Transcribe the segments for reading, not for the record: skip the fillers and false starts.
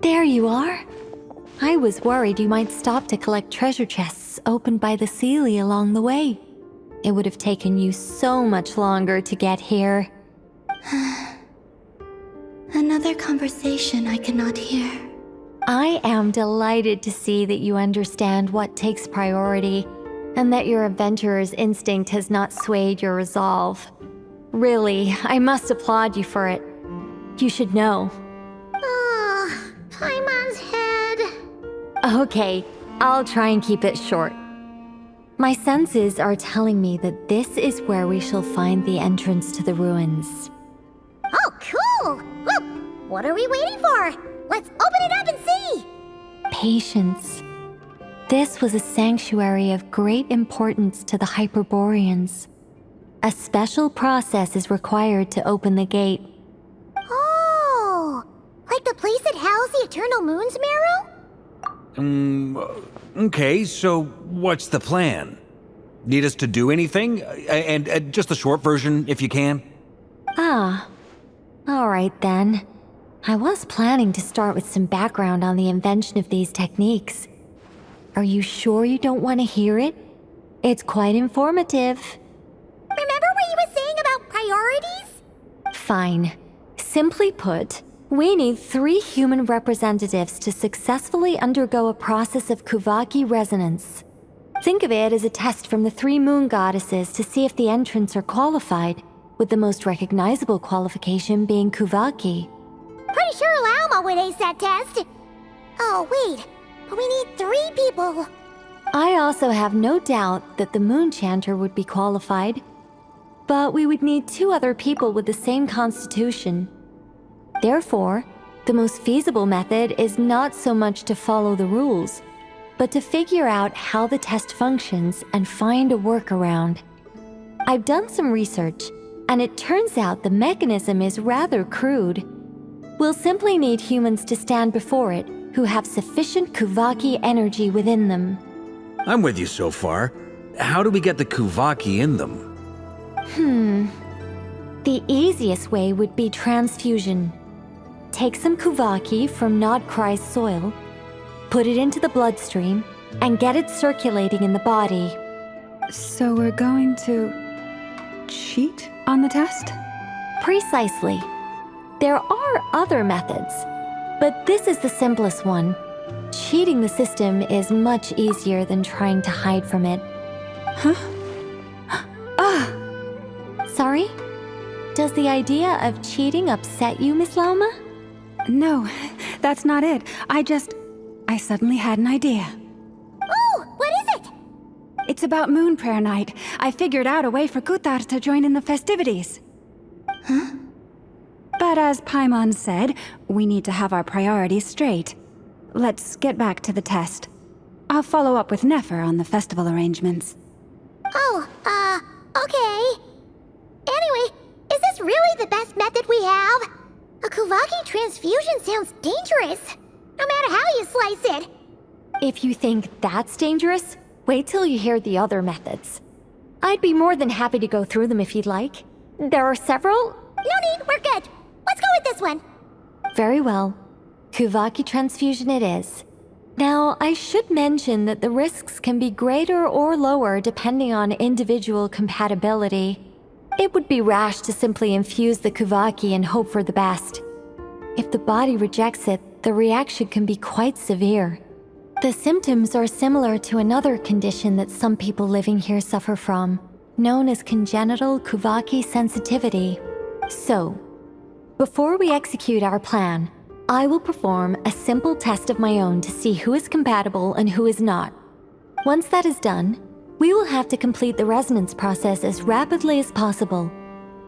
There you are. I was worried you might stop to collect treasure chests opened by the Seelie along the way. It would have taken you so much longer to get here. Another conversation I cannot hear. I am delighted to see that you understand what takes priority and that your adventurer's instinct has not swayed your resolve. Really, I must applaud you for it. You should know. Paimon's head. Okay, I'll try and keep it short. My senses are telling me that this is where we shall find the entrance to the ruins. Oh, cool! Well, what are we waiting for? Let's open it up and see! Patience. This was a sanctuary of great importance to the Hyperboreans. A special process is required to open the gate. Oh! Like the place that housed the Eternal Moon's marrow? Okay, so what's the plan? Need us to do anything? And just the short version, if you can. Ah, all right then. I was planning to start with some background on the invention of these techniques. Are you sure you don't want to hear it? It's quite informative. Remember what you were saying about priorities? Fine. Simply put, we need 3 human representatives to successfully undergo a process of Kuvaki resonance. Think of it as a test from the 3 moon goddesses to see if the entrants are qualified, with the most recognizable qualification being Kuvaki. Pretty sure Lauma would ace that test. Oh, wait. But we need 3 people. I also have no doubt that the Moon Chanter would be qualified. But we would need 2 other people with the same constitution. Therefore, the most feasible method is not so much to follow the rules, but to figure out how the test functions and find a workaround. I've done some research, and it turns out the mechanism is rather crude. We'll simply need humans to stand before it who have sufficient Kuvaki energy within them. I'm with you so far. How do we get the Kuvaki in them? The easiest way would be transfusion. Take some Kuvaki from Nodkrai's soil, put it into the bloodstream, and get it circulating in the body. So we're going to cheat on the test? Precisely. There are other methods, but this is the simplest one. Cheating the system is much easier than trying to hide from it. Huh? Sorry? Does the idea of cheating upset you, Miss Lauma? No, that's not it. I suddenly had an idea. Oh, what is it? It's about Moon Prayer Night. I figured out a way for Kutar to join in the festivities. Huh? But as Paimon said, we need to have our priorities straight. Let's get back to the test. I'll follow up with Nefer on the festival arrangements. Oh, okay. Anyway, is this really the best method we have? A Kuvaki transfusion sounds dangerous, no matter how you slice it. If you think that's dangerous, wait till you hear the other methods. I'd be more than happy to go through them if you'd like. There are several. No need, we're good. Let's go with this one. Very well. Kuvaki transfusion it is. Now, I should mention that the risks can be greater or lower depending on individual compatibility. It would be rash to simply infuse the Kuvaki and hope for the best. If the body rejects it, the reaction can be quite severe. The symptoms are similar to another condition that some people living here suffer from, known as congenital Kuvaki sensitivity. So, before we execute our plan, I will perform a simple test of my own to see who is compatible and who is not. Once that is done, we will have to complete the resonance process as rapidly as possible.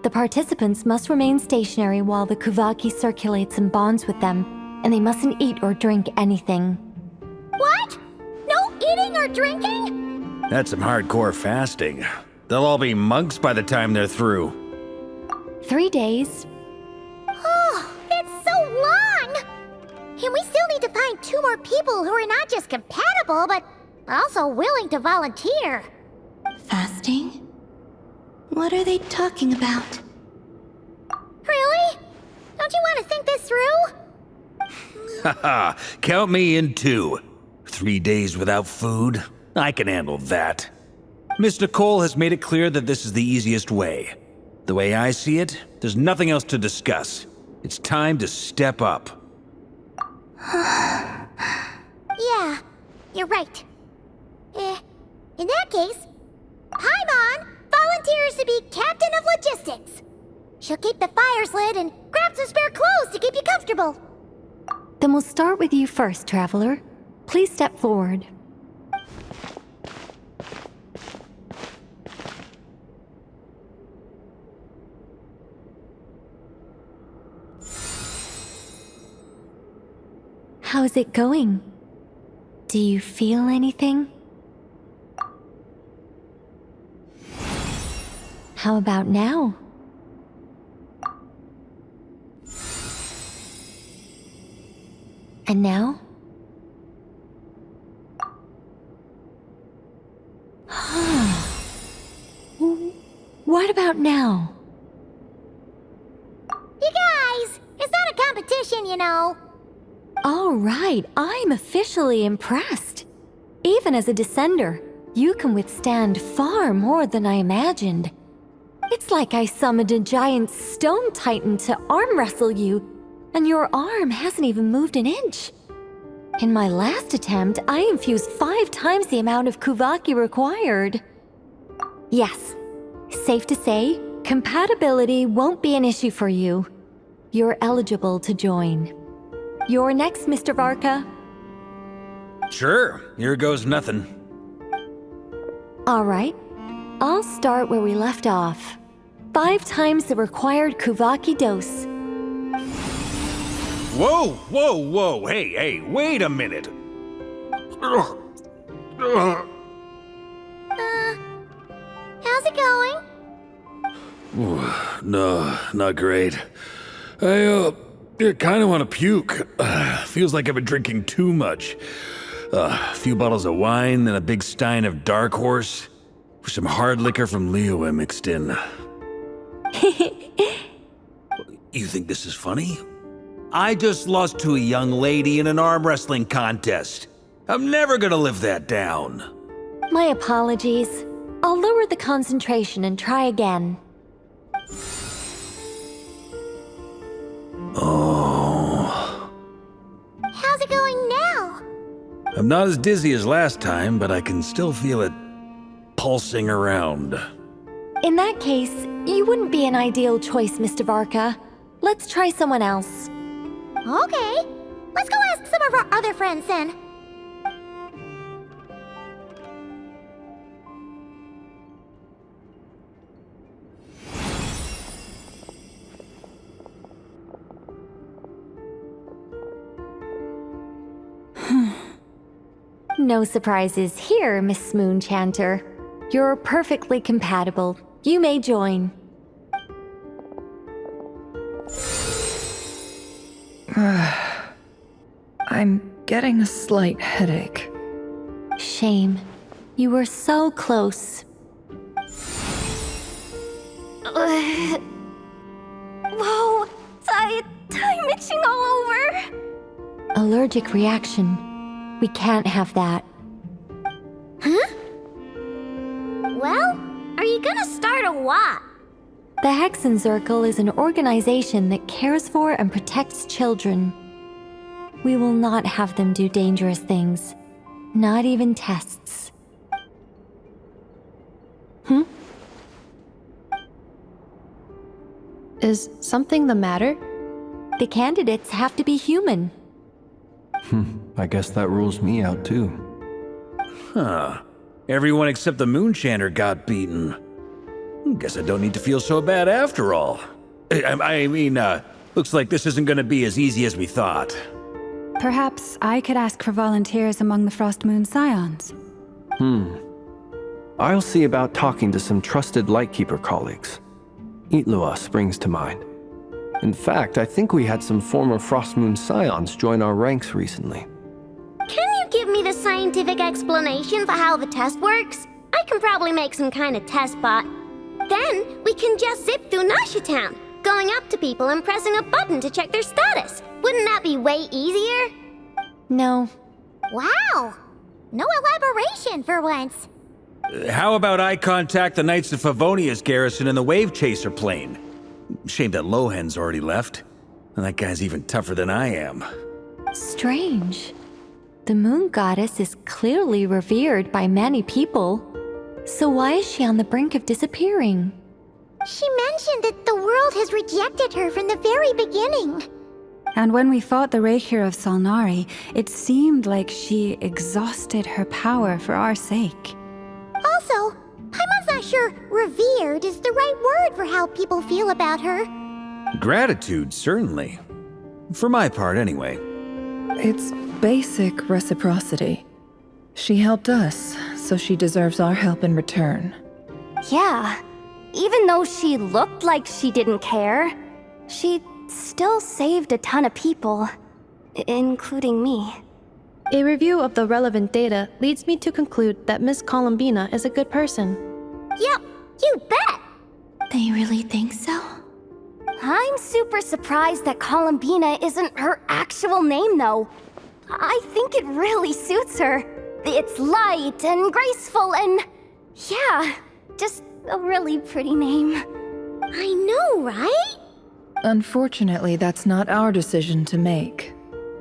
The participants must remain stationary while the Kuvaki circulates and bonds with them, and they mustn't eat or drink anything. What? No eating or drinking? That's some hardcore fasting. They'll all be monks by the time they're through. 3 days. Oh, that's so long! And we still need to find 2 more people who are not just compatible, but also willing to volunteer. Fasting? What are they talking about? Really? Don't you want to think this through? Haha, count me in too. 3 days without food? I can handle that. Mr. Cole has made it clear that this is the easiest way. The way I see it, there's nothing else to discuss. It's time to step up. Yeah, you're right. In that case, Paimon volunteers to be captain of logistics. She'll keep the fires lit and grab some spare clothes to keep you comfortable. Then we'll start with you first, Traveler. Please step forward. How's it going? Do you feel anything? How about now? And now? What about now? You guys, it's not a competition, you know. All right, I'm officially impressed. Even as a descender, you can withstand far more than I imagined. It's like I summoned a giant stone titan to arm wrestle you, and your arm hasn't even moved an inch. In my last attempt, I infused 5 times the amount of Kuvaki required. Yes, safe to say, compatibility won't be an issue for you. You're eligible to join. You're next, Mr. Varka. Sure, here goes nothing. All right, I'll start where we left off. 5 times the required Kuvaki dose. Whoa, hey, wait a minute. How's it going? No, not great. I kind of want to puke. Feels like I've been drinking too much. A few bottles of wine, then a big stein of Dark Horse, with some hard liquor from Liyue mixed in. You think this is funny? I just lost to a young lady in an arm wrestling contest. I'm never gonna live that down. My apologies. I'll lower the concentration and try again. Oh. How's it going now? I'm not as dizzy as last time, but I can still feel it pulsing around. In that case, you wouldn't be an ideal choice, Mr. Varka. Let's try someone else. Okay, let's go ask some of our other friends then. No surprises here, Miss Moonchanter. You're perfectly compatible. You may join. I'm getting a slight headache. Shame. You were so close. Whoa, I'm itching all over. Allergic reaction. We can't have that. Huh? Well, are you gonna start a what? The Hexenzirkel is an organization that cares for and protects children. We will not have them do dangerous things. Not even tests. Is something the matter? The candidates have to be human. I guess that rules me out too. Huh. Everyone except the Moonchanter got beaten. Guess I don't need to feel so bad after all. I mean, looks like this isn't gonna be as easy as we thought. Perhaps I could ask for volunteers among the Frost Moon Scions. I'll see about talking to some trusted Lightkeeper colleagues. Itlua springs to mind. In fact, I think we had some former Frost Moon Scions join our ranks recently. Can you give me the scientific explanation for how the test works? I can probably make some kind of test bot. Then we can just zip through Nasha Town, going up to people and pressing a button to check their status. Wouldn't that be way easier? No. Wow! No elaboration for once. How about I contact the Knights of Favonia's garrison in the Wave Chaser plane? Shame that Lohan's already left. That guy's even tougher than I am. Strange. The moon goddess is clearly revered by many people. So why is she on the brink of disappearing? She mentioned that the world has rejected her from the very beginning. And when we fought the Reikir of Salnari, it seemed like she exhausted her power for our sake. Also, Paimon's not sure revered is the right word for how people feel about her. Gratitude, certainly. For my part, anyway. It's basic reciprocity. She helped us, so she deserves our help in return. Yeah. Even though she looked like she didn't care, she still saved a ton of people, including me. A review of the relevant data leads me to conclude that Miss Columbina is a good person. Yep, you bet! They really think so? I'm super surprised that Columbina isn't her actual name, though. I think it really suits her. It's light and graceful and... yeah, just a really pretty name. I know, right? Unfortunately, that's not our decision to make.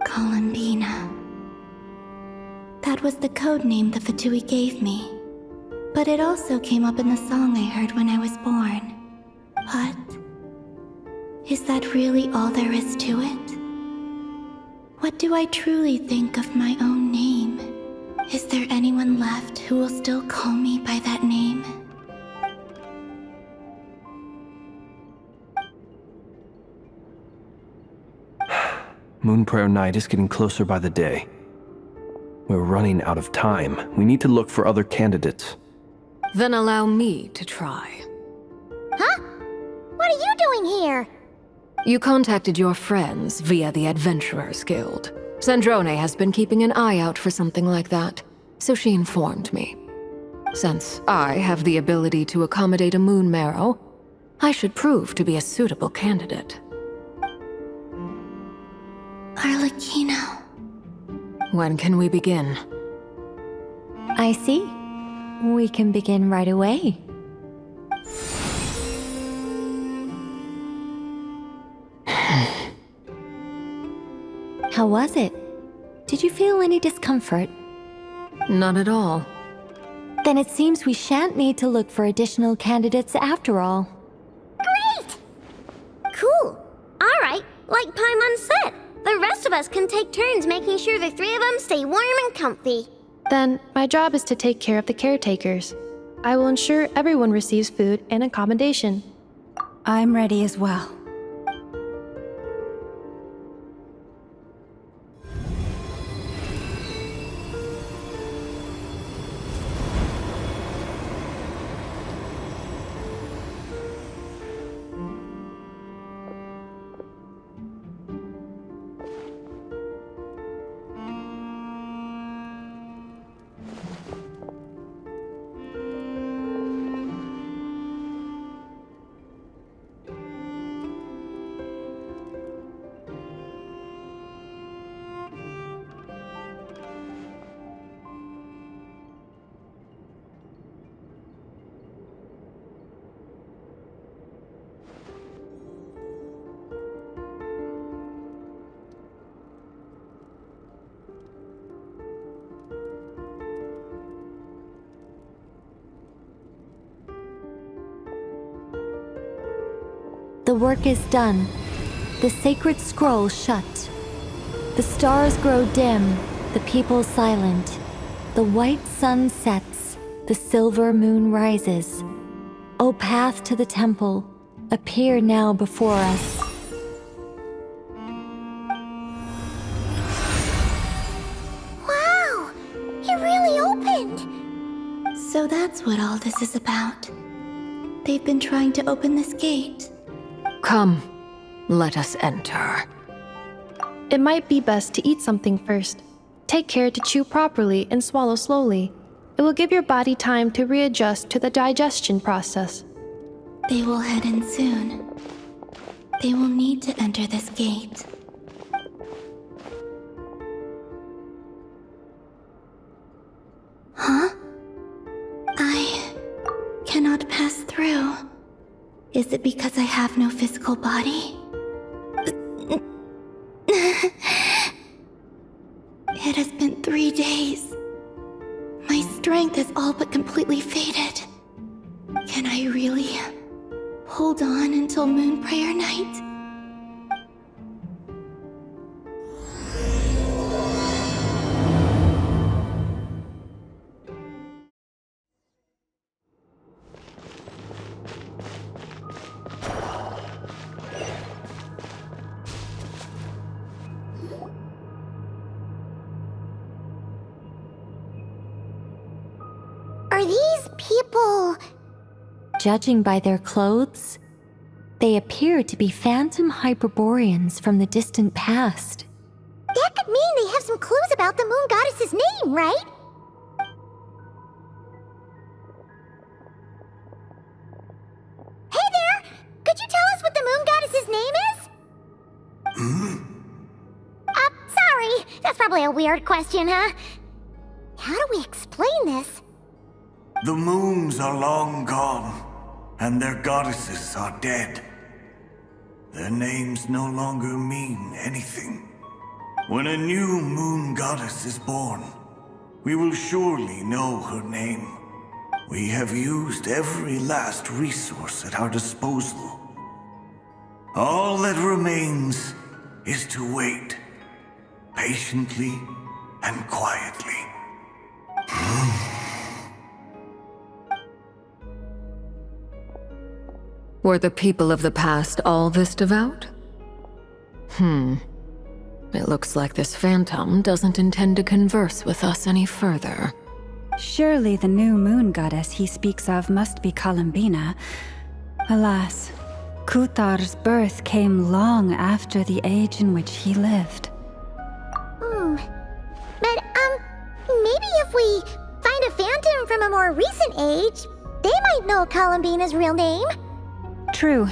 Columbina. That was the code name the Fatui gave me. But it also came up in the song I heard when I was born. But... is that really all there is to it? What do I truly think of my own name? Is there anyone left who will still call me by that name? Moonprayer Night is getting closer by the day. We're running out of time. We need to look for other candidates. Then allow me to try. Huh? What are you doing here? You contacted your friends via the Adventurers Guild. Sandrone has been keeping an eye out for something like that, so she informed me. Since I have the ability to accommodate a moon marrow, I should prove to be a suitable candidate. Arlecchino. When can we begin? I see. We can begin right away. How was it? Did you feel any discomfort? Not at all. Then it seems we shan't need to look for additional candidates after all. Great! Cool. Alright, like Paimon said, the rest of us can take turns making sure the three of them stay warm and comfy. Then, my job is to take care of the caretakers. I will ensure everyone receives food and accommodation. I'm ready as well. The work is done. The sacred scroll shut. The stars grow dim, the people silent. The white sun sets, the silver moon rises. O path to the temple, appear now before us. Wow! It really opened! So that's what all this is about. They've been trying to open this gate. Come, let us enter. It might be best to eat something first. Take care to chew properly and swallow slowly. It will give your body time to readjust to the digestion process. They will head in soon. They will need to enter this gate. Is it because I have no physical body? It has been 3 days. My strength has all but completely faded. Can I really hold on until Moon Prayer Night? Are these people... Judging by their clothes, they appear to be phantom Hyperboreans from the distant past. That could mean they have some clues about the moon goddess's name, right? Hey there! Could you tell us what the moon goddess's name is? Sorry. That's probably a weird question, huh? How do we explain this? The moons are long gone, and their goddesses are dead. Their names no longer mean anything. When a new moon goddess is born, we will surely know her name. We have used every last resource at our disposal. All that remains is to wait, patiently and quietly. Were the people of the past all this devout? It looks like this phantom doesn't intend to converse with us any further. Surely the new moon goddess he speaks of must be Columbina. Alas, Kuthar's birth came long after the age in which he lived. But, maybe if we find a phantom from a more recent age, they might know Columbina's real name. True.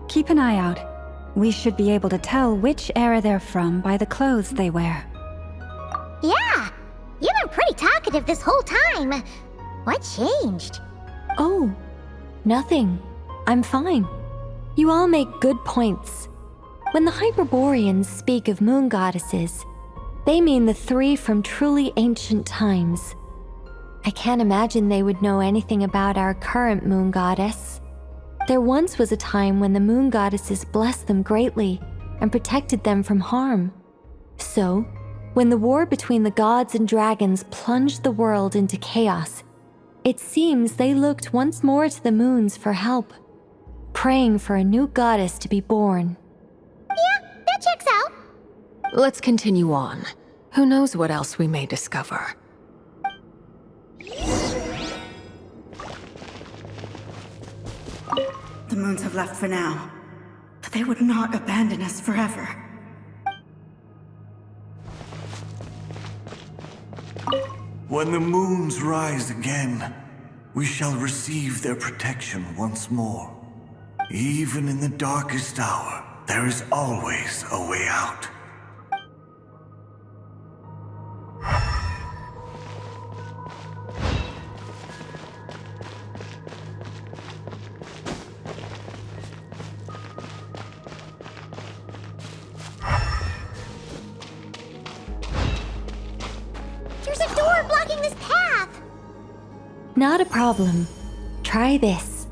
Keep an eye out. We should be able to tell which era they're from by the clothes they wear. Yeah! You've been pretty talkative this whole time. What changed? Oh, nothing. I'm fine. You all make good points. When the Hyperboreans speak of moon goddesses, they mean the 3 from truly ancient times. I can't imagine they would know anything about our current moon goddess. There once was a time when the moon goddesses blessed them greatly and protected them from harm. So, when the war between the gods and dragons plunged the world into chaos, it seems they looked once more to the moons for help, praying for a new goddess to be born. Yeah, that checks out. Let's continue on. Who knows what else we may discover? The moons have left for now, but they would not abandon us forever. When the moons rise again, we shall receive their protection once more. Even in the darkest hour, there is always a way out. There's a door blocking this path! Not a problem. Try this.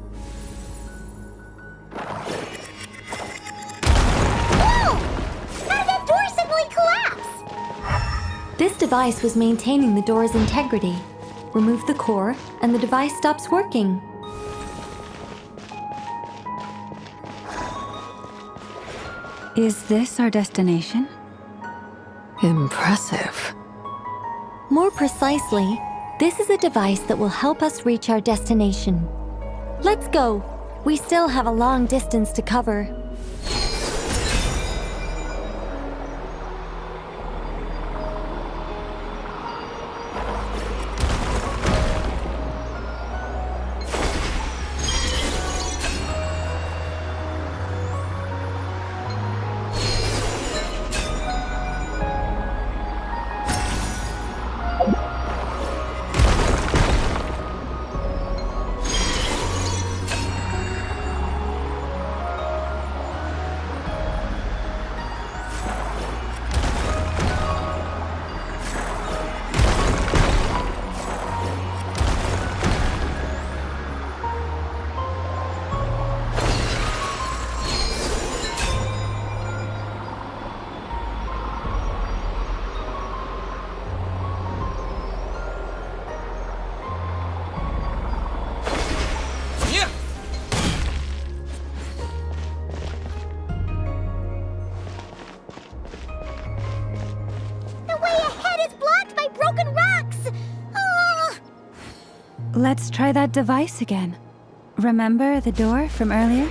Whoa! How did that door suddenly collapse? This device was maintaining the door's integrity. Remove the core, and the device stops working. Is this our destination? Impressive. More precisely, this is a device that will help us reach our destination. Let's go. We still have a long distance to cover. Let's try that device again. Remember the door from earlier?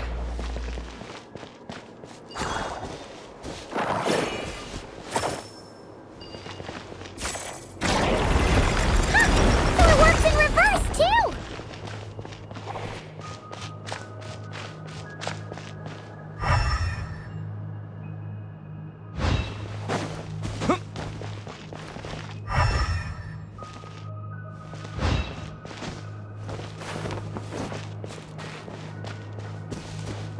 So it works in reverse, too!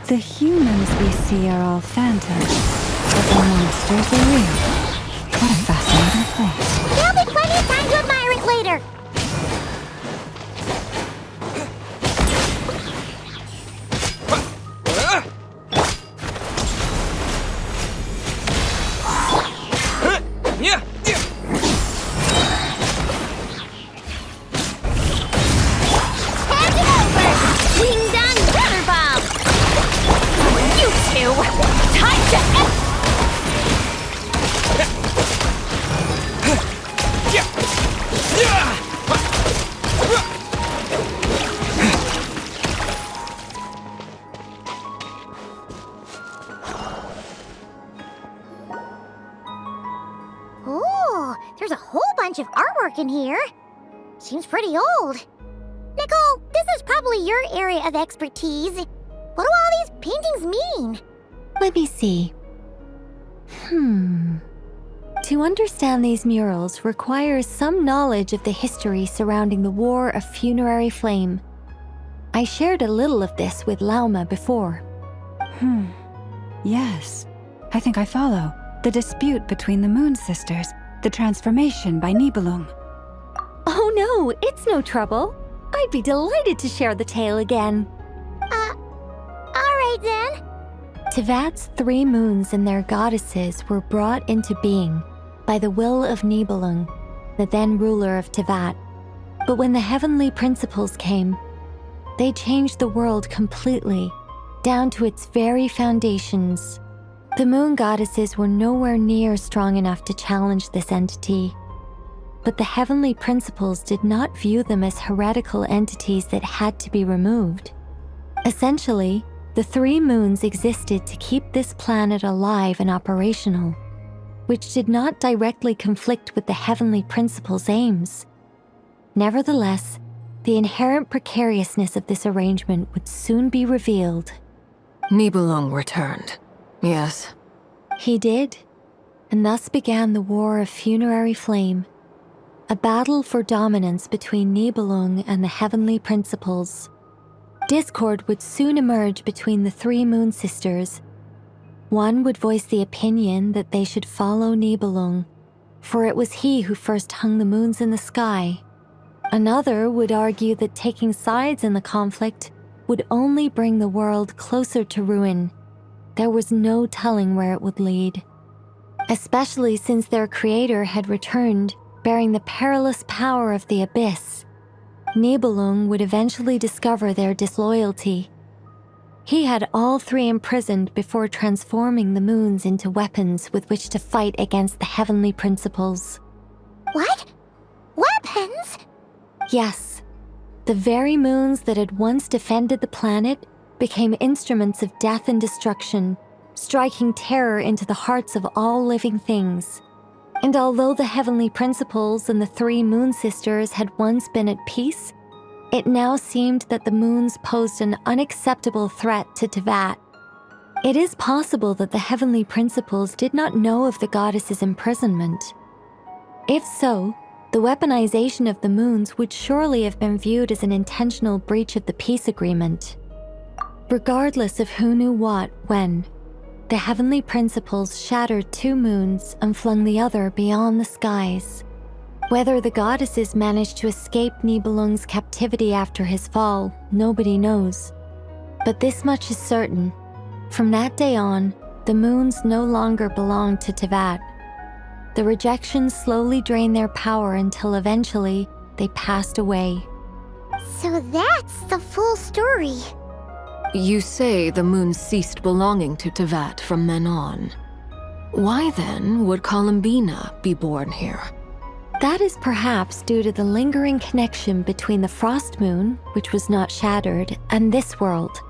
The humans we see are all phantoms, but the monsters are real. What a fascinating place. There'll be plenty of time to admire it later. Hand it over! Ding dong rubber bomb! You two! Time to Ooh, there's a whole bunch of artwork in here. Seems pretty old. Nicole, this is probably your area of expertise. What do all these paintings mean? Let me see. To understand these murals requires some knowledge of the history surrounding the War of Funerary Flame. I shared a little of this with Lauma before. Yes, I think I follow. The dispute between the Moon Sisters, the transformation by Nibelung. Oh no, it's no trouble. I'd be delighted to share the tale again. Alright then. Tevat's 3 moons and their goddesses were brought into being by the will of Nibelung, the then ruler of Tevat. But when the heavenly principles came, they changed the world completely, down to its very foundations. The moon goddesses were nowhere near strong enough to challenge this entity. But the heavenly principles did not view them as heretical entities that had to be removed. Essentially, the 3 moons existed to keep this planet alive and operational, which did not directly conflict with the heavenly principles' aims. Nevertheless, the inherent precariousness of this arrangement would soon be revealed. Nibelung returned. Yes. He did, and thus began the War of Funerary Flame, a battle for dominance between Nibelung and the heavenly principles. Discord would soon emerge between the 3 moon sisters. One would voice the opinion that they should follow Nibelung, for it was he who first hung the moons in the sky. Another would argue that taking sides in the conflict would only bring the world closer to ruin. There was no telling where it would lead, especially since their creator had returned, bearing the perilous power of the abyss. Nibelung would eventually discover their disloyalty. He had all 3 imprisoned before transforming the moons into weapons with which to fight against the heavenly principles. What? Weapons? Yes, the very moons that had once defended the planet became instruments of death and destruction, striking terror into the hearts of all living things. And although the heavenly principles and the 3 moon sisters had once been at peace, it now seemed that the moons posed an unacceptable threat to Tevat. It is possible that the heavenly principles did not know of the goddess's imprisonment. If so, the weaponization of the moons would surely have been viewed as an intentional breach of the peace agreement. Regardless of who knew what, when, the heavenly principles shattered 2 moons and flung the other beyond the skies. Whether the goddesses managed to escape Nibelung's captivity after his fall, nobody knows. But this much is certain. From that day on, the moons no longer belonged to Tevat. The rejections slowly drained their power until eventually they passed away. So that's the full story. You say the moon ceased belonging to Tevat from then on. Why then would Columbina be born here? That is perhaps due to the lingering connection between the Frost Moon, which was not shattered, and this world.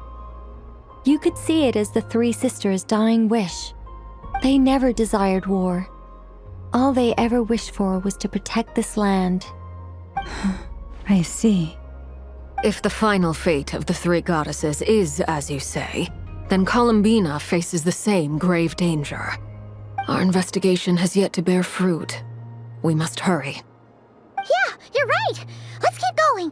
You could see it as the three sisters' dying wish. They never desired war. All they ever wished for was to protect this land. I see. If the final fate of the three goddesses is as you say, then Columbina faces the same grave danger. Our investigation has yet to bear fruit. We must hurry. Yeah, you're right! Let's keep going!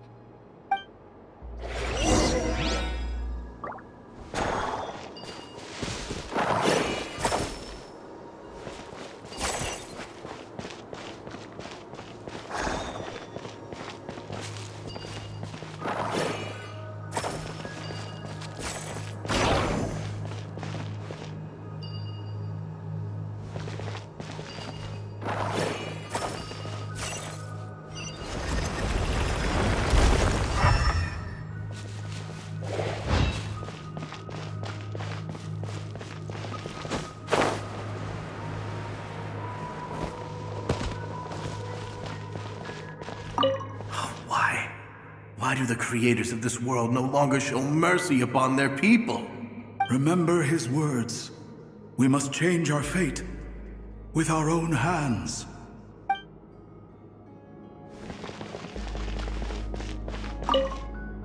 Why do the creators of this world no longer show mercy upon their people? Remember his words. We must change our fate with our own hands.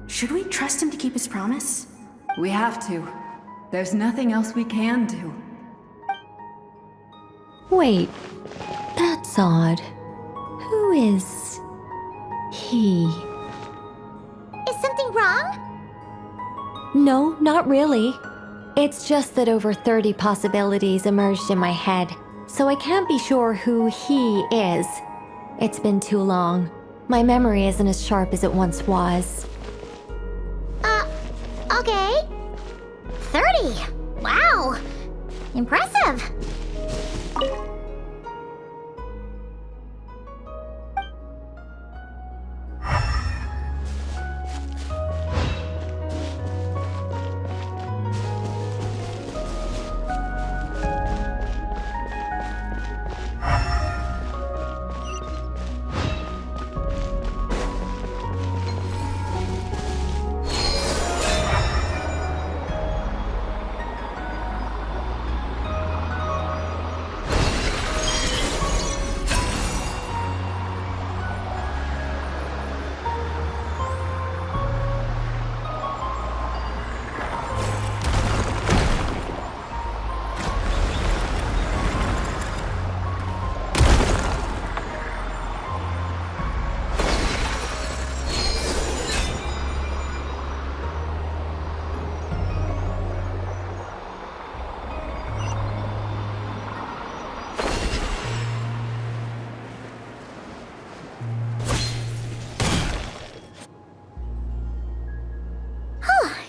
Should we trust him to keep his promise? We have to. There's nothing else we can do. Wait, that's odd. Who is he? Is something wrong? No, not really. It's just that over 30 possibilities emerged in my head, so I can't be sure who he is. It's been too long. My memory isn't as sharp as it once was. Okay. 30! Wow! Impressive!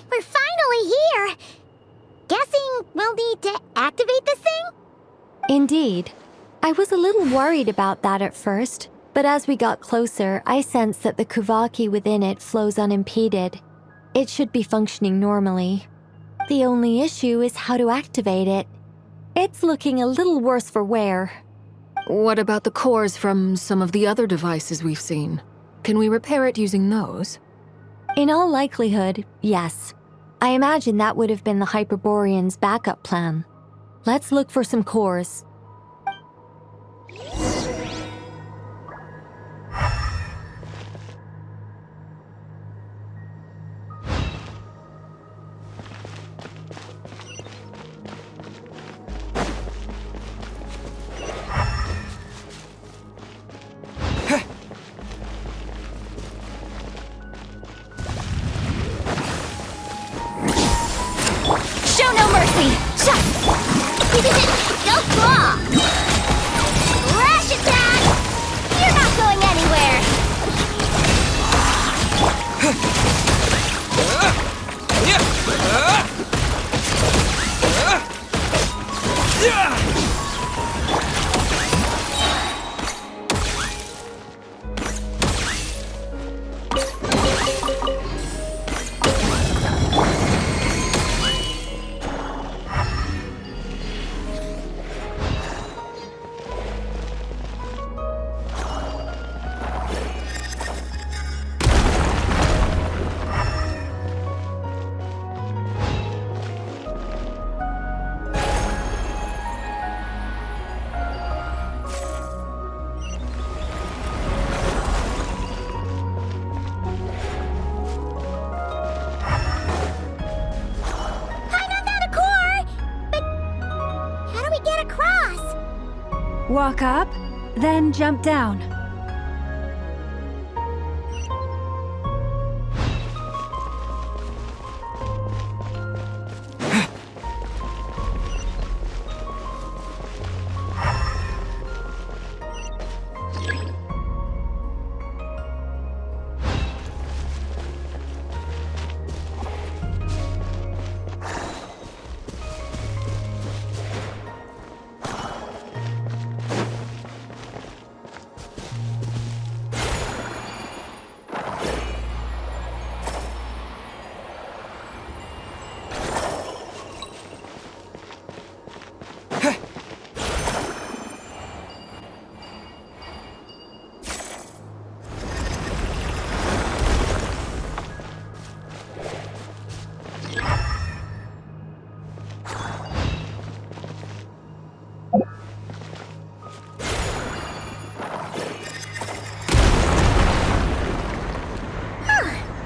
We're finally here! Guessing we'll need to activate this thing? Indeed. I was a little worried about that at first, but as we got closer, I sensed that the Kuvaki within it flows unimpeded. It should be functioning normally. The only issue is how to activate it. It's looking a little worse for wear. What about the cores from some of the other devices we've seen? Can we repair it using those? In all likelihood, yes. I imagine that would have been the Hyperborean's backup plan. Let's look for some cores. Show no mercy! Shut! Go claw! Walk up, then jump down.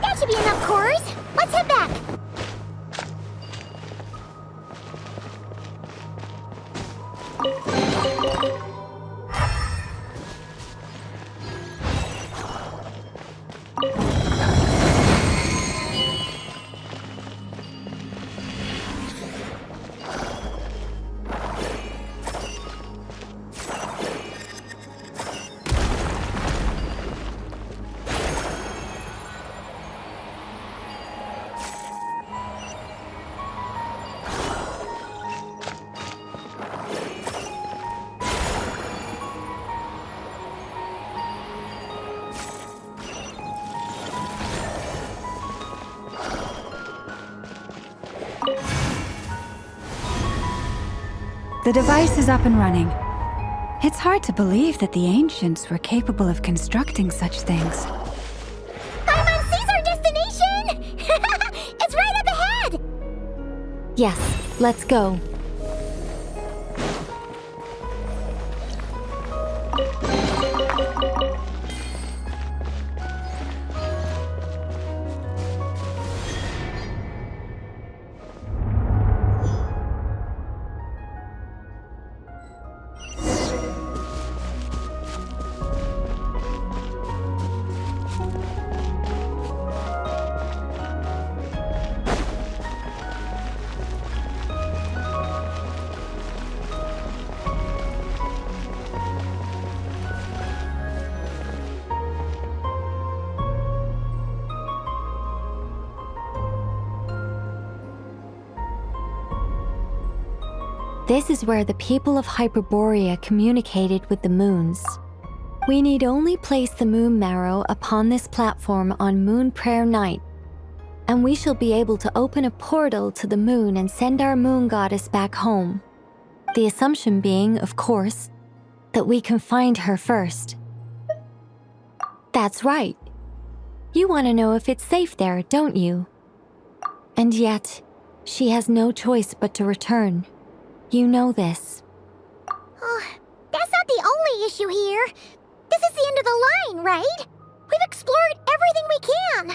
That should be enough cores. Let's head back. The device is up and running. It's hard to believe that the ancients were capable of constructing such things. Paimon sees our destination! It's right up ahead! Yes, let's go. This is where the people of Hyperborea communicated with the moons. We need only place the moon marrow upon this platform on Moon Prayer Night, and we shall be able to open a portal to the moon and send our moon goddess back home. The assumption being, of course, that we can find her first. That's right. You want to know if it's safe there, don't you? And yet, she has no choice but to return. You know this. Oh, that's not the only issue here. This is the end of the line, right? We've explored everything we can.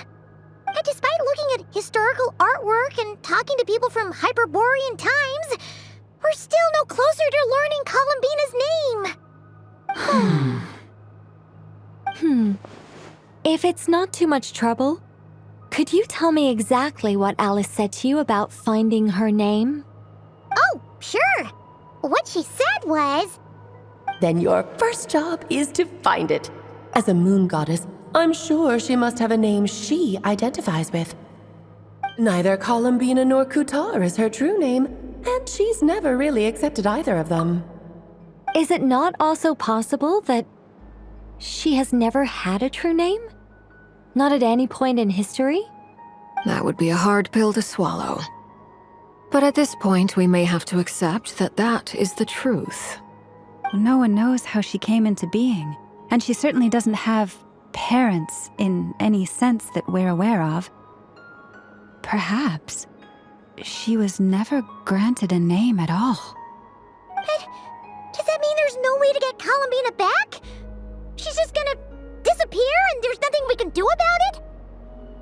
And despite looking at historical artwork and talking to people from Hyperborean times, we're still no closer to learning Columbina's name. If it's not too much trouble, could you tell me exactly what Alice said to you about finding her name? Oh, sure. What she said was... Then your first job is to find it. As a moon goddess, I'm sure she must have a name she identifies with. Neither Columbina nor Kutar is her true name, and she's never really accepted either of them. Is it not also possible that she has never had a true name? Not at any point in history? That would be a hard pill to swallow. But at this point, we may have to accept that that is the truth. No one knows how she came into being, and she certainly doesn't have parents in any sense that we're aware of. Perhaps she was never granted a name at all. But does that mean there's no way to get Columbina back? She's just gonna disappear and there's nothing we can do about it?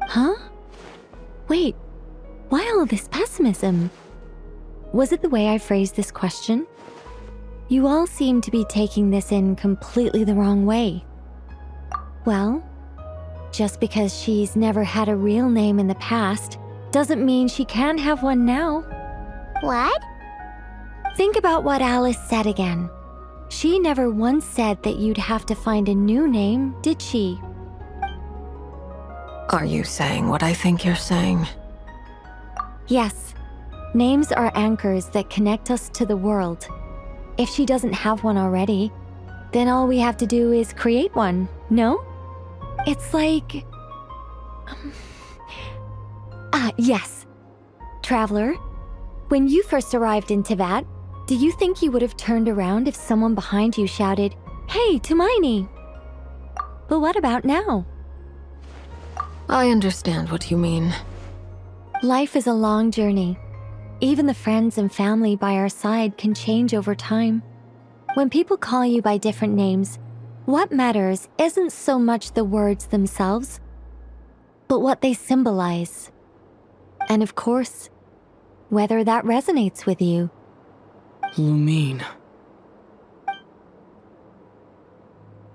Huh? Wait, why all this pessimism? Was it the way I phrased this question? You all seem to be taking this in completely the wrong way. Well, just because she's never had a real name in the past doesn't mean she can't have one now. What? Think about what Alice said again. She never once said that you'd have to find a new name, did she? Are you saying what I think you're saying? Yes. Names are anchors that connect us to the world. If she doesn't have one already, then all we have to do is create one, no? It's like... yes. Traveler, when you first arrived in Teyvat, do you think you would have turned around if someone behind you shouted, "Hey, Tumaini"? But what about now? I understand what you mean. Life is a long journey. Even the friends and family by our side can change over time. When people call you by different names, what matters isn't so much the words themselves, but what they symbolize. And of course, whether that resonates with you. Lumine.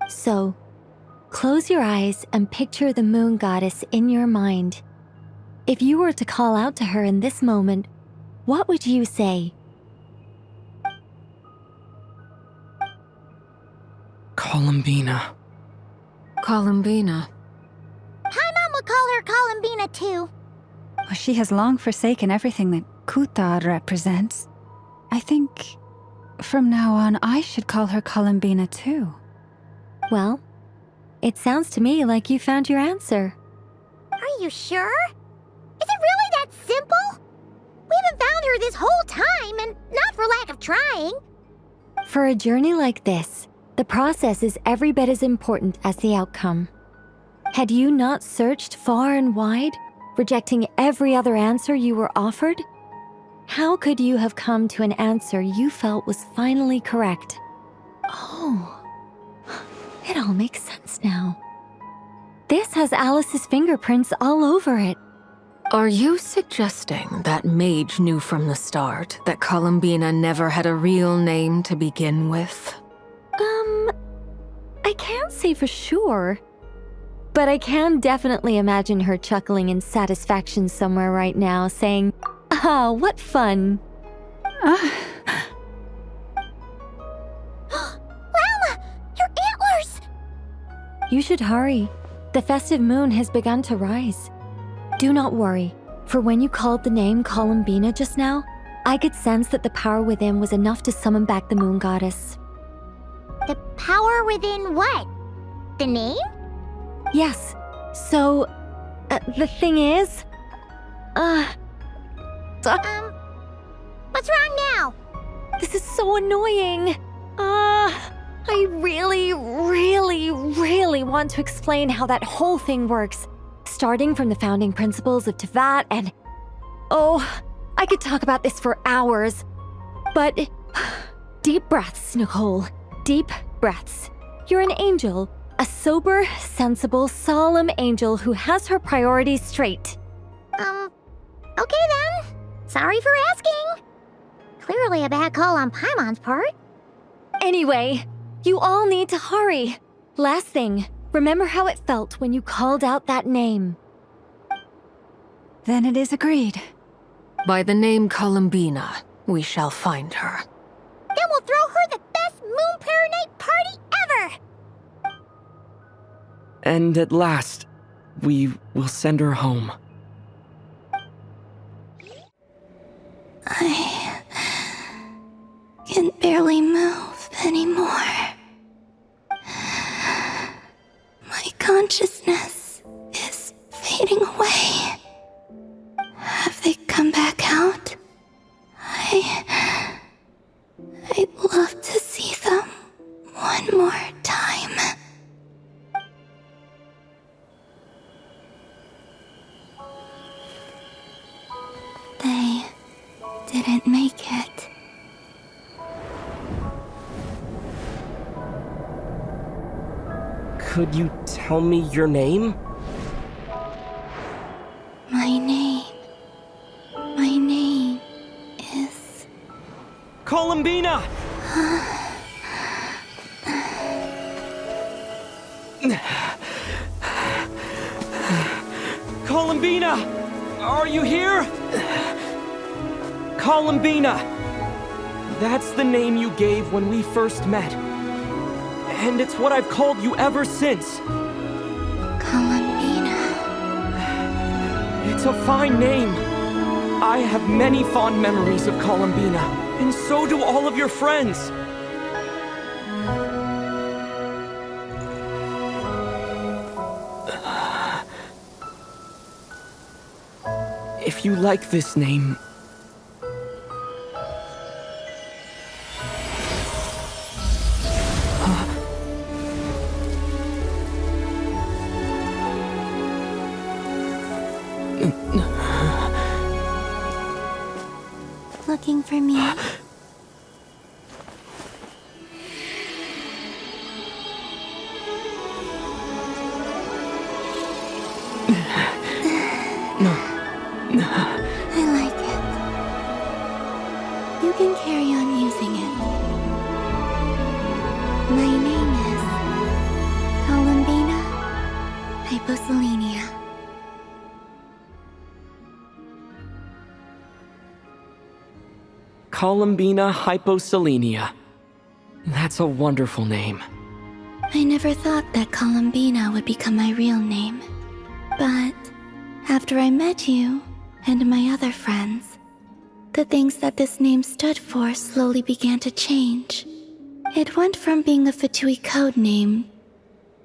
So, close your eyes and picture the moon goddess in your mind. If you were to call out to her in this moment, what would you say? Columbina. Columbina. Paimon would call her Columbina too. Well, she has long forsaken everything that Kuthar represents. I think from now on I should call her Columbina too. Well, it sounds to me like you found your answer. Are you sure? Is it really that simple? We haven't found her this whole time, and not for lack of trying. For a journey like this, the process is every bit as important as the outcome. Had you not searched far and wide, rejecting every other answer you were offered, how could you have come to an answer you felt was finally correct? Oh, it all makes sense now. This has Alice's fingerprints all over it. Are you suggesting that Mage knew from the start that Columbina never had a real name to begin with? I can't say for sure. But I can definitely imagine her chuckling in satisfaction somewhere right now, saying, "Ah, what fun." Llama! Your antlers! You should hurry. The festive moon has begun to rise. Do not worry, for when you called the name Columbina just now, I could sense that the power within was enough to summon back the moon goddess. The power within what? The name? Yes. So, the thing is... What's wrong now? This is so annoying. I really want to explain how that whole thing works. Starting from the founding principles of Teyvat and... Oh, I could talk about this for hours. But... Deep breaths, Nicole. Deep breaths. You're an angel. A sober, sensible, solemn angel who has her priorities straight. Okay then. Sorry for asking. Clearly a bad call on Paimon's part. Anyway, you all need to hurry. Last thing, remember how it felt when you called out that name. Then it is agreed. By the name Columbina, we shall find her. Then we'll throw her the best Moon Pair Night party ever! And at last, we will send her home. I can barely move anymore. My consciousness is fading away. Have they come back out? I'd love to see them one more time. They didn't make it. Could you tell me your name? My name is... Columbina! Columbina! Are you here? Columbina! That's the name you gave when we first met. And it's what I've called you ever since. Columbina. It's a fine name. I have many fond memories of Columbina, and so do all of your friends. If you like this name... Looking for me? I like it. You can carry on using it. My name is Columbina Hyposelenia. Columbina Hyposelenia. That's a wonderful name. I never thought that Columbina would become my real name. But after I met you and my other friends, the things that this name stood for slowly began to change. It went from being a Fatui code name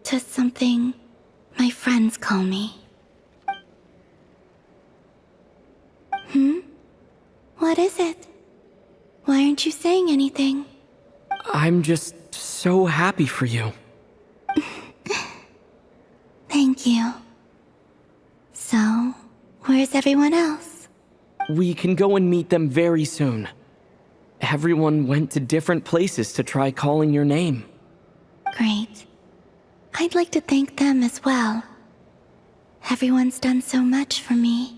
to something my friends call me. What is it? Why aren't you saying anything? I'm just so happy for you. Thank you. So, where's everyone else? We can go and meet them very soon. Everyone went to different places to try calling your name. Great. I'd like to thank them as well. Everyone's done so much for me.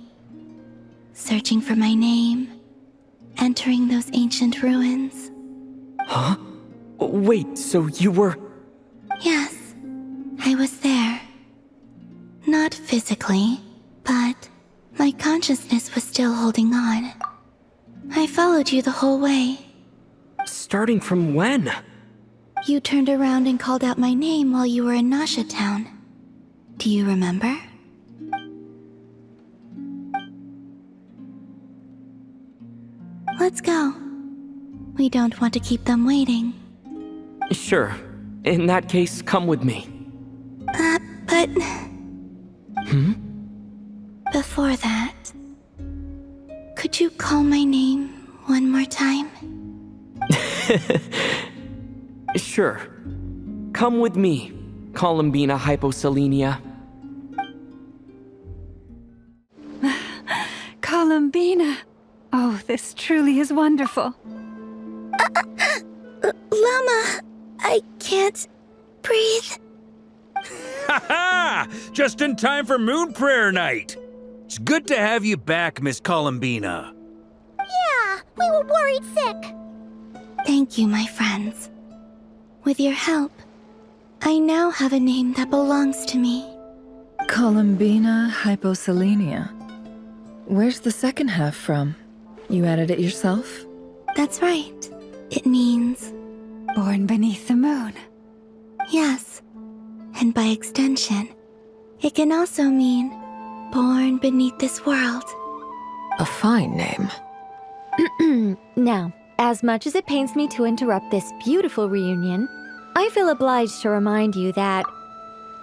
Searching for my name, entering those ancient ruins. Huh? Wait, so you were... Yes, I was there. Not physically, but my consciousness was still holding on. I followed you the whole way. Starting from when? You turned around and called out my name while you were in Nasha Town. Do you remember? Let's go. We don't want to keep them waiting. Sure. In that case, come with me. But... Before that, could you call my name one more time? Sure. Come with me, Columbina Hyposelenia. Columbina! Oh, this truly is wonderful. Llama, I can't breathe. Ha ha! Just in time for Moon Prayer Night. It's good to have you back, Miss Columbina. Yeah, we were worried sick. Thank you, my friends. With your help, I now have a name that belongs to me. Columbina Hyposelenia. Where's the second half from? You added it yourself? That's right. It means... Born beneath the moon. Yes. And by extension, it can also mean born beneath this world. A fine name. Now, as much as it pains me to interrupt this beautiful reunion, I feel obliged to remind you that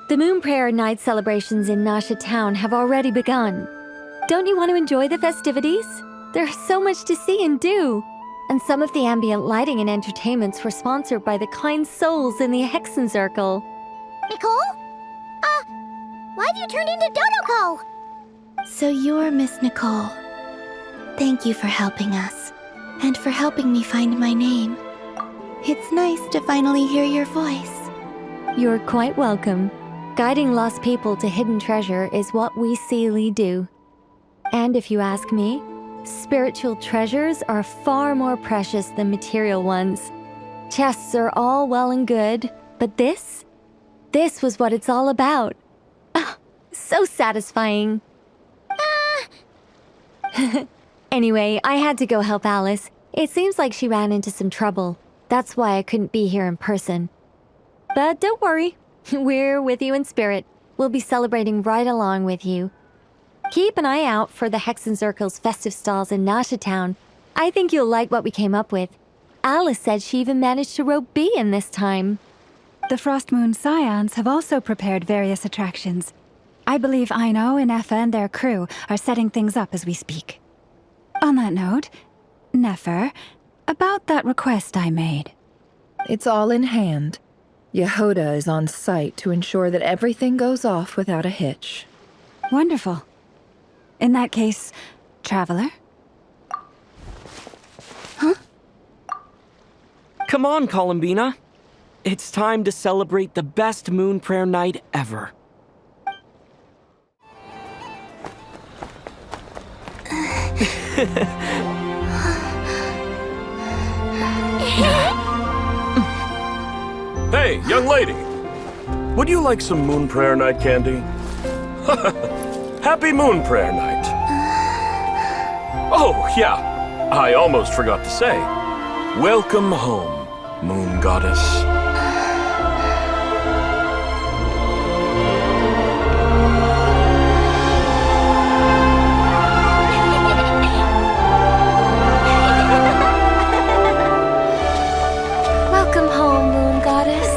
the Moon Prayer Night celebrations in Nasha Town have already begun. Don't you want to enjoy the festivities? There's so much to see and do. And some of the ambient lighting and entertainments were sponsored by the kind souls in the Hexen Circle. Nicole? Why've you turned into Dodoko? So you're Miss Nicole. Thank you for helping us, and for helping me find my name. It's nice to finally hear your voice. You're quite welcome. Guiding lost people to hidden treasure is what we Seelie do. And if you ask me, spiritual treasures are far more precious than material ones. Chests are all well and good, but this this was what it's all about. Ah, so satisfying. Anyway, I had to go help Alice. It seems like she ran into some trouble. That's why I couldn't be here in person. But don't worry, we're with you in spirit. We'll be celebrating right along with you. Keep an eye out for the Hexenzirkel's festive stalls in Nasha Town. I think you'll like what we came up with. Alice said she even managed to rope B in this time. The Frostmoon Scions have also prepared various attractions. I believe Aino, Nefer, and their crew are setting things up as we speak. On that note, Nefer, about that request I made. It's all in hand. Yehoda is on site to ensure that everything goes off without a hitch. Wonderful. In that case, Traveler? Huh? Come on, Columbina. It's time to celebrate the best Moon Prayer Night ever. Hey, young lady. Would you like some Moon Prayer Night candy? Happy Moon Prayer Night. Oh, yeah. I almost forgot to say. Welcome home, Moon Goddess. Welcome home, Moon Goddess.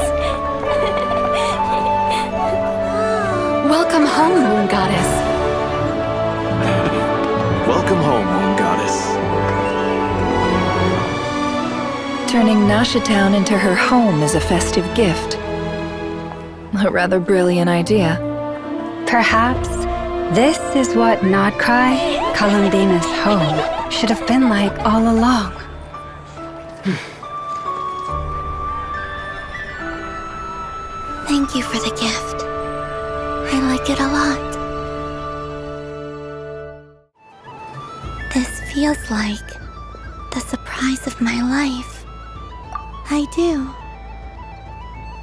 Welcome home, Moon Goddess. Welcome home, Moon Goddess. Turning Nasha Town into her home is a festive gift. A rather brilliant idea. Perhaps this is what Nodcry, Columbina's home, should have been like all along. Thank you for the gift. I like it a lot. This feels like the surprise of my life. I do.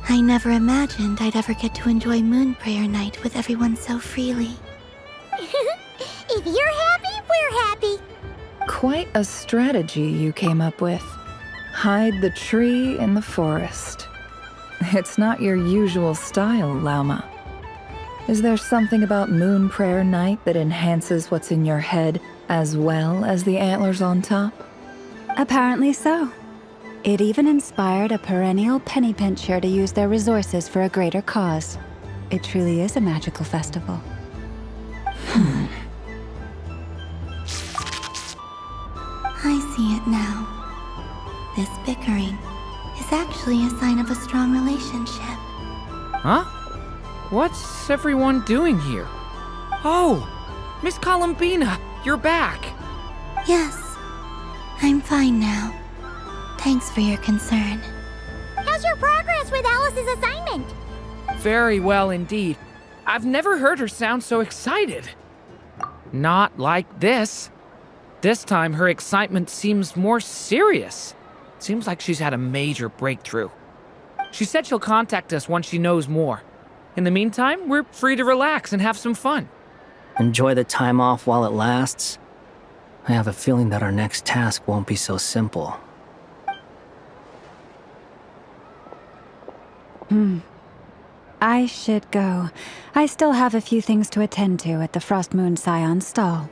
I never imagined I'd ever get to enjoy Moon Prayer Night with everyone so freely. If you're happy, we're happy. Quite a strategy you came up with. Hide the tree in the forest. It's not your usual style, Lauma. Is there something about Moon Prayer Night that enhances what's in your head as well as the antlers on top? Apparently so. It even inspired a perennial penny pincher to use their resources for a greater cause. It truly is a magical festival. I see it now. This bickering is actually a sign of a strong relationship. Huh? What's everyone doing here? Oh, Miss Columbina, you're back. Yes, I'm fine now. Thanks for your concern. How's your progress with Alice's assignment? Very well indeed. I've never heard her sound so excited. Not like this. This time her excitement seems more serious. Seems like she's had a major breakthrough. She said she'll contact us once she knows more. In the meantime, we're free to relax and have some fun. Enjoy the time off while it lasts. I have a feeling that our next task won't be so simple. I should go. I still have a few things to attend to at the Frostmoon Scion stall.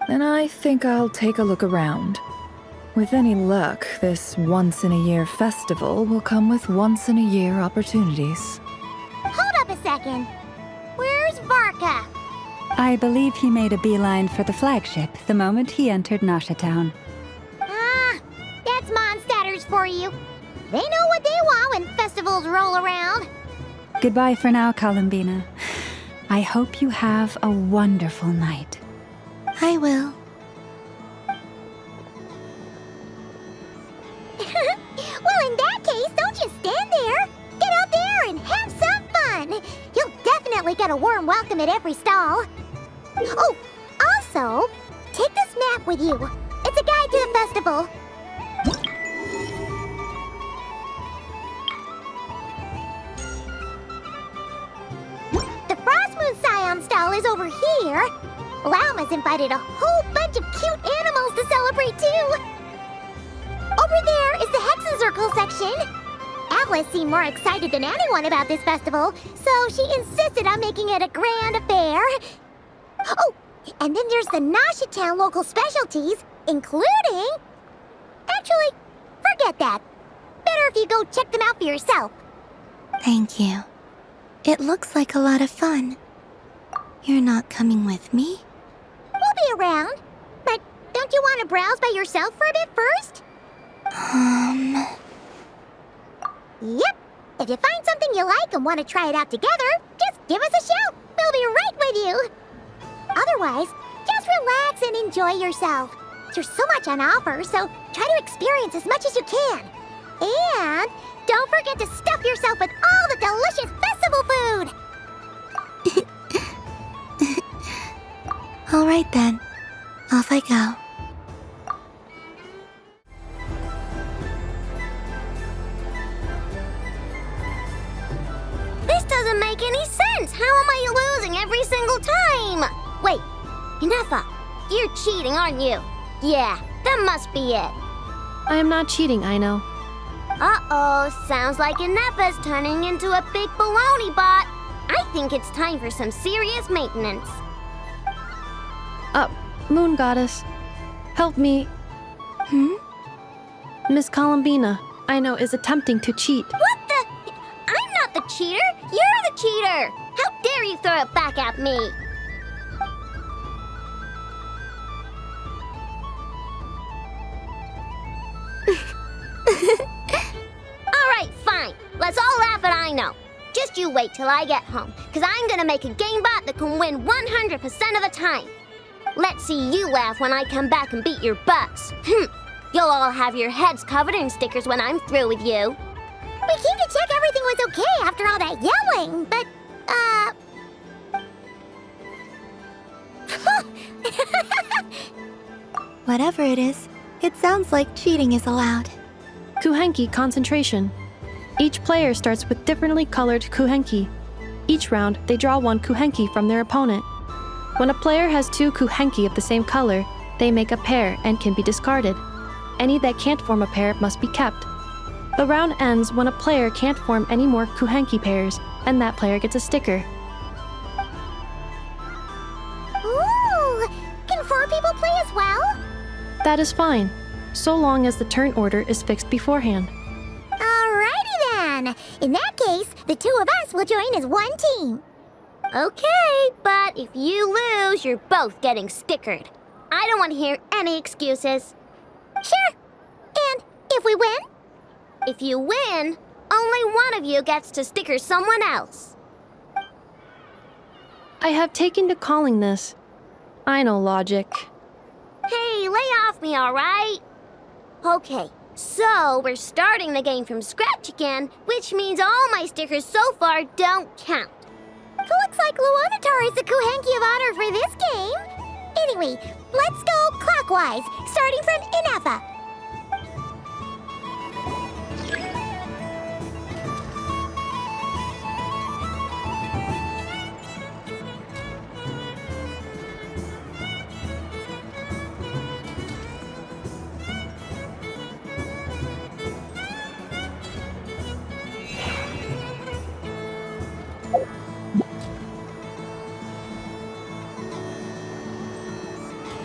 And I think I'll take a look around. With any luck, this once-in-a-year festival will come with once-in-a-year opportunities. Hold up a second. Where's Varka? I believe he made a beeline for the flagship the moment he entered Nasha Town. Ah, that's Mondstadters for you. They know what they want when festivals roll around. Goodbye for now, Columbina. I hope you have a wonderful night. I will. Well, in that case, don't just stand there. Get out there and have some fun. You'll definitely get a warm welcome at every stall. Oh, also, take this map with you. It's a guide to the festival. is over here. Llama's invited a whole bunch of cute animals to celebrate too. Over there is the Hexen section. Alice seemed more excited than anyone about this festival, so she insisted on making it a grand affair. Oh, and then there's the Nashatown local specialties, including... Actually, forget that. Better if you go check them out for yourself. Thank you. It looks like a lot of fun. You're not coming with me? We'll be around. But don't you want to browse by yourself for a bit first? Yep. If you find something you like and want to try it out together, just give us a shout. We'll be right with you. Otherwise, just relax and enjoy yourself. There's so much on offer, so try to experience as much as you can. And don't forget to stuff yourself with all the delicious festival food! All right then. Off I go. This doesn't make any sense. How am I losing every single time? Wait, Inefa, you're cheating, aren't you? Yeah, that must be it. I am not cheating, Aino. Uh-oh, sounds like Inefa's turning into a big baloney bot. I think it's time for some serious maintenance. Moon Goddess, help me. Miss Columbina, Aino is attempting to cheat. What the? I'm not the cheater. You're the cheater. How dare you throw it back at me? All right, fine. Let's all laugh at Aino. Just you wait till I get home, because I'm going to make a game bot that can win 100% of the time. Let's see you laugh when I come back and beat your butts. You'll all have your heads covered in stickers when I'm through with you. We came to check everything was okay after all that yelling, but, Whatever it is, it sounds like cheating is allowed. Kuhenki concentration. Each player starts with differently colored kuhenki. Each round, they draw one kuhenki from their opponent. When a player has two kuhenki of the same color, they make a pair and can be discarded. Any that can't form a pair must be kept. The round ends when a player can't form any more kuhenki pairs, and that player gets a sticker. Ooh! Can 4 people play as well? That is fine, so long as the turn order is fixed beforehand. Alrighty then! In that case, the 2 of us will join as one team. Okay, but if you lose, you're both getting stickered. I don't want to hear any excuses. Sure. And if we win? If you win, only one of you gets to sticker someone else. I have taken to calling this. I know logic. Hey, lay off me, all right? Okay, so we're starting the game from scratch again, which means all my stickers so far don't count. Looks like Luonatar is the Kuhenki of honor for this game. Anyway, let's go clockwise, starting from Inefa.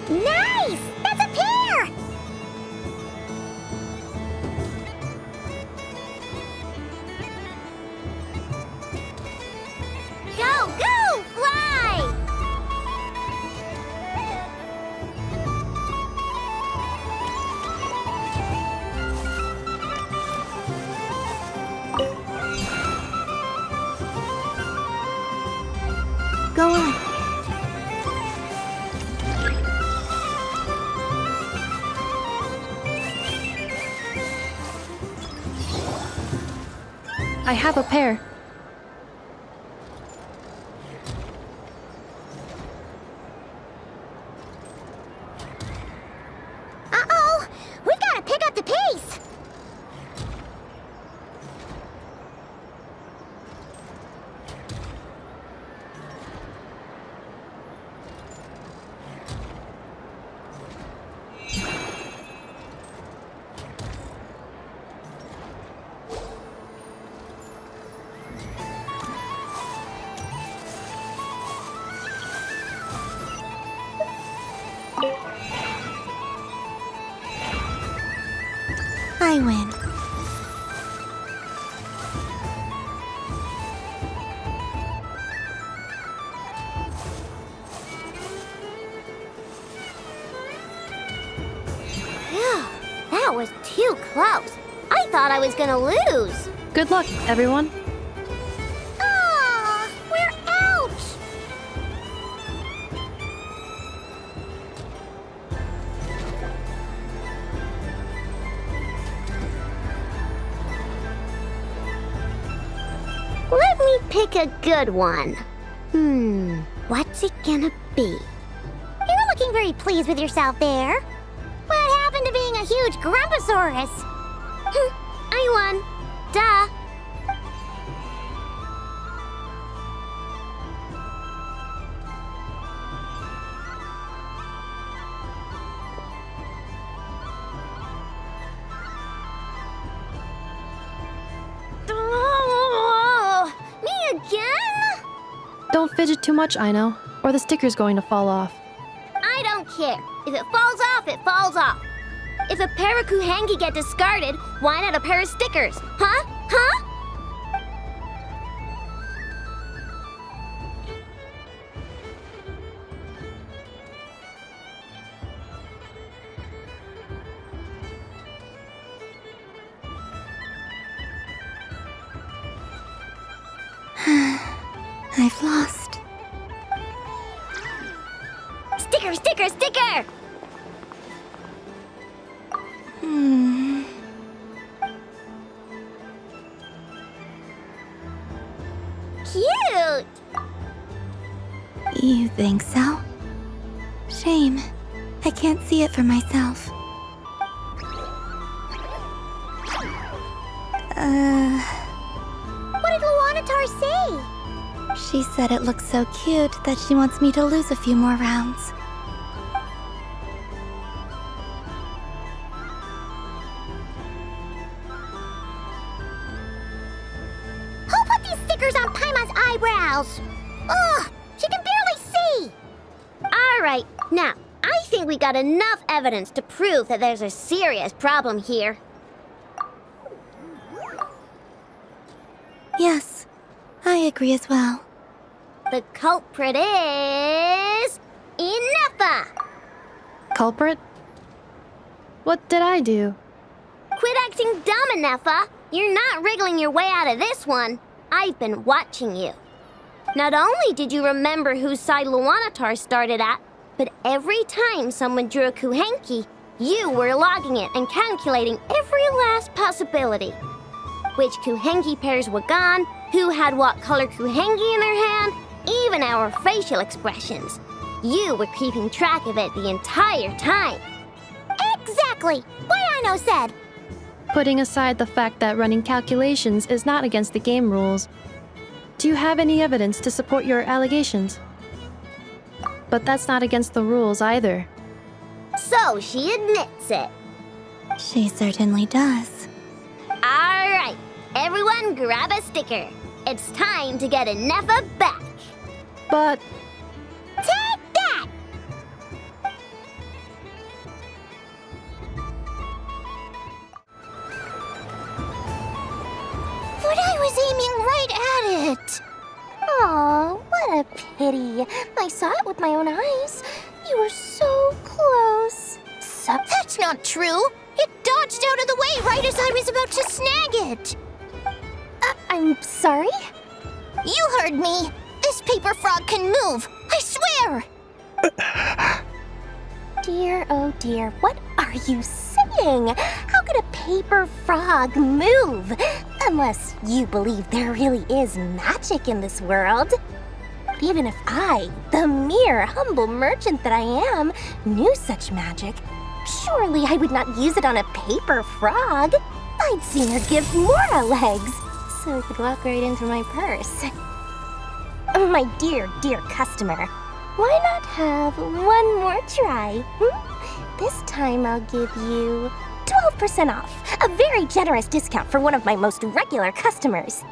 Nice! That's a pair! Go, go, fly! Go on. I have a pair. Uh-oh! We've got to pick up the pace! I win. Phew, that was too close. I thought I was gonna lose. Good luck, everyone. Ah, we're out! Let me pick a good one. What's it gonna be? You're looking very pleased with yourself there. What happened to being a huge Grumposaurus? I won. Duh. Oh, me again? Don't fidget too much, Aino, or the sticker's going to fall off. I don't care. If it falls off, it falls off. If a pair of Kuhenki get discarded, why not a pair of stickers? Huh? Huh? I've lost. Sticker, sticker, sticker! Cute! You think so? Shame. I can't see it for myself. What did Luanatar say? She said it looks so cute that she wants me to lose a few more rounds. Who put these stickers on Paimon's eyebrows? Ugh, she can barely see! Alright, now, I think we got enough evidence to prove that there's a serious problem here. Yes, I agree as well. The culprit is... Ineffa! Culprit? What did I do? Quit acting dumb, Ineffa! You're not wriggling your way out of this one. I've been watching you. Not only did you remember whose side Luanatar started at, but every time someone drew a Kuhenki, you were logging it and calculating every last possibility. Which Kuhenki pairs were gone, who had what color Kuhenki in their hand, even our facial expressions. You were keeping track of it the entire time. Exactly! What Aino said! Putting aside the fact that running calculations is not against the game rules, do you have any evidence to support your allegations? But that's not against the rules either. So she admits it. She certainly does. Alright, everyone grab a sticker. It's time to get Ineffa back. But... Take that! But I was aiming right at it. Aw, what a pity. I saw it with my own eyes. You were so close. That's not true. It dodged out of the way right as I was about to snag it. I'm sorry? You heard me. This paper frog can move. I swear. Dear, oh dear, what are you saying? How could a paper frog move? Unless you believe there really is magic in this world. Even if I, the mere humble merchant that I am, knew such magic, surely I would not use it on a paper frog. I'd sooner give Mora legs, so it could walk right into my purse. My dear, dear customer, why not have one more try? This time I'll give you 12% off, a very generous discount for one of my most regular customers.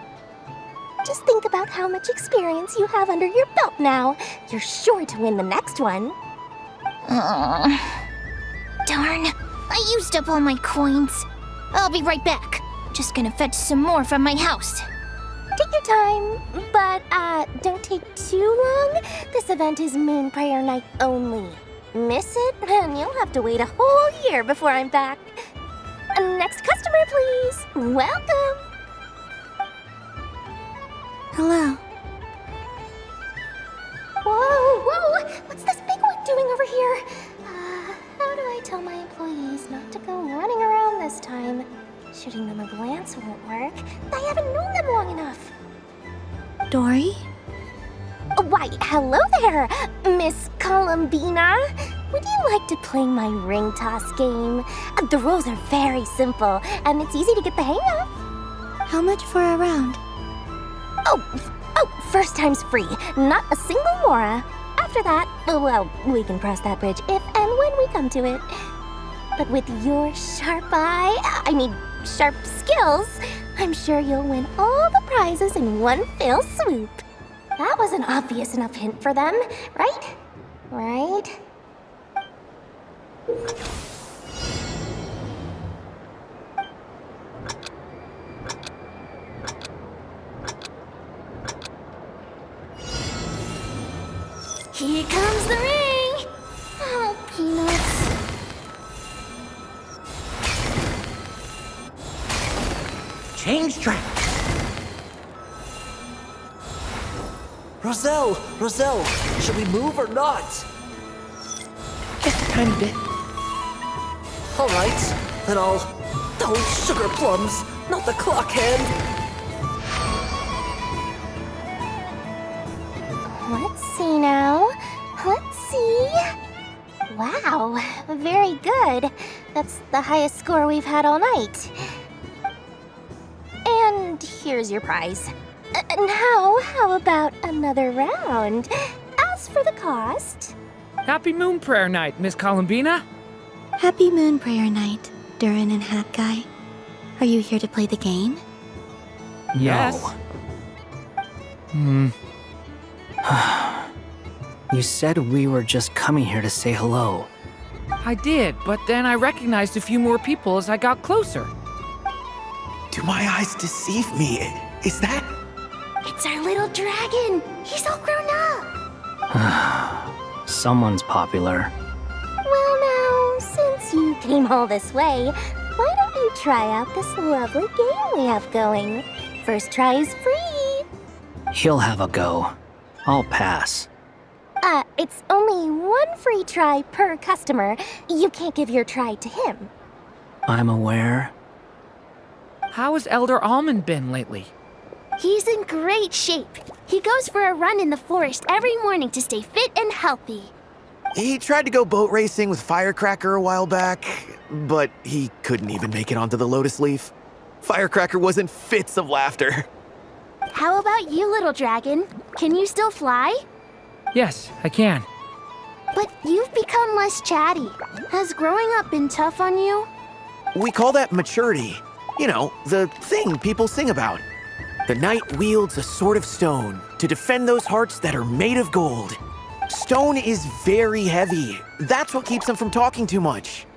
Just think about how much experience you have under your belt now. You're sure to win the next one. Darn, I used up all my coins. I'll be right back. Just gonna fetch some more from my house. Take your time, but don't take too long. This event is Moon Prayer Night only. Miss it, and you'll have to wait a whole year before I'm back. Next customer, please. Welcome. Hello. Whoa! What's this big one doing over here? How do I tell my employees not to go running around this time? Shooting them a glance won't work. I haven't known them long enough. Dory? Why, hello there, Miss Columbina. Would you like to play my ring toss game? The rules are very simple, and it's easy to get the hang of. How much for a round? Oh, first time's free. Not a single mora. After that, well, we can cross that bridge if and when we come to it. But with your sharp sharp skills, I'm sure you'll win all the prizes in one fell swoop. That was an obvious enough hint for them, right? Right? Here comes the ring! Oh, peanuts. Change track! Roselle, should we move or not? Just a tiny bit. All right, then I'll... Oh, sugar plums, not the clock hand. Let's see now. Let's see. Wow, very good. That's the highest score we've had all night. And here's your prize. Now, how about another round? As for the cost... Happy Moon Prayer Night, Miss Columbina. Happy Moon Prayer Night, Durin and Hat Guy. Are you here to play the game? Yes. You said we were just coming here to say hello. I did, but then I recognized a few more people as I got closer. Do my eyes deceive me? Is that... It's our little dragon! He's all grown up! Someone's popular. Well now, since you came all this way, why don't you try out this lovely game we have going? First try is free! He'll have a go. I'll pass. It's only one free try per customer. You can't give your try to him. I'm aware. How has Elder Almond been lately? He's in great shape. He goes for a run in the forest every morning to stay fit and healthy. He tried to go boat racing with Firecracker a while back, but he couldn't even make it onto the Lotus Leaf. Firecracker was in fits of laughter. How about you, little dragon? Can you still fly? Yes, I can. But you've become less chatty. Has growing up been tough on you? We call that maturity. You know, the thing people sing about. The knight wields a sword of stone to defend those hearts that are made of gold. Stone is very heavy. That's what keeps him from talking too much.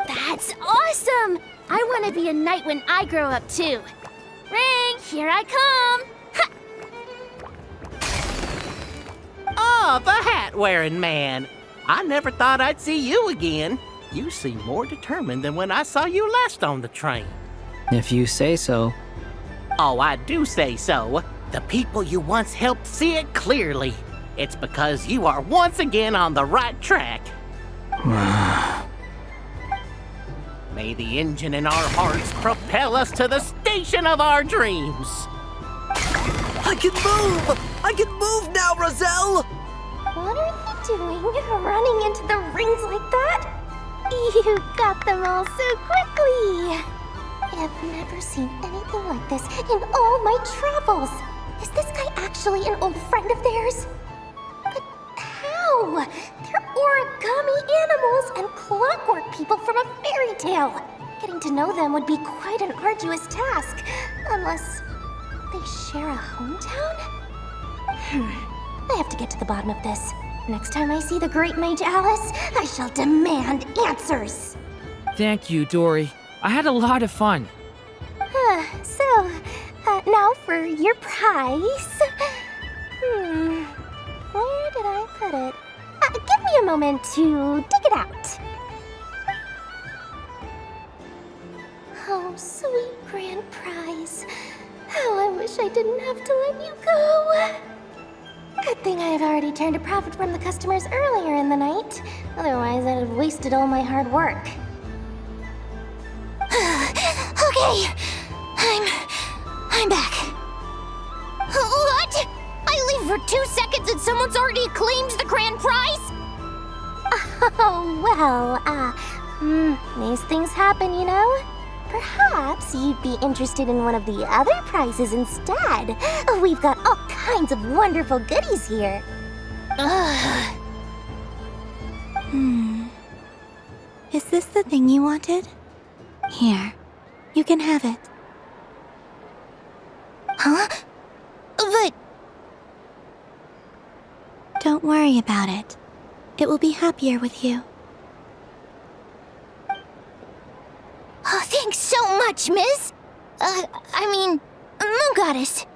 That's awesome! I want to be a knight when I grow up too. Ring, here I come! Ha! Oh, the hat-wearing man. I never thought I'd see you again. You seem more determined than when I saw you last on the train. If you say so. Oh, I do say so. The people you once helped see it clearly. It's because you are once again on the right track. May the engine in our hearts propel us to the station of our dreams. I can move! I can move now, Roselle! What are you doing, running into the rings like that? You got them all so quickly! I've never seen anything like this in all my travels. Is this guy actually an old friend of theirs? But how? They're origami animals and clockwork people from a fairy tale. Getting to know them would be quite an arduous task, unless they share a hometown? I have to get to the bottom of this. Next time I see the great mage Alice, I shall demand answers. Thank you, Dory. I had a lot of fun. Now for your prize. Where did I put it? Give me a moment to dig it out. Oh, sweet grand prize. How I wish I didn't have to let you go. Good thing I had already turned a profit from the customers earlier in the night. Otherwise, I'd have wasted all my hard work. Okay, I'm back. What? I leave for 2 seconds and someone's already claimed the grand prize? Oh, well, these things happen, you know? Perhaps you'd be interested in one of the other prizes instead. We've got all kinds of wonderful goodies here. Is this the thing you wanted? Here, you can have it. Huh? But... Don't worry about it. It will be happier with you. Oh, thanks so much, miss. Moon Goddess.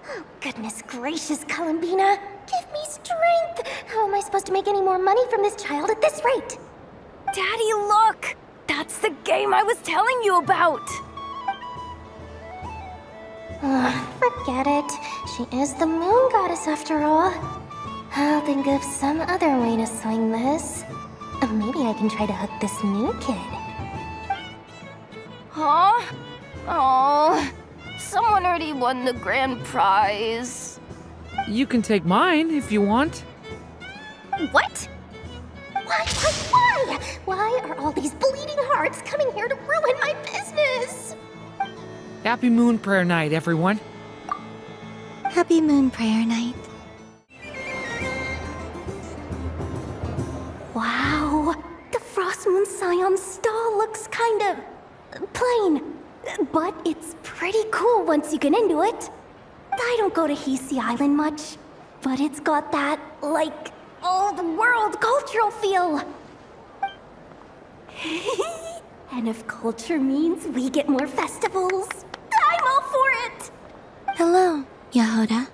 Oh, goodness gracious, Columbina. Give me strength. How am I supposed to make any more money from this child at this rate? Daddy, look! That's the game I was telling you about! Forget it. She is the Moon Goddess after all. I'll think of some other way to swing this. Maybe I can try to hook this new kid. Huh? Oh, someone already won the grand prize. You can take mine if you want. What? Why? Why are all these bleeding hearts coming here to ruin my business? Happy Moon Prayer Night, everyone. Happy Moon Prayer Night. Wow, the Frost Moon Scion stall looks kind of plain, but it's pretty cool once you get into it. I don't go to Hisi Island much, but it's got that, like, old-world cultural feel. And if culture means we get more festivals, I'm all for it! Hello, Yahoda.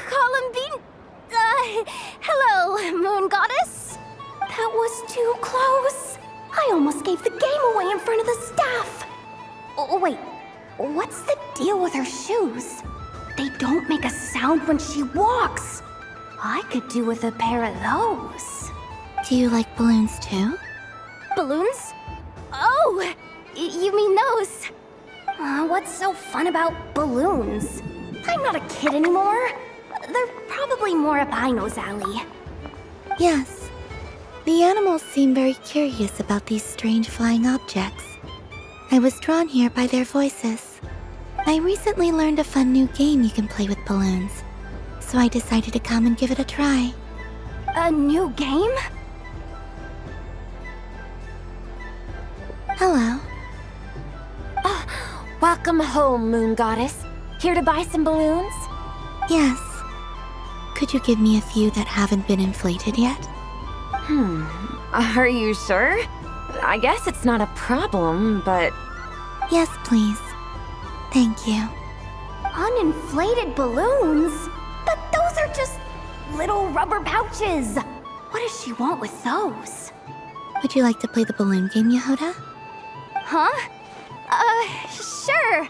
Columbine... hello, Moon Goddess. That was too close. I almost gave the game away in front of the staff. Oh, wait, what's the deal with her shoes? They don't make a sound when she walks. I could do with a pair of those. Do you like balloons too? Balloons? Oh, you mean those? What's so fun about balloons? I'm not a kid anymore. They're probably more up Aino's alley. Yes. The animals seem very curious about these strange flying objects. I was drawn here by their voices. I recently learned a fun new game you can play with balloons, so I decided to come and give it a try. A new game? Hello. Welcome home, Moon Goddess. Here to buy some balloons? Yes. Could you give me a few that haven't been inflated yet? Are you sure? I guess it's not a problem, but... Yes, please. Thank you. Uninflated balloons? But those are just little rubber pouches. What does she want with those? Would you like to play the balloon game, Yahoda? Huh? Sure.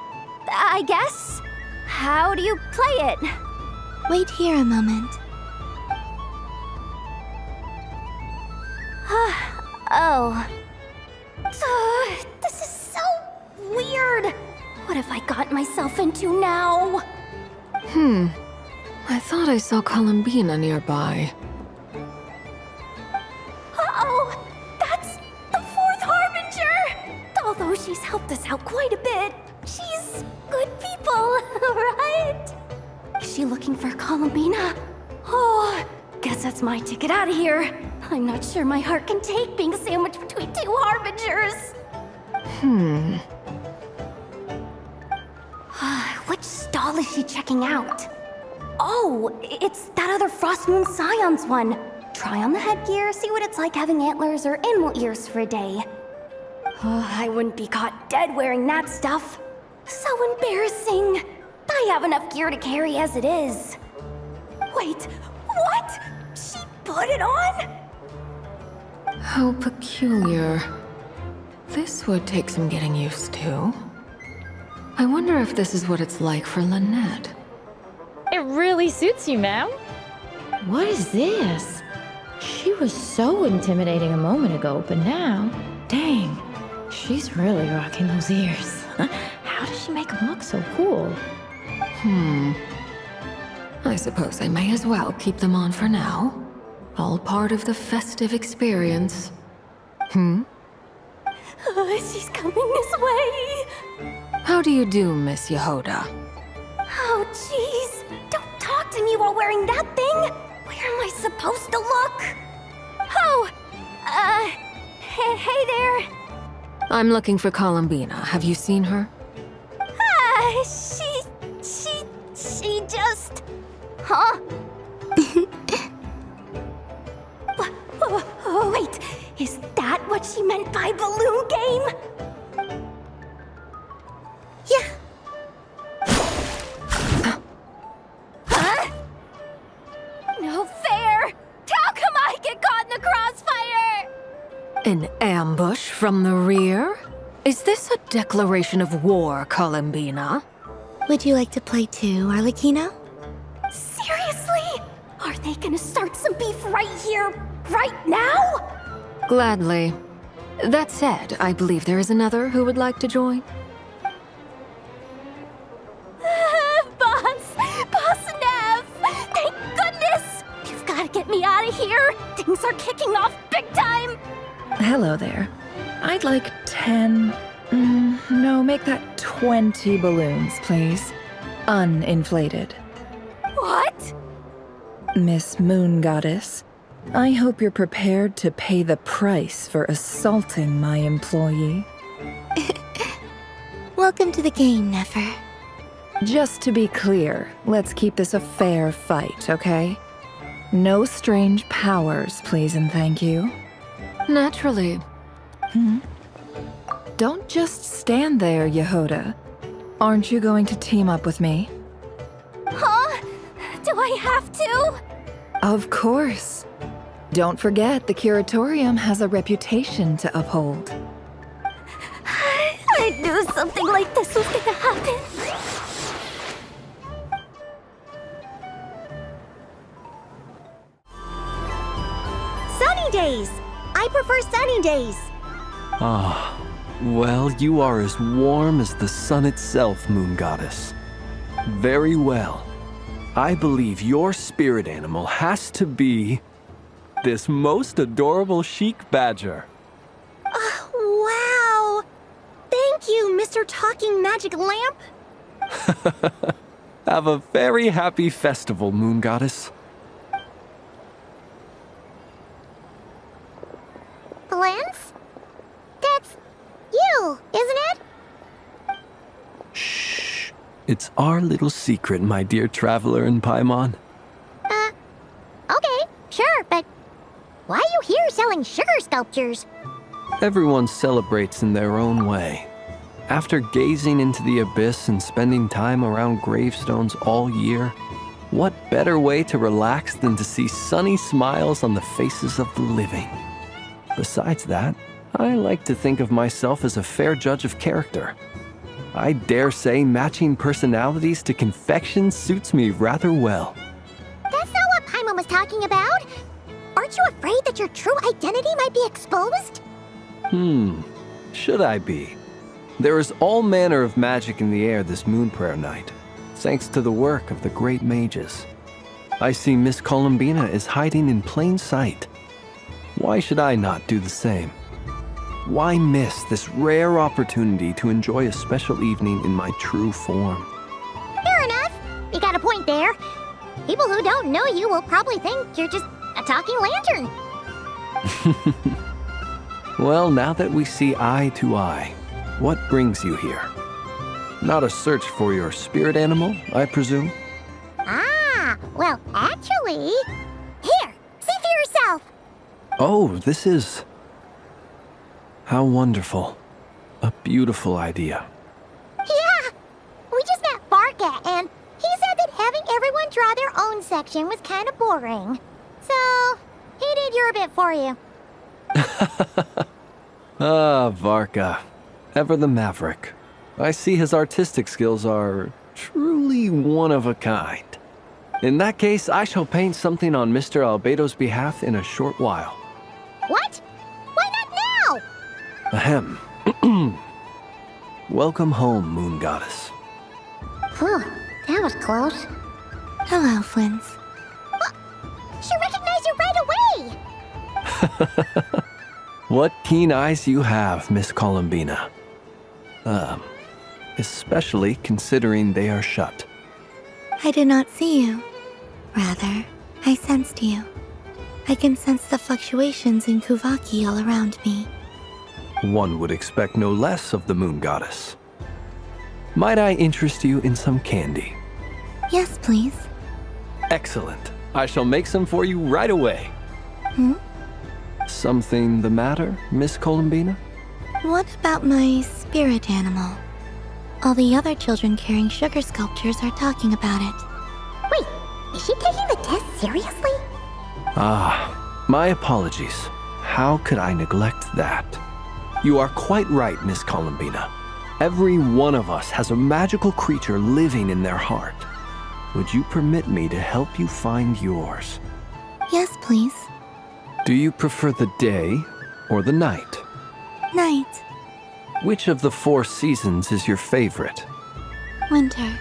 I guess. How do you play it? Wait here a moment. Oh. This is so weird. What have I got myself into now? I thought I saw Columbina nearby. Uh-oh! That's the fourth Harbinger! Although she's helped us out quite a bit, she's good people, right? Is she looking for Columbina? Oh, guess that's my ticket out of here. I'm not sure my heart can take being sandwiched between two Harbingers. Which stall is she checking out? Oh, it's that other Frost Moon Scion's one. try on the headgear, see what it's like having antlers or animal ears for a day. Oh, I wouldn't be caught dead wearing that stuff. So embarrassing. I have enough gear to carry as it is. Wait, what? She put it on? How peculiar. This would take some getting used to. I wonder if this is what it's like for Lynette. It really suits you, ma'am. What is this? She was so intimidating a moment ago, but now, dang, she's really rocking those ears. How does she make them look so cool? I suppose I may as well keep them on for now. All part of the festive experience. She's coming this way. How do you do, Miss Yehoda? Oh, jeez. Don't talk to me while wearing that thing. Where am I supposed to look? Oh, hey there. I'm looking for Columbina. Have you seen her? She just... Huh? Wait, is that what she meant by balloon game? Yeah. Huh? No fair! How come I get caught in the crossfire? An ambush from the rear? Is this a declaration of war, Columbina? Would you like to play too, Arlecchino? Seriously? Are they gonna start some beef right here, right now? Gladly. That said, I believe there is another who would like to join. Boss Nev! Thank goodness! You've gotta get me out of here! Things are kicking off big time! Hello there. I'd like 10... no, make that 20 balloons, please. Uninflated. What? Miss Moon Goddess, I hope you're prepared to pay the price for assaulting my employee. Welcome to the game, Nefer. Just to be clear, let's keep this a fair fight, okay? No strange powers, please and thank you. Naturally. Don't just stand there, Yehoda. Aren't you going to team up with me? Huh? Do I have to? Of course. Don't forget, the Curatorium has a reputation to uphold. I knew something like this was gonna happen. Sunny days! I prefer sunny days. Ah, well, you are as warm as the sun itself, Moon Goddess. Very well. I believe your spirit animal has to be this most adorable chic badger. Wow! Thank you, Mr. Talking Magic Lamp. Have a very happy festival, Moon Goddess. Valence? That's you, isn't it? Shh. It's our little secret, my dear traveler in Paimon. Okay, sure, but why are you here selling sugar sculptures? Everyone celebrates in their own way. After gazing into the abyss and spending time around gravestones all year, what better way to relax than to see sunny smiles on the faces of the living? Besides that, I like to think of myself as a fair judge of character. I dare say matching personalities to confection suits me rather well. That's not what Paimon was talking about. Aren't you afraid that your true identity might be exposed? Should I be? There is all manner of magic in the air this moon prayer night, thanks to the work of the great mages. I see Miss Columbina is hiding in plain sight. Why should I not do the same? Why miss this rare opportunity to enjoy a special evening in my true form? Fair enough. You got a point there. People who don't know you will probably think you're just a talking lantern. Well, now that we see eye to eye, what brings you here? Not a search for your spirit animal, I presume? Ah, well, actually... Here, see for yourself. Oh, this is... How wonderful. A beautiful idea. Yeah! We just met Barca, and he said that having everyone draw their own section was kind of boring. So, he did your bit for you. Ah, Varka. Ever the maverick. I see his artistic skills are truly one of a kind. In that case, I shall paint something on Mr. Albedo's behalf in a short while. What? Why not now? Ahem. Welcome home, Moon Goddess. Whew, that was close. Hello, Flins. She recognized you right away! What keen eyes you have, Miss Columbina. Especially considering they are shut. I did not see you. Rather, I sensed you. I can sense the fluctuations in Kuvaki all around me. One would expect no less of the Moon Goddess. Might I interest you in some candy? Yes, please. Excellent. I shall make some for you right away. Something the matter, Miss Columbina? What about my spirit animal? All the other children carrying sugar sculptures are talking about it. Wait, is she taking the test seriously? Ah, my apologies. How could I neglect that? You are quite right, Miss Columbina. Every one of us has a magical creature living in their heart. Would you permit me to help you find yours? Yes, please. Do you prefer the day or the night? Night. Which of the 4 seasons is your favorite? Winter.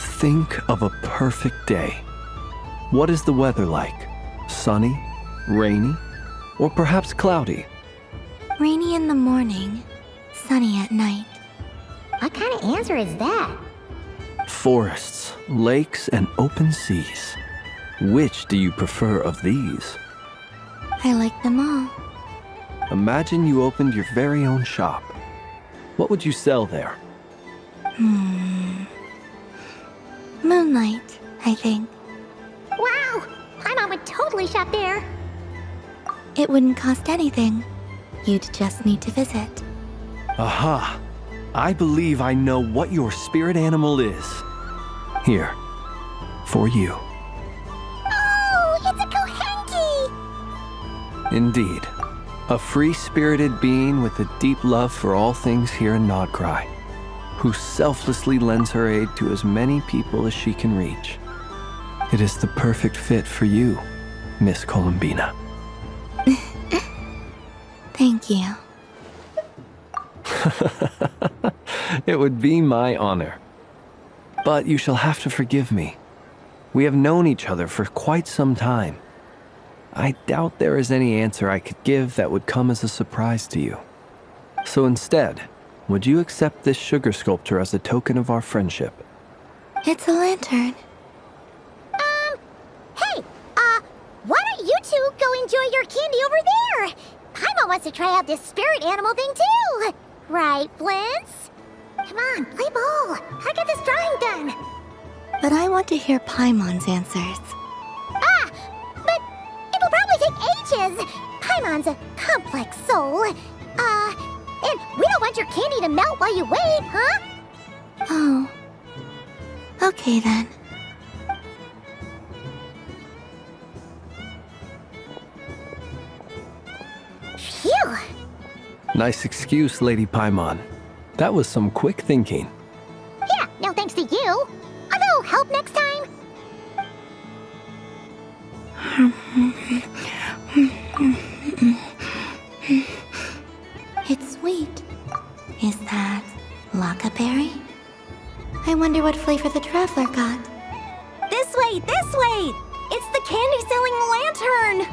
Think of a perfect day. What is the weather like? Sunny, rainy, or perhaps cloudy? Rainy in the morning, sunny at night. What kind of answer is that? Forests, lakes, and open seas. Which do you prefer of these? I like them all. Imagine you opened your very own shop. What would you sell there? Moonlight, I think. Wow! My mom would totally shop there. It wouldn't cost anything. You'd just need to visit. Aha! I believe I know what your spirit animal is. Here, for you. Oh, it's a Kohenki! Indeed. A free-spirited being with a deep love for all things here in Nodcry, who selflessly lends her aid to as many people as she can reach. It is the perfect fit for you, Miss Columbina. Thank you. It would be my honor. But you shall have to forgive me. We have known each other for quite some time. I doubt there is any answer I could give that would come as a surprise to you. So instead, would you accept this sugar sculpture as a token of our friendship? It's a lantern. Hey, why don't you two go enjoy your candy over there? Paimon wants to try out this spirit animal thing too. Right, Flint's? Come on, play ball. I got this drawing done. But I want to hear Paimon's answers. But it'll probably take ages. Paimon's a complex soul. And we don't want your candy to melt while you wait, huh? Oh. Okay then. Phew. Nice excuse, Lady Paimon. That was some quick thinking. Yeah, no thanks to you. A little help next time. It's sweet. Is that Lockaberry? I wonder what flavor the traveler got. This way, this way! It's the candy-selling lantern!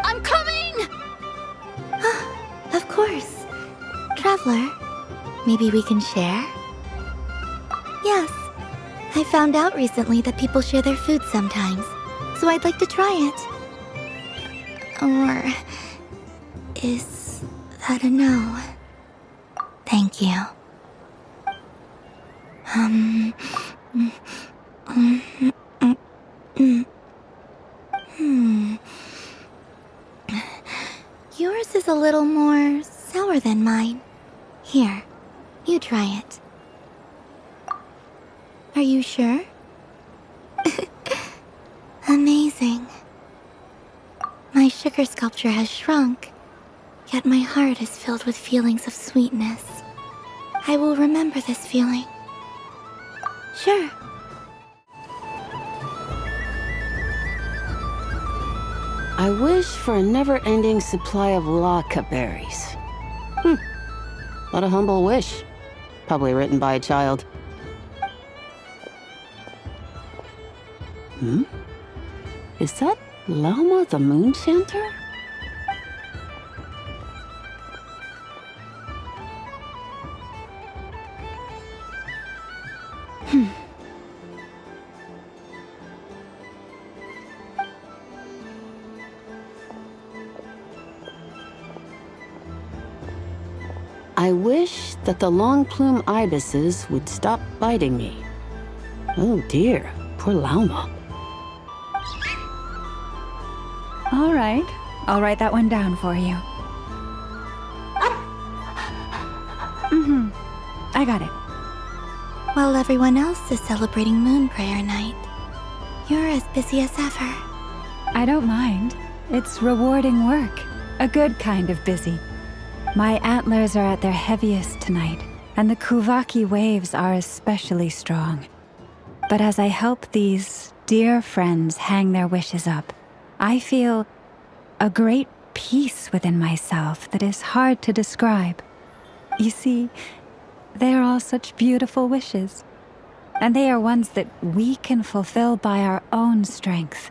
I'm coming! Of course. Traveler, maybe we can share? Yes. I found out recently that people share their food sometimes, so I'd like to try it. Or... is that a no? Thank you. little more sour than mine. Here, you try it. Are you sure? Amazing. My sugar sculpture has shrunk, yet my heart is filled with feelings of sweetness. I will remember this feeling. Sure. I wish for a never-ending supply of laka berries. What a humble wish. Probably written by a child. Is that Lauma the Moon Chanter? I wish that the long plume ibises would stop biting me. Oh dear, poor Lauma. All right, I'll write that one down for you. I got it. While everyone else is celebrating Moon Prayer Night, you're as busy as ever. I don't mind. It's rewarding work. A good kind of busy. My antlers are at their heaviest tonight, and the Kuvaki waves are especially strong. But as I help these dear friends hang their wishes up, I feel a great peace within myself that is hard to describe. You see, they are all such beautiful wishes, and they are ones that we can fulfill by our own strength.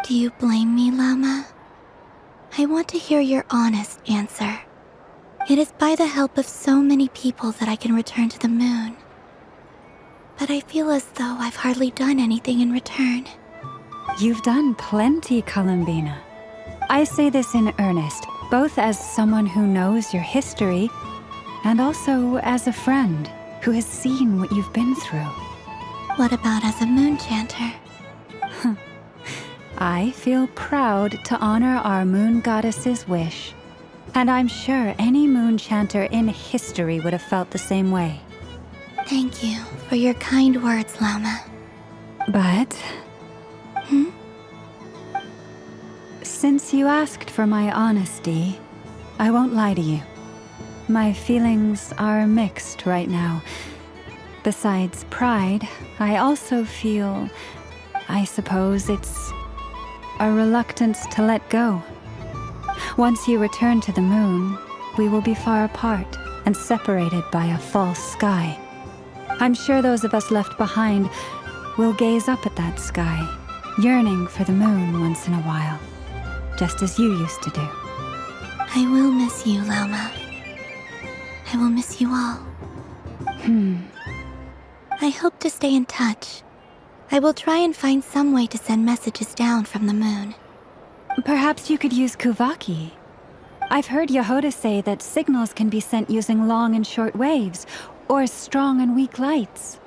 Do you blame me, Lauma? I want to hear your honest answer. It is by the help of so many people that I can return to the moon. But I feel as though I've hardly done anything in return. You've done plenty, Columbina. I say this in earnest, both as someone who knows your history, and also as a friend who has seen what you've been through. What about as a moon chanter? I feel proud to honor our moon goddess's wish. And I'm sure any moon chanter in history would have felt the same way. Thank you for your kind words, Lauma. But... Since you asked for my honesty, I won't lie to you. My feelings are mixed right now. Besides pride, I also feel, I suppose it's a reluctance to let go. Once you return to the moon, we will be far apart and separated by a false sky. I'm sure those of us left behind will gaze up at that sky, yearning for the moon once in a while, just as you used to do. I will miss you, Lauma. I will miss you all. I hope to stay in touch. I will try and find some way to send messages down from the moon. Perhaps you could use Kuvaki. I've heard Yehoda say that signals can be sent using long and short waves, or strong and weak lights.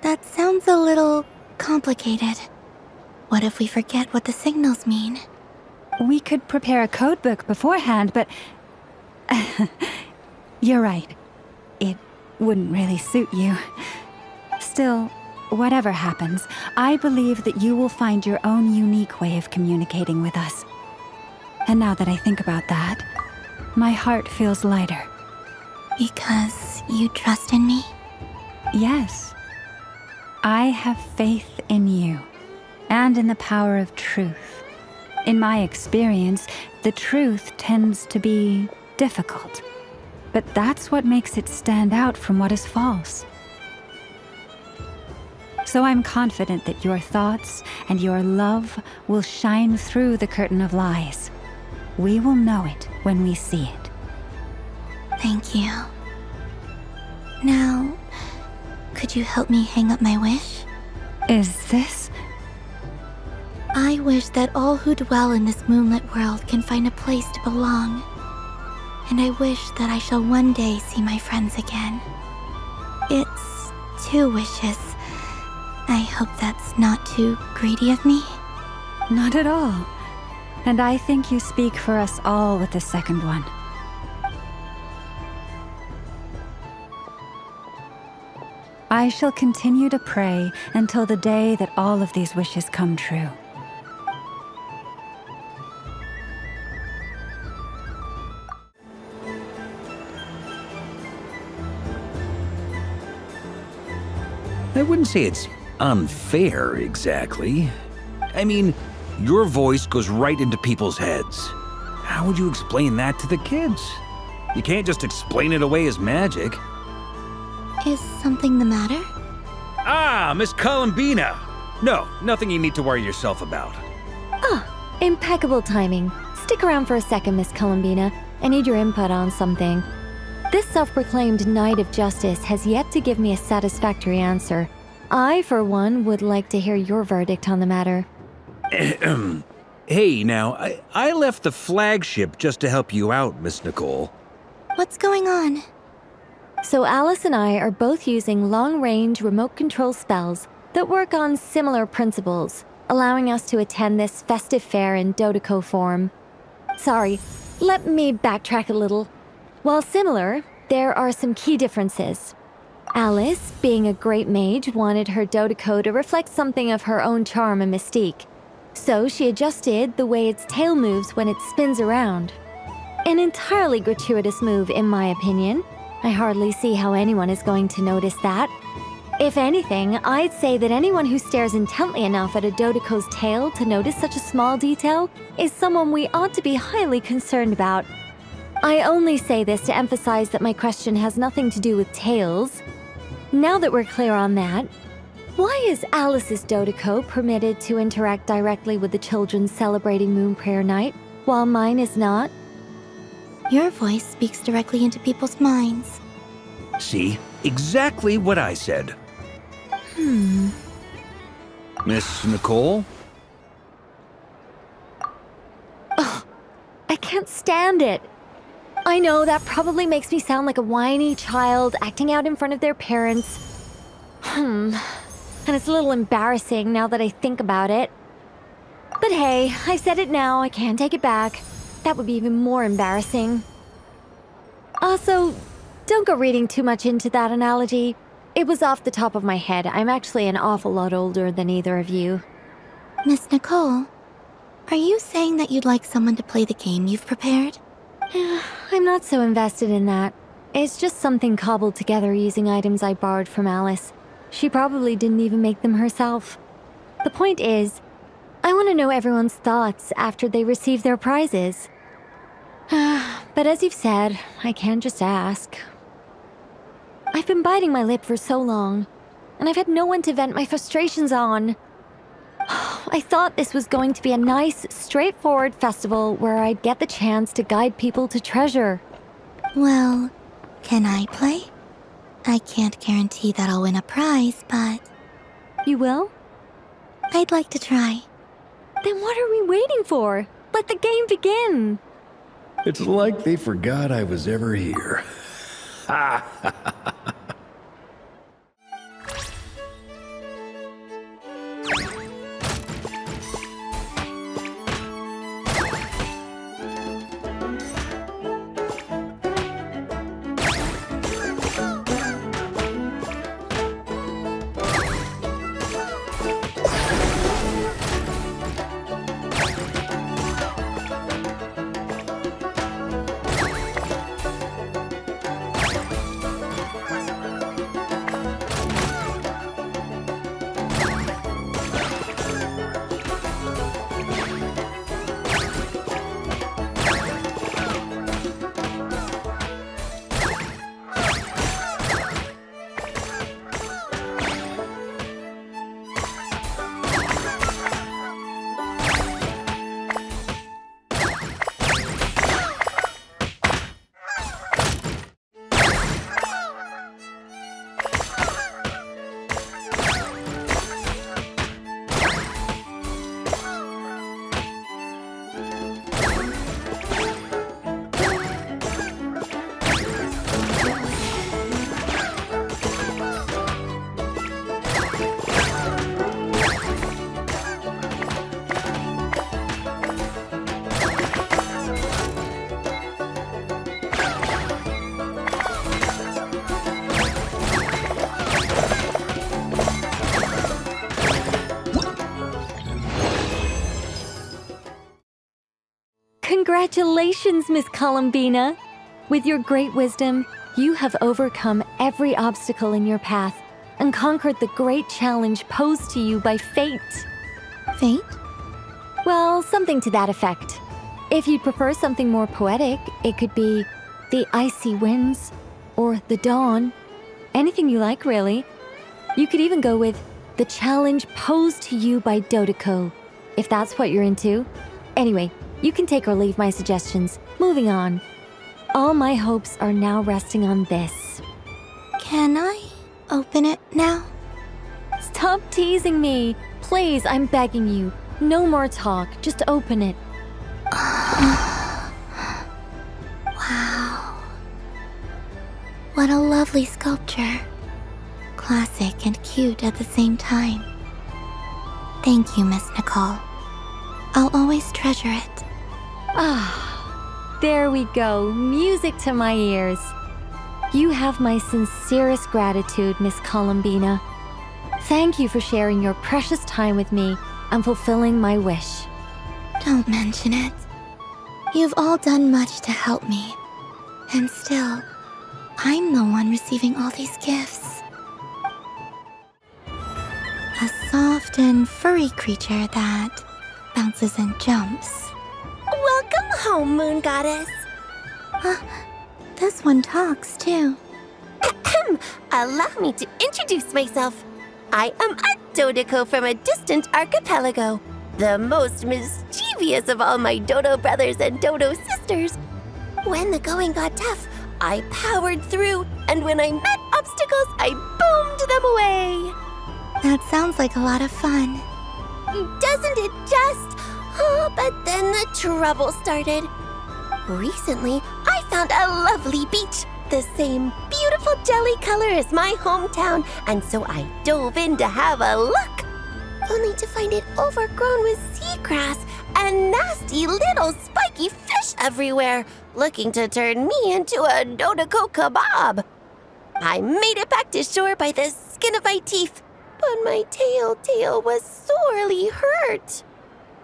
That sounds a little complicated. What if we forget what the signals mean? We could prepare a codebook beforehand, but... You're right. It wouldn't really suit you. Still, whatever happens, I believe that you will find your own unique way of communicating with us. And now that I think about that, my heart feels lighter. Because you trust in me? Yes. I have faith in you, and in the power of truth. In my experience, the truth tends to be difficult. But that's what makes it stand out from what is false. So I'm confident that your thoughts and your love will shine through the curtain of lies. We will know it when we see it. Thank you. Now, could you help me hang up my wish? Is this? I wish that all who dwell in this moonlit world can find a place to belong. And I wish that I shall one day see my friends again. It's 2 wishes. I hope that's not too greedy of me. Not at all. And I think you speak for us all with the second one. I shall continue to pray until the day that all of these wishes come true. I wouldn't say it's unfair, exactly. I mean, your voice goes right into people's heads. How would you explain that to the kids? You can't just explain it away as magic. Is something the matter? Ah, Miss Columbina! No, nothing you need to worry yourself about. Ah, impeccable timing. Stick around for a second, Miss Columbina. I need your input on something. This self-proclaimed Knight of Justice has yet to give me a satisfactory answer. I, for one, would like to hear your verdict on the matter. Hey, now, I left the flagship just to help you out, Miss Nicole. What's going on? So Alice and I are both using long-range remote control spells that work on similar principles, allowing us to attend this festive fair in Dodeco form. Sorry, let me backtrack a little. While similar, there are some key differences. Alice, being a great mage, wanted her Dodeco to reflect something of her own charm and mystique. So she adjusted the way its tail moves when it spins around. An entirely gratuitous move, in my opinion. I hardly see how anyone is going to notice that. If anything, I'd say that anyone who stares intently enough at a Dodeco's tail to notice such a small detail is someone we ought to be highly concerned about. I only say this to emphasize that my question has nothing to do with tails. Now that we're clear on that, why is Alice's Dodeco permitted to interact directly with the children celebrating Moon Prayer Night, while mine is not? Your voice speaks directly into people's minds. See? Exactly what I said. Miss Nicole? Ugh, I can't stand it. I know that probably makes me sound like a whiny child acting out in front of their parents. And it's a little embarrassing now that I think about it. But hey, I said it now, I can't take it back. That would be even more embarrassing. Also, don't go reading too much into that analogy. It was off the top of my head. I'm actually an awful lot older than either of you. Miss Nicole, are you saying that you'd like someone to play the game you've prepared? I'm not so invested in that. It's just something cobbled together using items I borrowed from Alice. She probably didn't even make them herself. The point is, I want to know everyone's thoughts after they receive their prizes. But as you've said, I can't just ask. I've been biting my lip for so long, and I've had no one to vent my frustrations on. I thought this was going to be a nice, straightforward festival where I'd get the chance to guide people to treasure. Well, can I play? I can't guarantee that I'll win a prize, but... You will? I'd like to try. Then what are we waiting for? Let the game begin! It's like they forgot I was ever here. Ha ha ha. Congratulations, Miss Columbina! With your great wisdom, you have overcome every obstacle in your path and conquered the great challenge posed to you by fate. Fate? Well, something to that effect. If you'd prefer something more poetic, it could be the icy winds or the dawn. Anything you like, really. You could even go with the challenge posed to you by Dodoko, if that's what you're into. Anyway, you can take or leave my suggestions. Moving on. All my hopes are now resting on this. Can I open it now? Stop teasing me. Please, I'm begging you. No more talk. Just open it. Wow. What a lovely sculpture. Classic and cute at the same time. Thank you, Miss Nicole. I'll always treasure it. Ah, there we go. Music to my ears. You have my sincerest gratitude, Miss Columbina. Thank you for sharing your precious time with me and fulfilling my wish. Don't mention it. You've all done much to help me. And still, I'm the one receiving all these gifts. A soft and furry creature that bounces and jumps. Welcome home, Moon Goddess. This one talks, too. Allow me to introduce myself. I am a Dodoko from a distant archipelago, the most mischievous of all my Dodo brothers and Dodo sisters. When the going got tough, I powered through, and when I met obstacles, I boomed them away. That sounds like a lot of fun. Doesn't it just? Oh, but then the trouble started. Recently, I found a lovely beach, the same beautiful jelly color as my hometown, and so I dove in to have a look, only to find it overgrown with seagrass and nasty little spiky fish everywhere, looking to turn me into a Dodoko kebab. I made it back to shore by the skin of my teeth, but my tail was sorely hurt.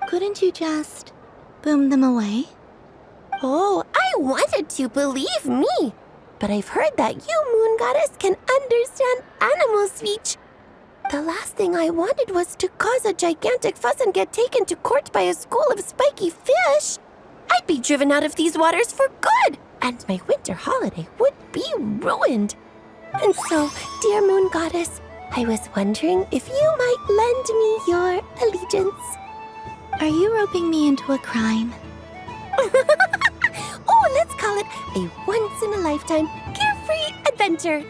Couldn't you just boom them away? Oh, I wanted to, believe me. But I've heard that you, Moon Goddess, can understand animal speech. The last thing I wanted was to cause a gigantic fuss and get taken to court by a school of spiky fish. I'd be driven out of these waters for good, and my winter holiday would be ruined. And so, dear Moon Goddess, I was wondering if you might lend me your allegiance. Are you roping me into a crime? Oh, let's call it a once-in-a-lifetime carefree adventure.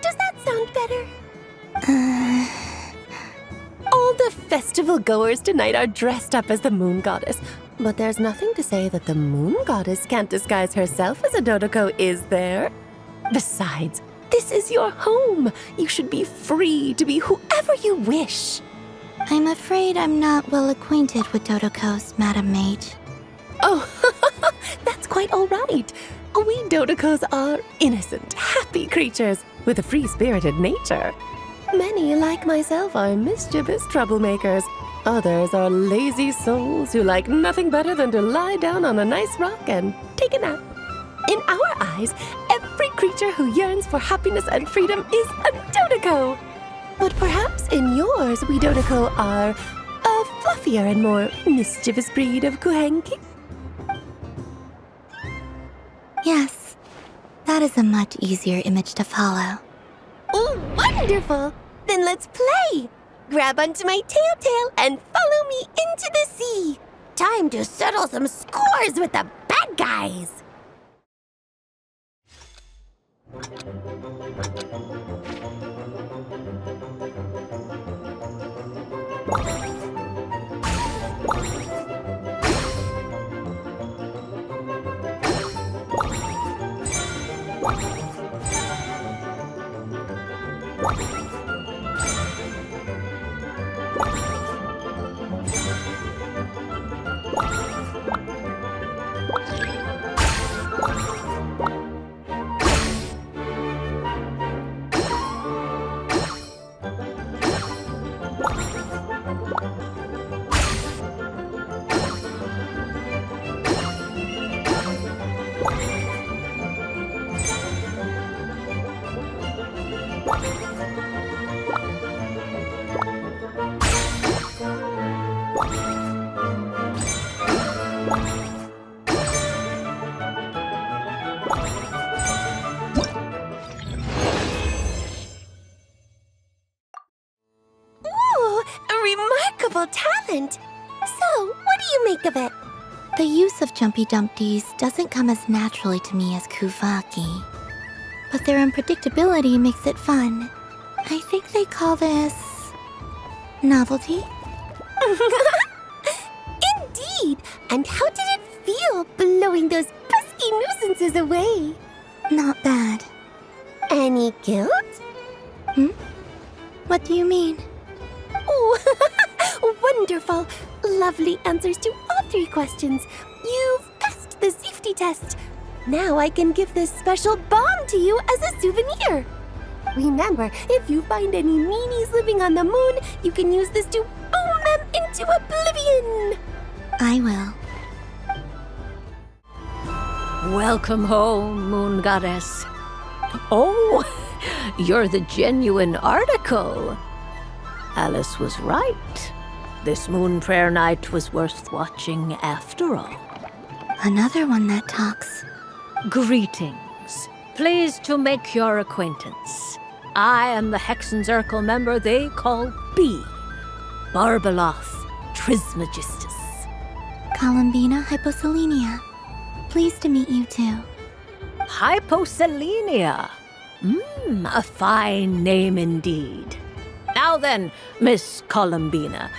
Does that sound better? All the festival goers tonight are dressed up as the Moon Goddess. But there's nothing to say that the Moon Goddess can't disguise herself as a Dodoko, is there? Besides, this is your home. You should be free to be whoever you wish. I'm afraid I'm not well acquainted with Dodokos, Madam Mage. Oh, that's quite all right. We Dodokos are innocent, happy creatures with a free-spirited nature. Many, like myself, are mischievous troublemakers. Others are lazy souls who like nothing better than to lie down on a nice rock and take a nap. In our eyes, every creature who yearns for happiness and freedom is a Dodoko. But perhaps in yours, we Dodoko are a fluffier and more mischievous breed of Kuhenki. Yes, that is a much easier image to follow. Oh, wonderful! Then let's play! Grab onto my tail and follow me into the sea! Time to settle some scores with the bad guys! Ooh, a remarkable talent! So, what do you make of it? The use of Jumpy Dumpties doesn't come as naturally to me as Kuvaki. But their unpredictability makes it fun. I think they call this... novelty? Indeed! And how did it feel blowing those pesky nuisances away? Not bad. Any guilt? What do you mean? Oh, wonderful! Lovely answers to all 3 questions. You've passed the safety test. Now I can give this special bomb to you as a souvenir. Remember, if you find any meanies living on the moon, you can use this to boom them into oblivion. I will. Welcome home, Moon Goddess. Oh, you're the genuine article. Alice was right. This moon prayer night was worth watching after all. Another one that talks. Greetings. Pleased to make your acquaintance. I am the Hexenzirkel member they call B. Barbeloth Trismegistus. Columbina Hyposelenia. Pleased to meet you too. Hyposelenia. A fine name indeed. Now then, Miss Columbina,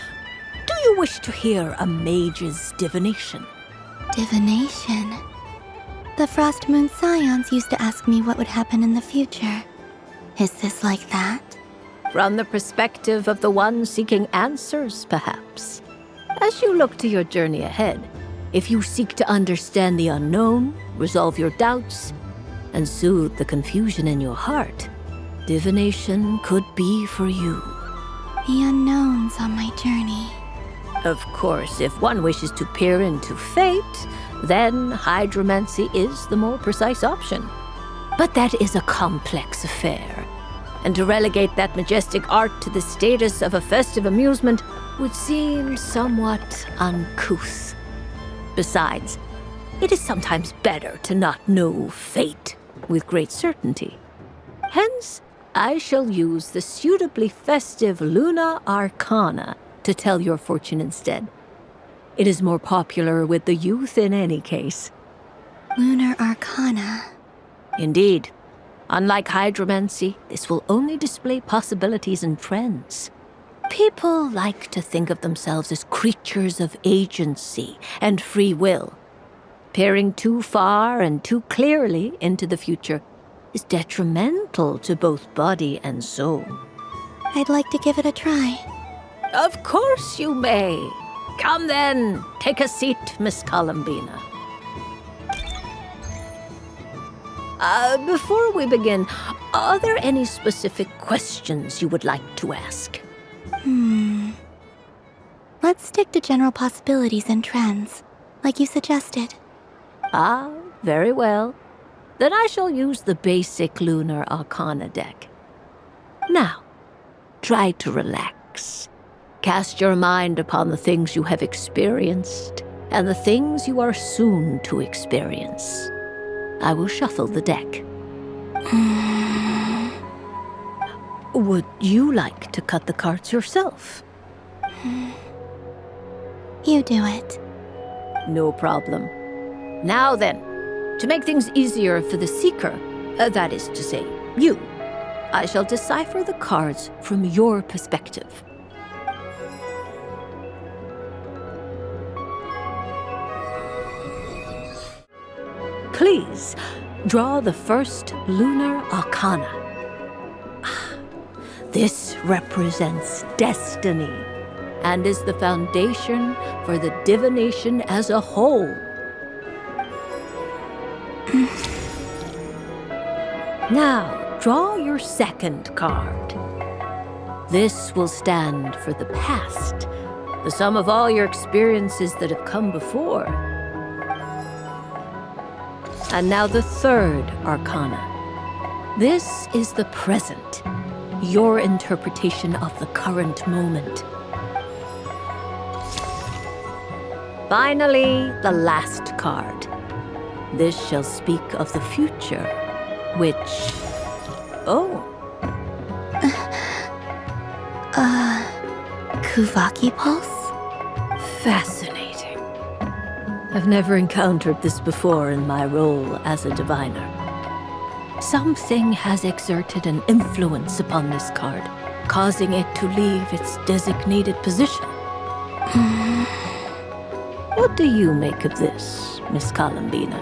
do you wish to hear a mage's divination? Divination? The Frost Moon Scions used to ask me what would happen in the future. Is this like that? From the perspective of the one seeking answers, perhaps. As you look to your journey ahead, if you seek to understand the unknown, resolve your doubts, and soothe the confusion in your heart, divination could be for you. The unknowns on my journey. Of course, if one wishes to peer into fate, then hydromancy is the more precise option. But that is a complex affair, and to relegate that majestic art to the status of a festive amusement would seem somewhat uncouth. Besides, it is sometimes better to not know fate with great certainty. Hence, I shall use the suitably festive Luna Arcana to tell your fortune instead. It is more popular with the youth in any case. Lunar Arcana. Indeed. Unlike hydromancy, this will only display possibilities and trends. People like to think of themselves as creatures of agency and free will. Peering too far and too clearly into the future is detrimental to both body and soul. I'd like to give it a try. Of course you may. Come then, take a seat, Miss Columbina. Before we begin, are there any specific questions you would like to ask? Let's stick to general possibilities and trends, like you suggested. Ah, very well. Then I shall use the basic Lunar Arcana deck. Now, try to relax. Cast your mind upon the things you have experienced and the things you are soon to experience. I will shuffle the deck. Would you like to cut the cards yourself? You do it. No problem. Now then, to make things easier for the seeker, that is to say, you, I shall decipher the cards from your perspective. Please, draw the first Lunar Arcana. This represents destiny and is the foundation for the divination as a whole. Now, draw your second card. This will stand for the past, the sum of all your experiences that have come before. And now the third Arcana. This is the present, your interpretation of the current moment. Finally, the last card. This shall speak of the future, which... Oh. Kuvaki Pulse? Fascinating. I've never encountered this before in my role as a diviner. Something has exerted an influence upon this card, causing it to leave its designated position. What do you make of this, Miss Columbina?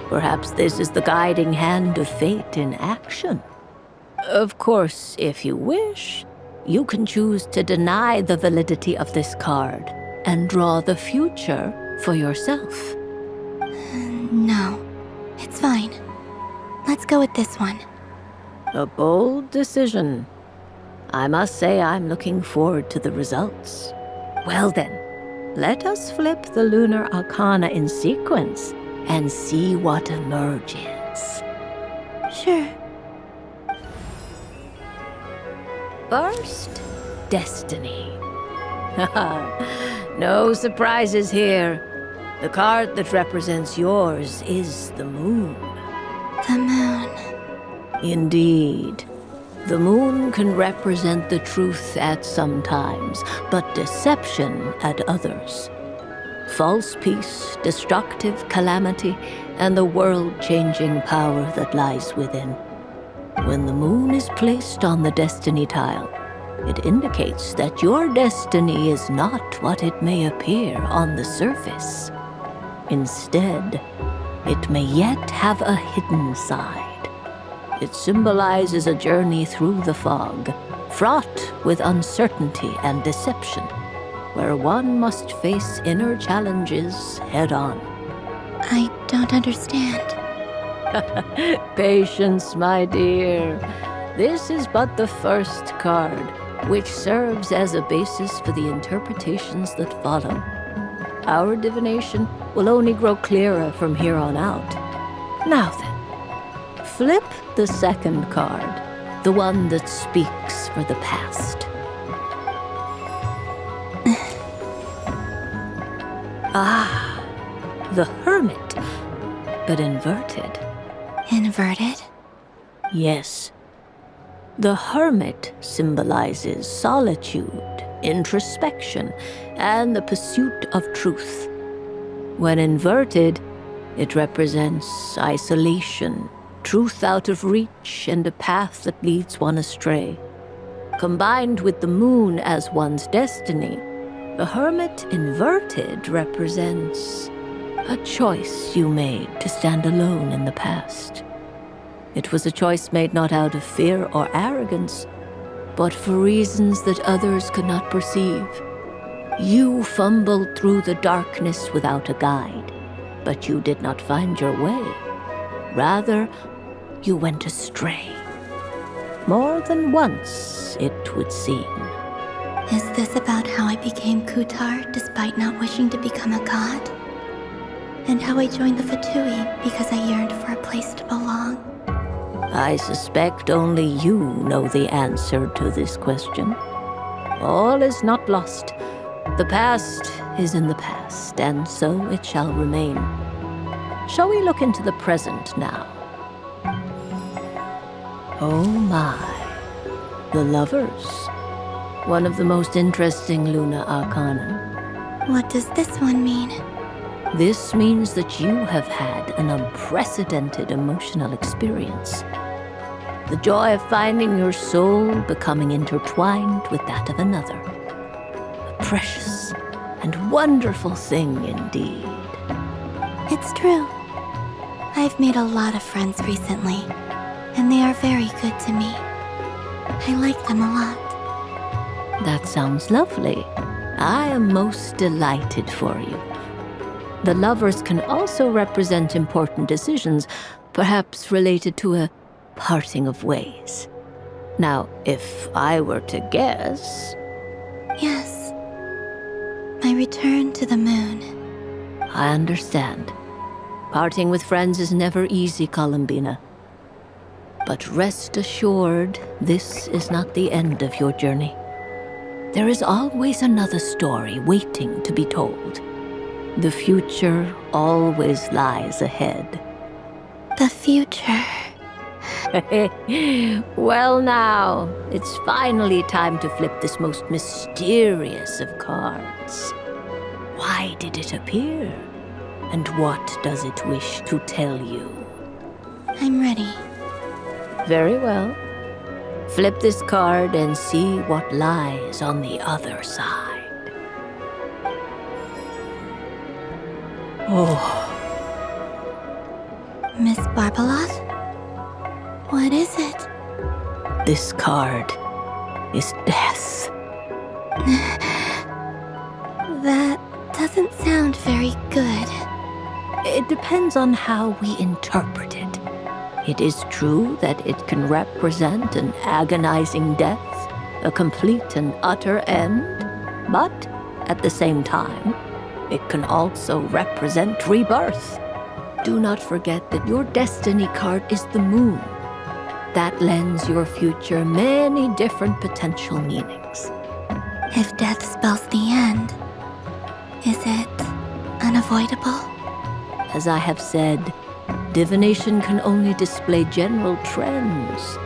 Perhaps this is the guiding hand of fate in action. Of course, if you wish, you can choose to deny the validity of this card and draw the future for yourself. No, it's fine. Let's go with this one. A bold decision. I must say I'm looking forward to the results. Well then, let us flip the lunar arcana in sequence and see what emerges. Sure. First, Destiny. No surprises here. The card that represents yours is the moon. The moon. Indeed. The moon can represent the truth at some times, but deception at others. False peace, destructive calamity, and the world-changing power that lies within. When the moon is placed on the destiny tile, it indicates that your destiny is not what it may appear on the surface. Instead, it may yet have a hidden side. It symbolizes a journey through the fog, fraught with uncertainty and deception, where one must face inner challenges head-on. I don't understand. Patience, my dear. This is but the first card, which serves as a basis for the interpretations that follow. Our divination will only grow clearer from here on out. Now then, flip the second card, the one that speaks for the past. The Hermit, but inverted. Inverted? Yes. The Hermit symbolizes solitude, introspection, and the pursuit of truth. When inverted, it represents isolation, truth out of reach, and a path that leads one astray. Combined with the moon as one's destiny, the Hermit inverted represents a choice you made to stand alone in the past. It was a choice made not out of fear or arrogance, but for reasons that others could not perceive. You fumbled through the darkness without a guide, but you did not find your way. Rather, you went astray. More than once, it would seem. Is this about how I became Kutar despite not wishing to become a god? And how I joined the Fatui because I yearned for a place to belong? I suspect only you know the answer to this question. All is not lost. The past is in the past, and so it shall remain. Shall we look into the present now? Oh my. The Lovers. One of the most interesting Luna Arcana. What does this one mean? This means that you have had an unprecedented emotional experience. The joy of finding your soul becoming intertwined with that of another. A precious and wonderful thing indeed. It's true. I've made a lot of friends recently, and they are very good to me. I like them a lot. That sounds lovely. I am most delighted for you. The Lovers can also represent important decisions, perhaps related to a parting of ways. Now, if I were to guess... Yes. My return to the moon. I understand. Parting with friends is never easy, Columbina. But rest assured, this is not the end of your journey. There is always another story waiting to be told. The future always lies ahead. The future. Well now, it's finally time to flip this most mysterious of cards. Why did it appear? And what does it wish to tell you? I'm ready. Very well. Flip this card and see what lies on the other side. Oh. Miss Barbeloth? What is it? This card is death. That doesn't sound very good. It depends on how we interpret it. It is true that it can represent an agonizing death, a complete and utter end, but at the same time, it can also represent rebirth. Do not forget that your destiny card is the moon. That lends your future many different potential meanings. If death spells the end, is it unavoidable? As I have said, divination can only display general trends.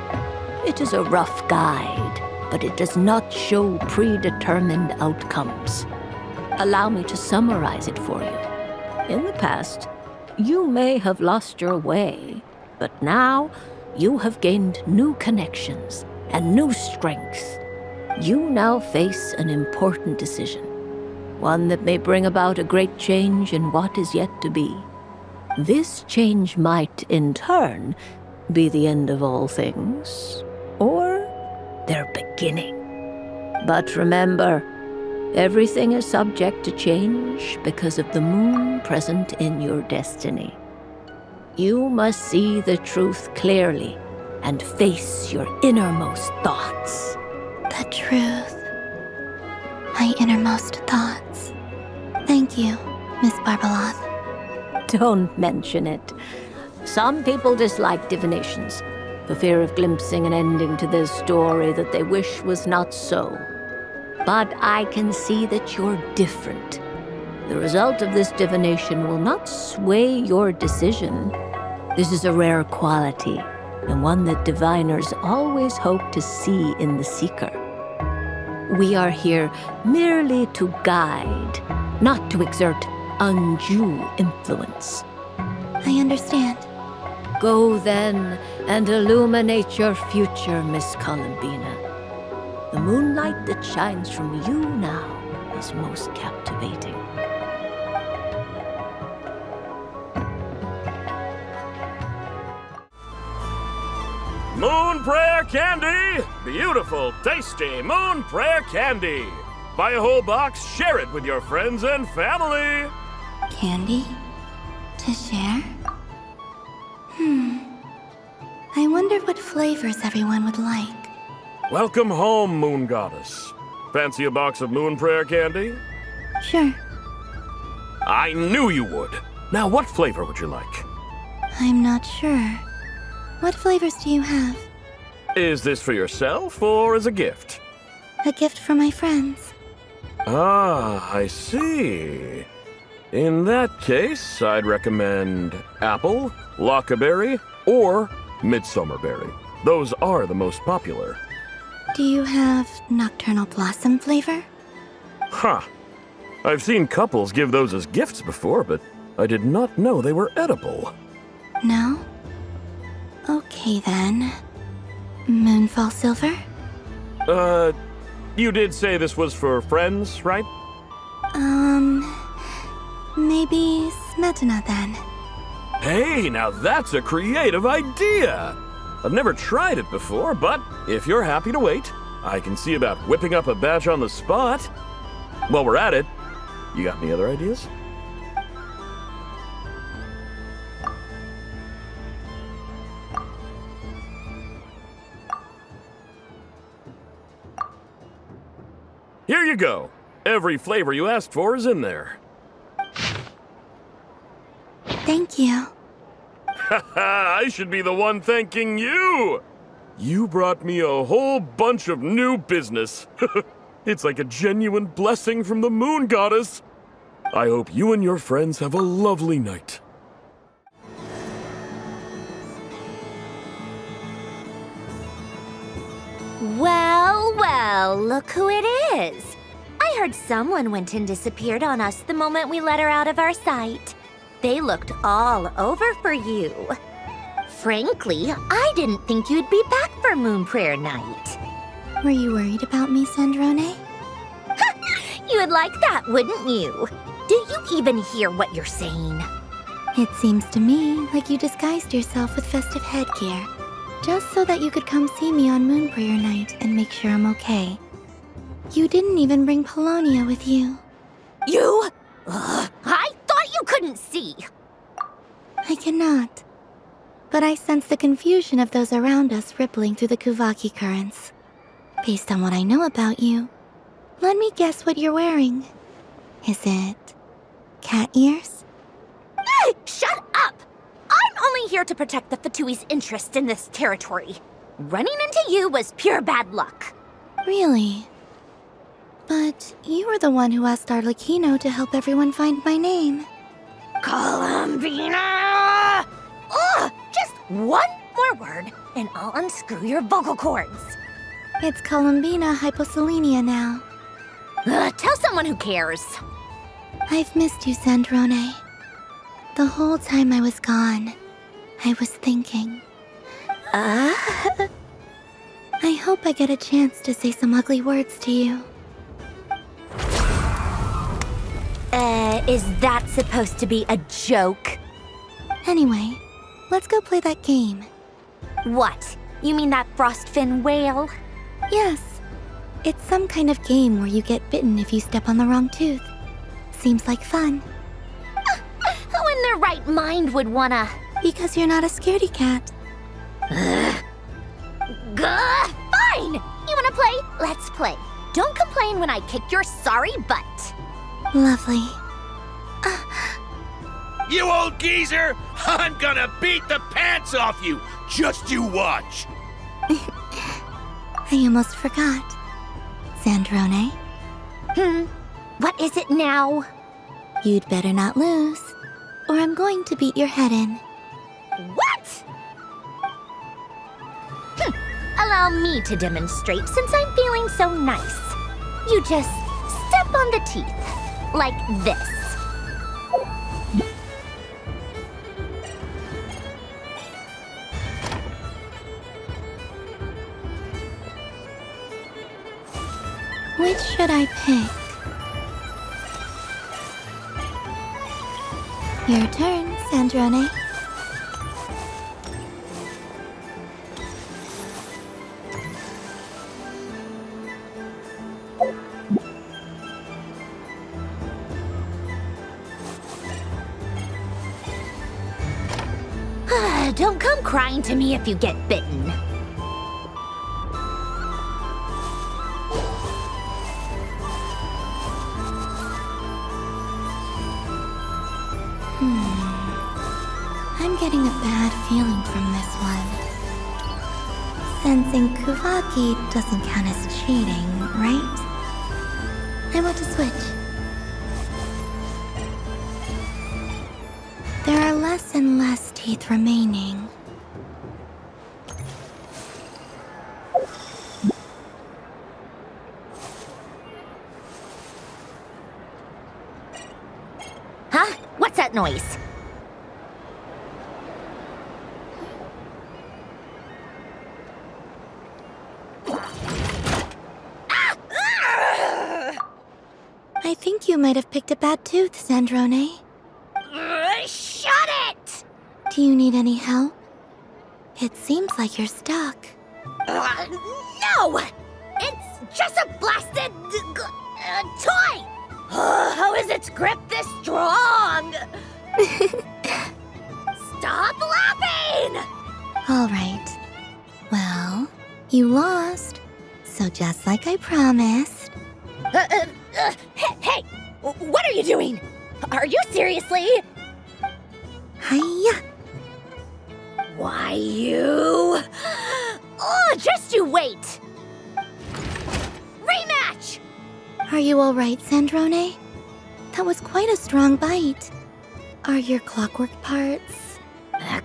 It is a rough guide, but it does not show predetermined outcomes. Allow me to summarize it for you. In the past, you may have lost your way, but now you have gained new connections and new strength. You now face an important decision, one that may bring about a great change in what is yet to be. This change might, in turn, be the end of all things, or their beginning. But remember, everything is subject to change because of the moon present in your destiny. You must see the truth clearly and face your innermost thoughts. The truth. My innermost thoughts. Thank you, Miss Barbeloth. Don't mention it. Some people dislike divinations, for fear of glimpsing an ending to their story that they wish was not so. But I can see that you're different. The result of this divination will not sway your decision. This is a rare quality, and one that diviners always hope to see in the seeker. We are here merely to guide, not to exert undue influence. I understand. Go then and illuminate your future, Miss Columbina. The moonlight that shines from you now is most captivating. Moon Prayer Candy! Beautiful, tasty Moon Prayer Candy! Buy a whole box, share it with your friends and family! Candy? To share? I wonder what flavors everyone would like. Welcome home, Moon Goddess. Fancy a box of Moon Prayer Candy? Sure. I knew you would. Now, what flavor would you like? I'm not sure. What flavors do you have? Is this for yourself or as a gift? A gift for my friends. Ah, I see. In that case, I'd recommend apple, lockaberry, or midsummerberry. Those are the most popular. Do you have nocturnal blossom flavor? Huh. I've seen couples give those as gifts before, but I did not know they were edible. No? Okay then. Moonfall silver? You did say this was for friends, right? Maybe smetana then. Hey, now that's a creative idea! I've never tried it before, but if you're happy to wait, I can see about whipping up a batch on the spot. While we're at it, you got any other ideas? Here you go. Every flavor you asked for is in there. Thank you. I should be the one thanking you! You brought me a whole bunch of new business. It's like a genuine blessing from the moon goddess. I hope you and your friends have a lovely night. Well, well, look who it is. I heard someone went and disappeared on us the moment we let her out of our sight. They looked all over for you. Frankly, I didn't think you'd be back for Moon Prayer Night. Were you worried about me, Sandrone? You would like that, wouldn't you? Do you even hear what you're saying? It seems to me like you disguised yourself with festive headgear, just so that you could come see me on Moon Prayer Night and make sure I'm okay. You didn't even bring Polonia with you. You? I thought you couldn't see. I cannot. But I sense the confusion of those around us rippling through the Kuvaki currents. Based on what I know about you, let me guess what you're wearing. Is it cat ears? Hey, shut up! I'm only here to protect the Fatui's interest in this territory. Running into you was pure bad luck. Really? But you were the one who asked Arlecchino to help everyone find my name. Columbina! Ugh! Just one more word, and I'll unscrew your vocal cords. It's Columbina hyposelenia now. Tell someone who cares. I've missed you, Sandrone. The whole time I was gone, I was thinking. I hope I get a chance to say some ugly words to you. Is that supposed to be a joke? Anyway, let's go play that game. What? You mean that frostfin whale? Yes. It's some kind of game where you get bitten if you step on the wrong tooth. Seems like fun. Who in their right mind would wanna? Because you're not a scaredy cat. Fine! You wanna play? Let's play. Don't complain when I kick your sorry butt. Lovely. You old geezer! I'm gonna beat the pants off you! Just you watch! I almost forgot. Sandrone? What is it now? You'd better not lose, or I'm going to beat your head in. What? Allow me to demonstrate since I'm feeling so nice. You just step on the teeth, like this. Which should I pick? Your turn, Sandrone. Don't come crying to me if you get bitten. I'm getting a bad feeling from this one. Sensing Kuvaki doesn't count as cheating, right? I want to switch. There are less and less teeth remaining. Huh? What's that noise? I think you might have picked a bad tooth, Sandrone. Shut it! Do you need any help? It seems like you're stuck. No! It's just a blasted toy! How is its grip this strong? Stop laughing! All right. Well, you lost. So just like I promised. Hey! What are you doing? Are you seriously? Hiya! Why, you... Oh, just you wait! Rematch! Are you alright, Sandrone? That was quite a strong bite. Are your clockwork parts?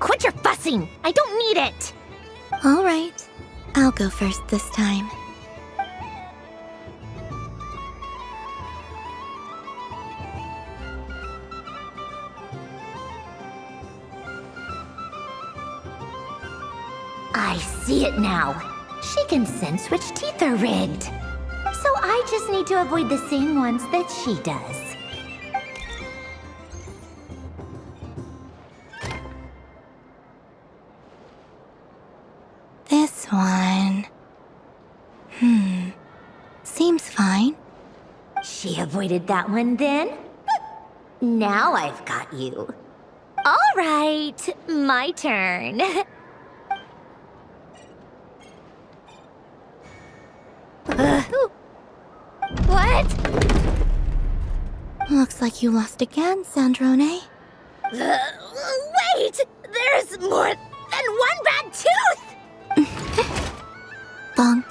Quit your fussing! I don't need it! Alright. I'll go first this time. I see it now. She can sense which teeth are rigged. So I just need to avoid the same ones that she does. This one... Seems fine. She avoided that one then? Now I've got you. All right, my turn. What? Looks like you lost again, Sandrone. Wait! There's more than one bad tooth! Bonk.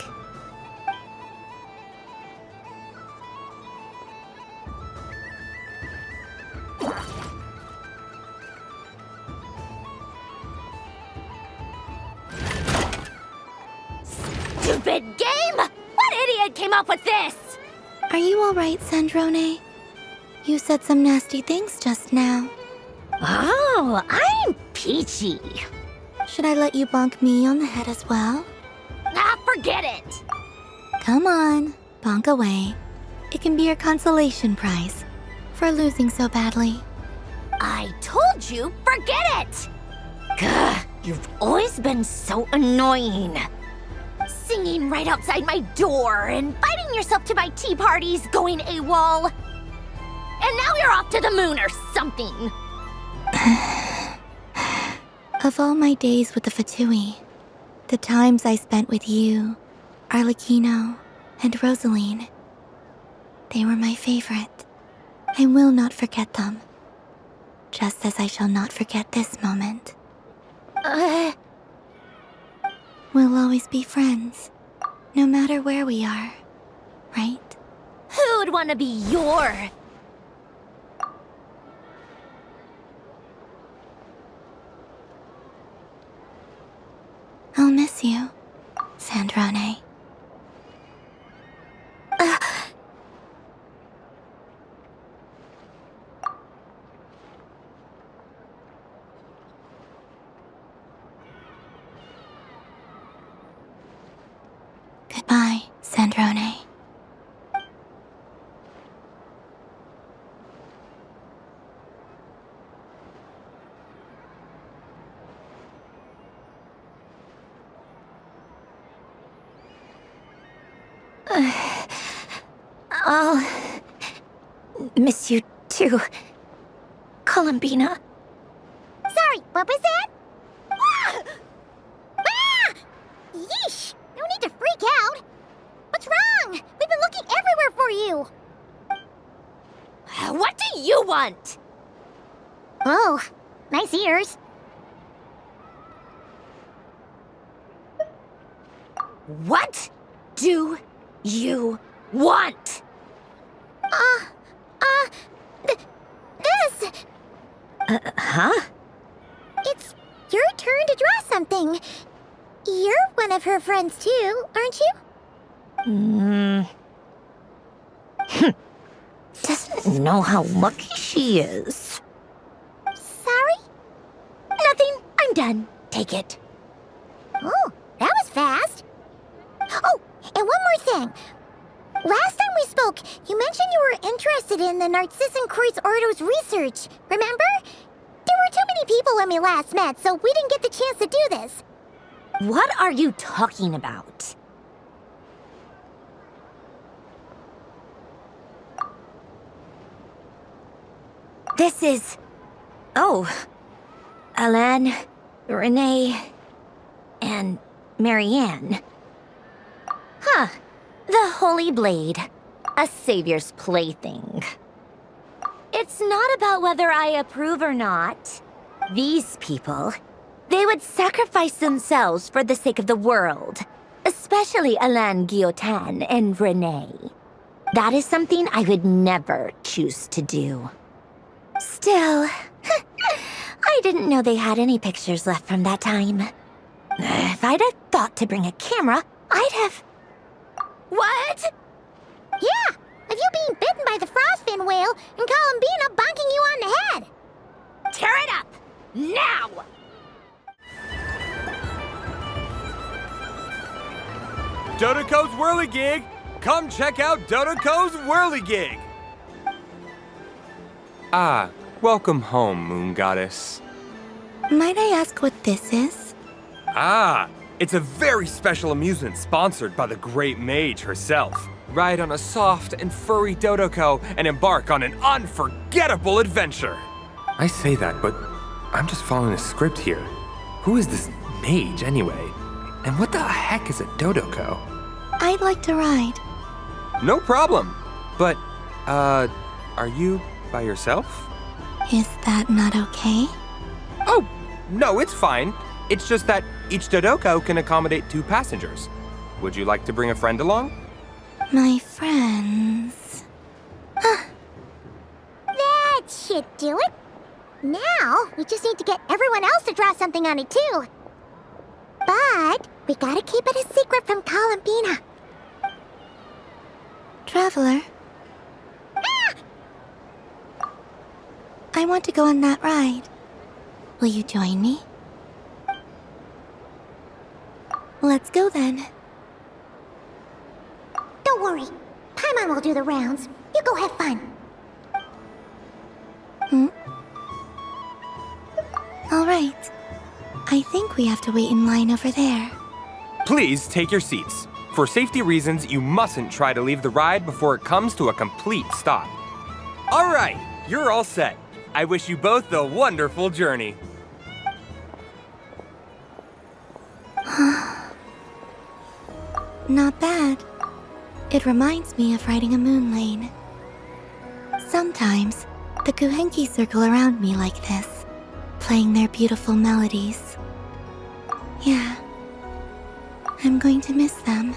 Stupid game! What idiot came up with this? Are you alright, Sandrone? You said some nasty things just now. Oh, I'm peachy. Should I let you bonk me on the head as well? Ah, forget it! Come on, bonk away. It can be your consolation prize for losing so badly. I told you, forget it! Gah, you've always been so annoying. Singing right outside my door, inviting yourself to my tea parties, going AWOL. And now you're off to the moon or something. Of all my days with the Fatui, the times I spent with you, Arlecchino, and Rosaline, they were my favorite. I will not forget them. Just as I shall not forget this moment. We'll always be friends, no matter where we are, right? Who'd want to be your... I'll miss you, Sandrone. Goodbye, Sandrone. I'll miss you too, Columbina. Sorry, what was that? Ah! Ah! Yeesh! No need to freak out. What's wrong? We've been looking everywhere for you. What do you want? Oh, nice ears. What do you want? This! Huh? It's your turn to draw something. You're one of her friends too, aren't you? Doesn't know how lucky she is. Sorry? Nothing. I'm done. Take it. Oh, that was fast. Oh, and one more thing. Last time we spoke, you mentioned you were interested in the Narcissan Kreuz Ordo's research, remember? There were too many people when we last met, so we didn't get the chance to do this. What are you talking about? This is... Oh. Alain, Renee, and Marianne. Huh. The Holy Blade. A savior's plaything. It's not about whether I approve or not. These people, They would sacrifice themselves for the sake of the world, especially Alain Guillotin and Renee. That is something I would never choose to do. Still, I didn't know they had any pictures left from that time. If I'd have thought to bring a camera, I'd have... What? Yeah, of you being bitten by the frostfin whale and Columbina bonking you on the head. Tear it up! Now! Dodoco's Whirligig! Come check out Dodoco's Whirligig! Ah, welcome home, Moon Goddess. Might I ask what this is? Ah, it's a very special amusement sponsored by the great mage herself. Ride on a soft and furry Dodoco and embark on an unforgettable adventure. I say that, but I'm just following a script here. Who is this mage, anyway? And what the heck is a Dodoco? I'd like to ride. No problem. But, are you by yourself? Is that not okay? Oh, no, it's fine. It's just that each Dodoco can accommodate 2 passengers. Would you like to bring a friend along? My friends... That should do it. Now, we just need to get everyone else to draw something on it, too. But we gotta keep it a secret from Columbina. Traveler? Ah! I want to go on that ride. Will you join me? Let's go then. Don't worry. Paimon will do the rounds. You go have fun. All right. I think we have to wait in line over there. Please take your seats. For safety reasons, you mustn't try to leave the ride before it comes to a complete stop. All right, you're all set. I wish you both a wonderful journey. Not bad. It reminds me of riding a moon lane. Sometimes, the Kuhenki circle around me like this, playing their beautiful melodies. Yeah, I'm going to miss them.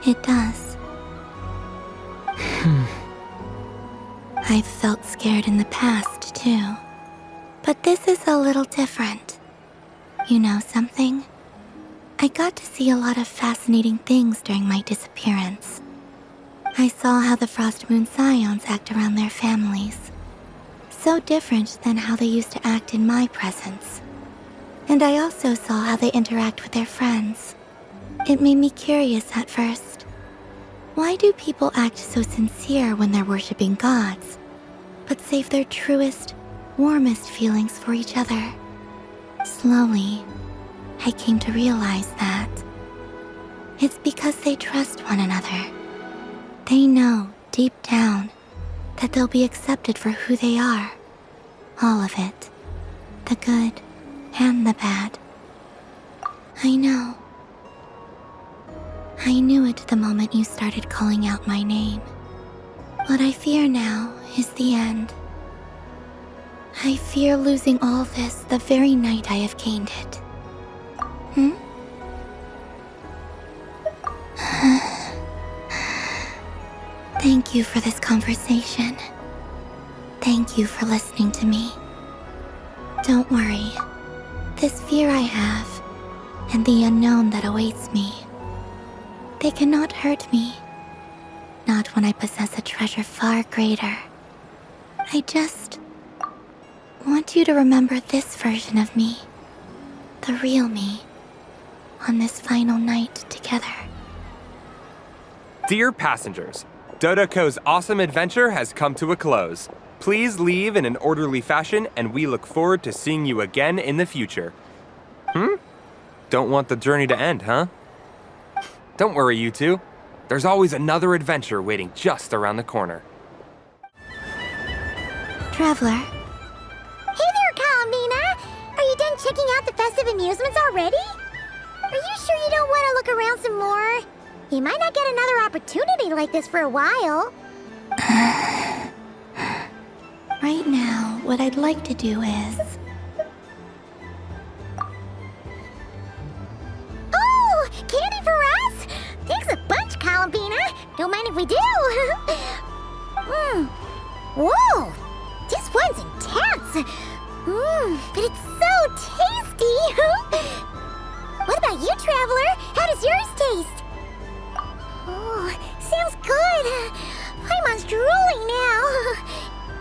It does. I've felt scared in the past, too. But this is a little different. You know something? I got to see a lot of fascinating things during my disappearance. I saw how the Frost Moon Scions act around their families. So different than how they used to act in my presence. And I also saw how they interact with their friends. It made me curious at first. Why do people act so sincere when they're worshipping gods, but save their truest, warmest feelings for each other? Slowly, I came to realize that it's because they trust one another. They know, deep down, that they'll be accepted for who they are. All of it. The good and the bad. I know. I knew it the moment you started calling out my name. What I fear now is the end. I fear losing all this the very night I have gained it. Thank you for this conversation. Thank you for listening to me. Don't worry. This fear I have, and the unknown that awaits me, they cannot hurt me. Not when I possess a treasure far greater. I just want you to remember this version of me. The real me. On this final night together. Dear passengers, Dodoco's awesome adventure has come to a close. Please leave in an orderly fashion, and we look forward to seeing you again in the future. Don't want the journey to end, huh? Don't worry, you two. There's always another adventure waiting just around the corner. Traveler. Hey there, Columbina! Are you done checking out the festive amusements already? Are you sure you don't want to look around some more? You might not get another opportunity like this for a while. Right now, what I'd like to do is... Oh! Candy for us? Thanks a bunch, Columbina. Don't mind if we do. Whoa! This one's intense. But it's so tasty. What about you, Traveler? How does yours taste? Oh, sounds good. Paimon's drooling now.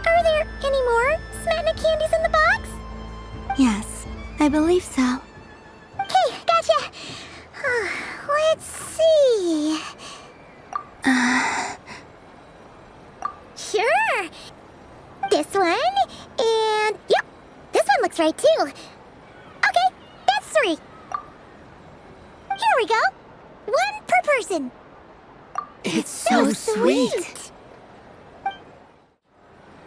Are there any more Smetana candies in the box? Yes, I believe so. Okay, gotcha. Let's see. Sure. This one, and yep, this one looks right too. Okay, that's 3. Here we go. 1 per person. It's so sweet.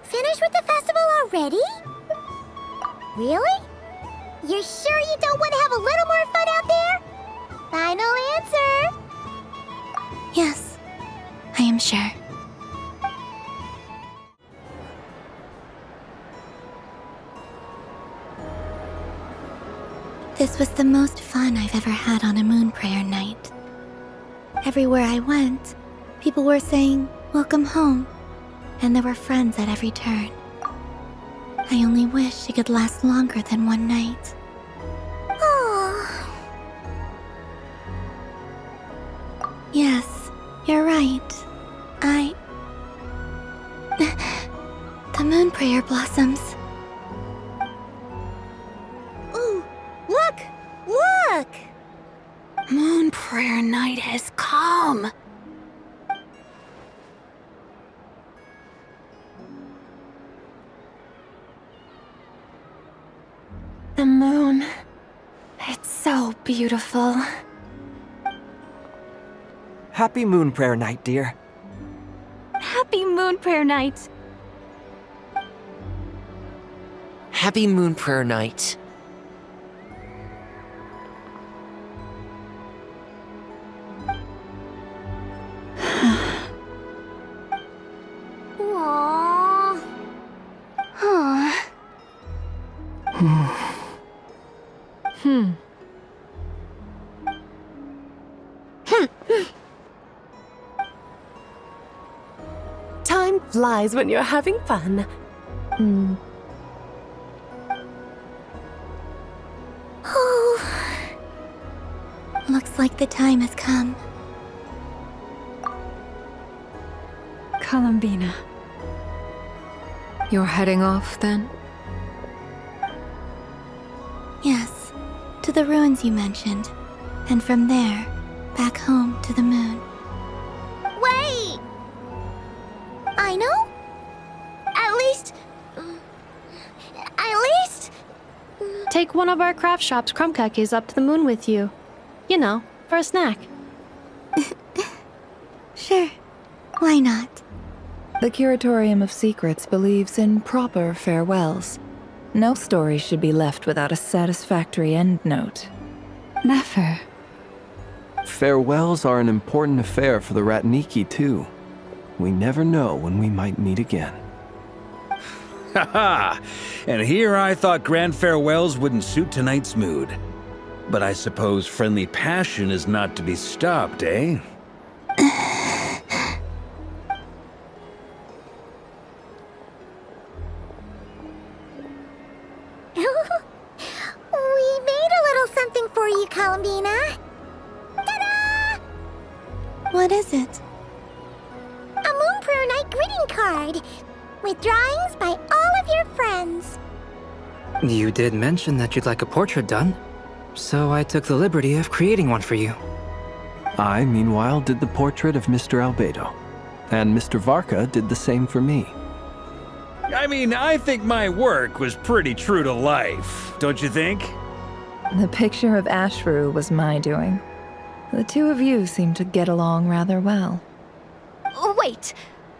Finished with the festival already? Really? You're sure you don't want to have a little more fun out there? Final answer. Yes, I am sure. This was the most fun I've ever had on a moon prayer night. Everywhere I went, people were saying, "Welcome home," and there were friends at every turn. I only wish it could last longer than one night. Oh. Yes, you're right. The moon prayer blossoms. Ooh, look! Look! Moon prayer night has come. The moon. It's so beautiful. Happy Moon Prayer Night, dear. Happy Moon Prayer Night. Happy Moon Prayer Night. Aww. Huh. Time flies when you're having fun. Oh. Looks like the time has come. Columbina. You're heading off then? Yes, to the ruins you mentioned. And from there, back home to the moon. Wait! I know? At least... Take one of our craft shop's crumb cookies up to the moon with you. You know, for a snack. Sure. Why not? The Curatorium of Secrets believes in proper farewells. No story should be left without a satisfactory endnote. Never. Farewells are an important affair for the Ratniki, too. We never know when we might meet again. Haha! And here I thought grand farewells wouldn't suit tonight's mood. But I suppose friendly passion is not to be stopped, eh? We made a little something for you, Columbina. Ta-da! What is it? A Moon Prayer Night greeting card with drawings by all of your friends. You did mention that you'd like a portrait done, so I took the liberty of creating one for you. I, meanwhile, did the portrait of Mr. Albedo, and Mr. Varka did the same for me. I mean, I think my work was pretty true to life, don't you think? The picture of Ashru was my doing. The two of you seem to get along rather well. Wait,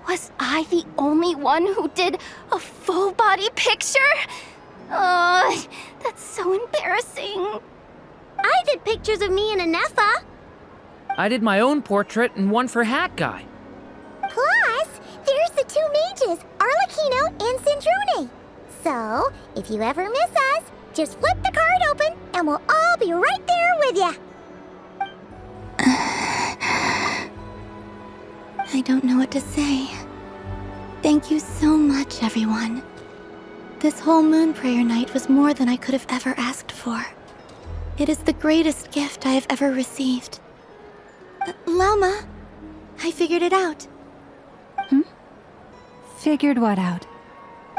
was I the only one who did a full body picture? That's so embarrassing. I did pictures of me and Anefa. I did my own portrait and one for Hat Guy. Plus, there's the two mages, Arlecchino and Sandrone. So, if you ever miss us, just flip the card open and we'll all be right there with you. I don't know what to say. Thank you so much, everyone. This whole moon prayer night was more than I could have ever asked for. It is the greatest gift I have ever received. Lauma, I figured it out. Figured what out?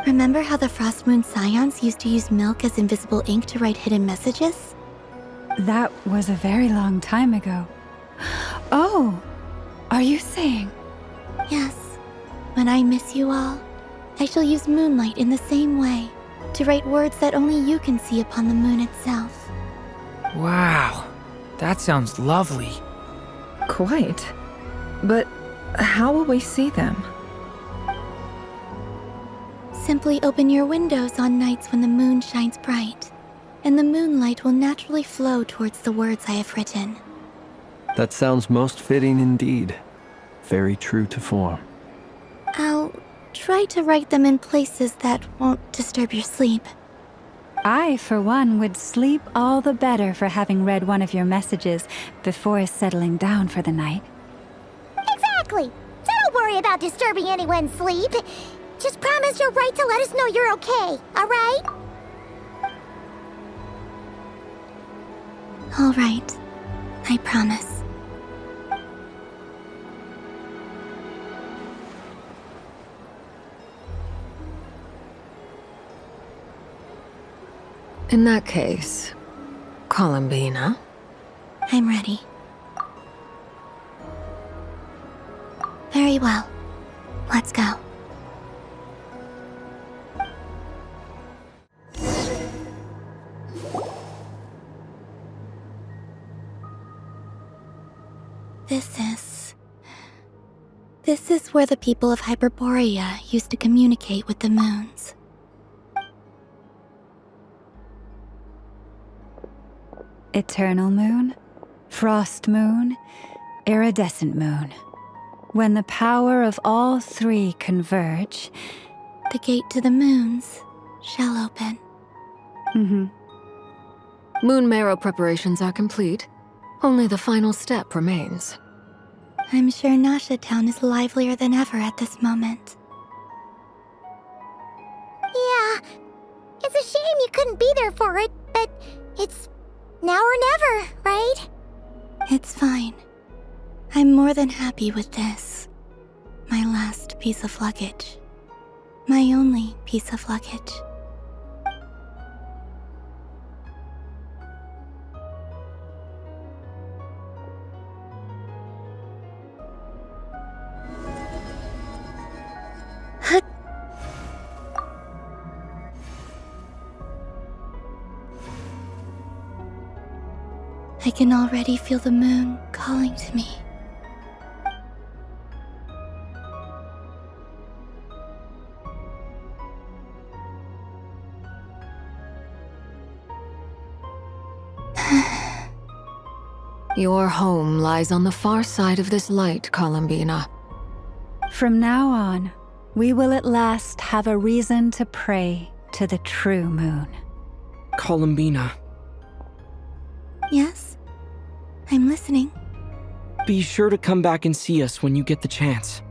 Remember how the Frost Moon Scions used to use milk as invisible ink to write hidden messages? That was a very long time ago. Oh, are you saying? Yes. When I miss you all, I shall use Moonlight in the same way, to write words that only you can see upon the moon itself. Wow, that sounds lovely. Quite. But how will we see them? Simply open your windows on nights when the moon shines bright, and the moonlight will naturally flow towards the words I have written. That sounds most fitting indeed. Very true to form. I'll try to write them in places that won't disturb your sleep. I, for one, would sleep all the better for having read one of your messages before settling down for the night. Exactly. So don't worry about disturbing anyone's sleep. Just promise you'll write to let us know you're okay, alright? All right. I promise. In that case, Columbina? I'm ready. Very well. Let's go. This is where the people of Hyperborea used to communicate with the moons. Eternal moon, frost moon, iridescent moon. When the power of all three converge, the gate to the moons shall open. Moon marrow preparations are complete. Only the final step remains. I'm sure Nasha Town is livelier than ever at this moment. Yeah, it's a shame you couldn't be there for it, but it's now or never, right? It's fine. I'm more than happy with this. My last piece of luggage. My only piece of luggage. I can already feel the moon calling to me. Your home lies on the far side of this light, Columbina. From now on, we will at last have a reason to pray to the true moon. Columbina. Yes? I'm listening. Be sure to come back and see us when you get the chance.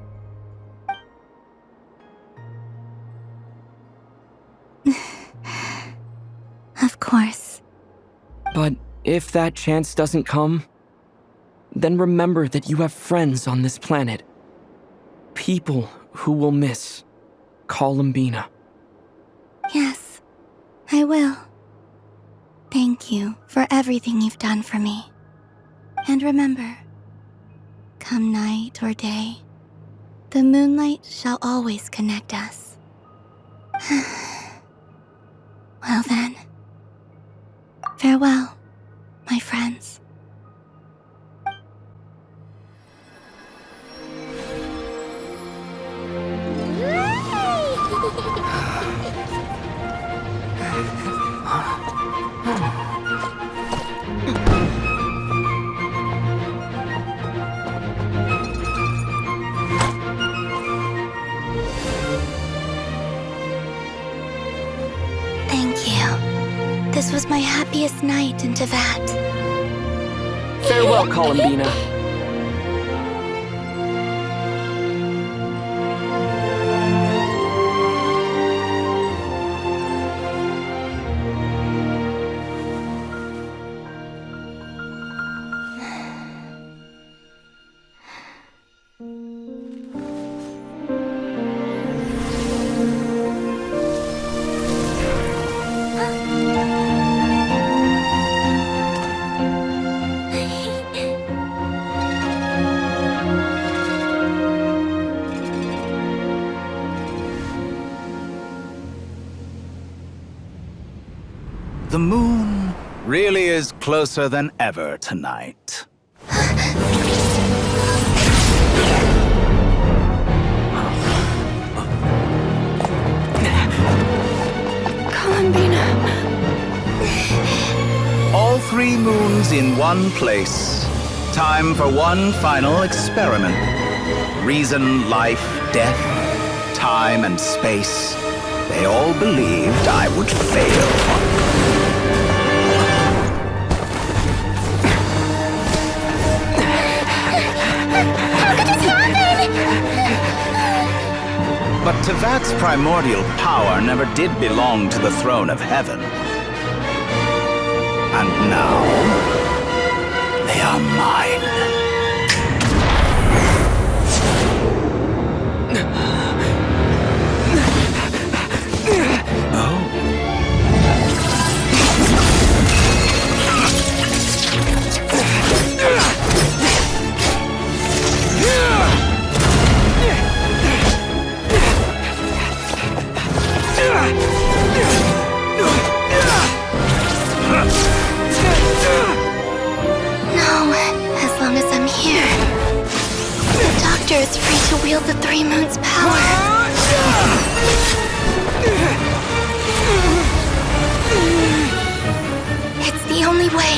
Of course. But if that chance doesn't come, then remember that you have friends on this planet. People who will miss Columbina. Yes, I will. Thank you for everything you've done for me. And remember, come night or day, the moonlight shall always connect us. Well then, farewell, my friends. This was my happiest night in Tevat. Farewell, Columbina. The moon really is closer than ever tonight. Columbina. All 3 moons in one place. Time for one final experiment. Reason, life, death, time and space. They all believed I would fail. But Tevat's primordial power never did belong to the throne of heaven. And now, they are mine. Is free to wield the 3 moons' power. It's the only way.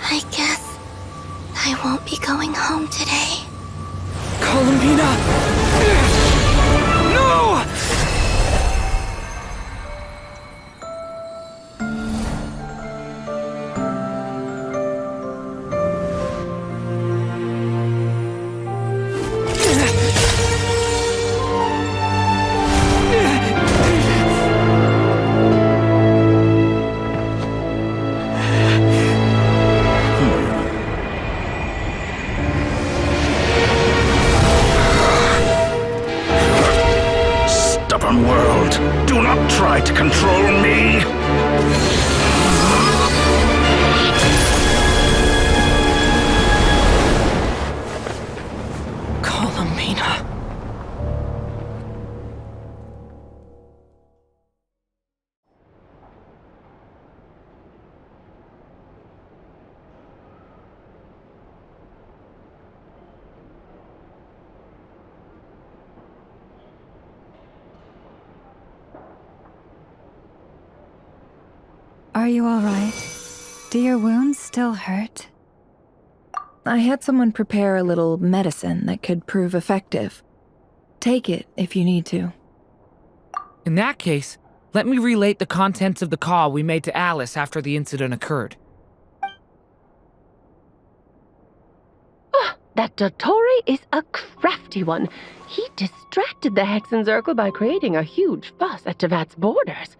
I guess I won't be going home today. Columbina! No! World, do not try to control me! Columbina. Are you all right? Do your wounds still hurt? I had someone prepare a little medicine that could prove effective. Take it if you need to. In that case, let me relate the contents of the call we made to Alice after the incident occurred. That Dottore is a crafty one. He distracted the Hexen Circle by creating a huge fuss at Tevat's borders.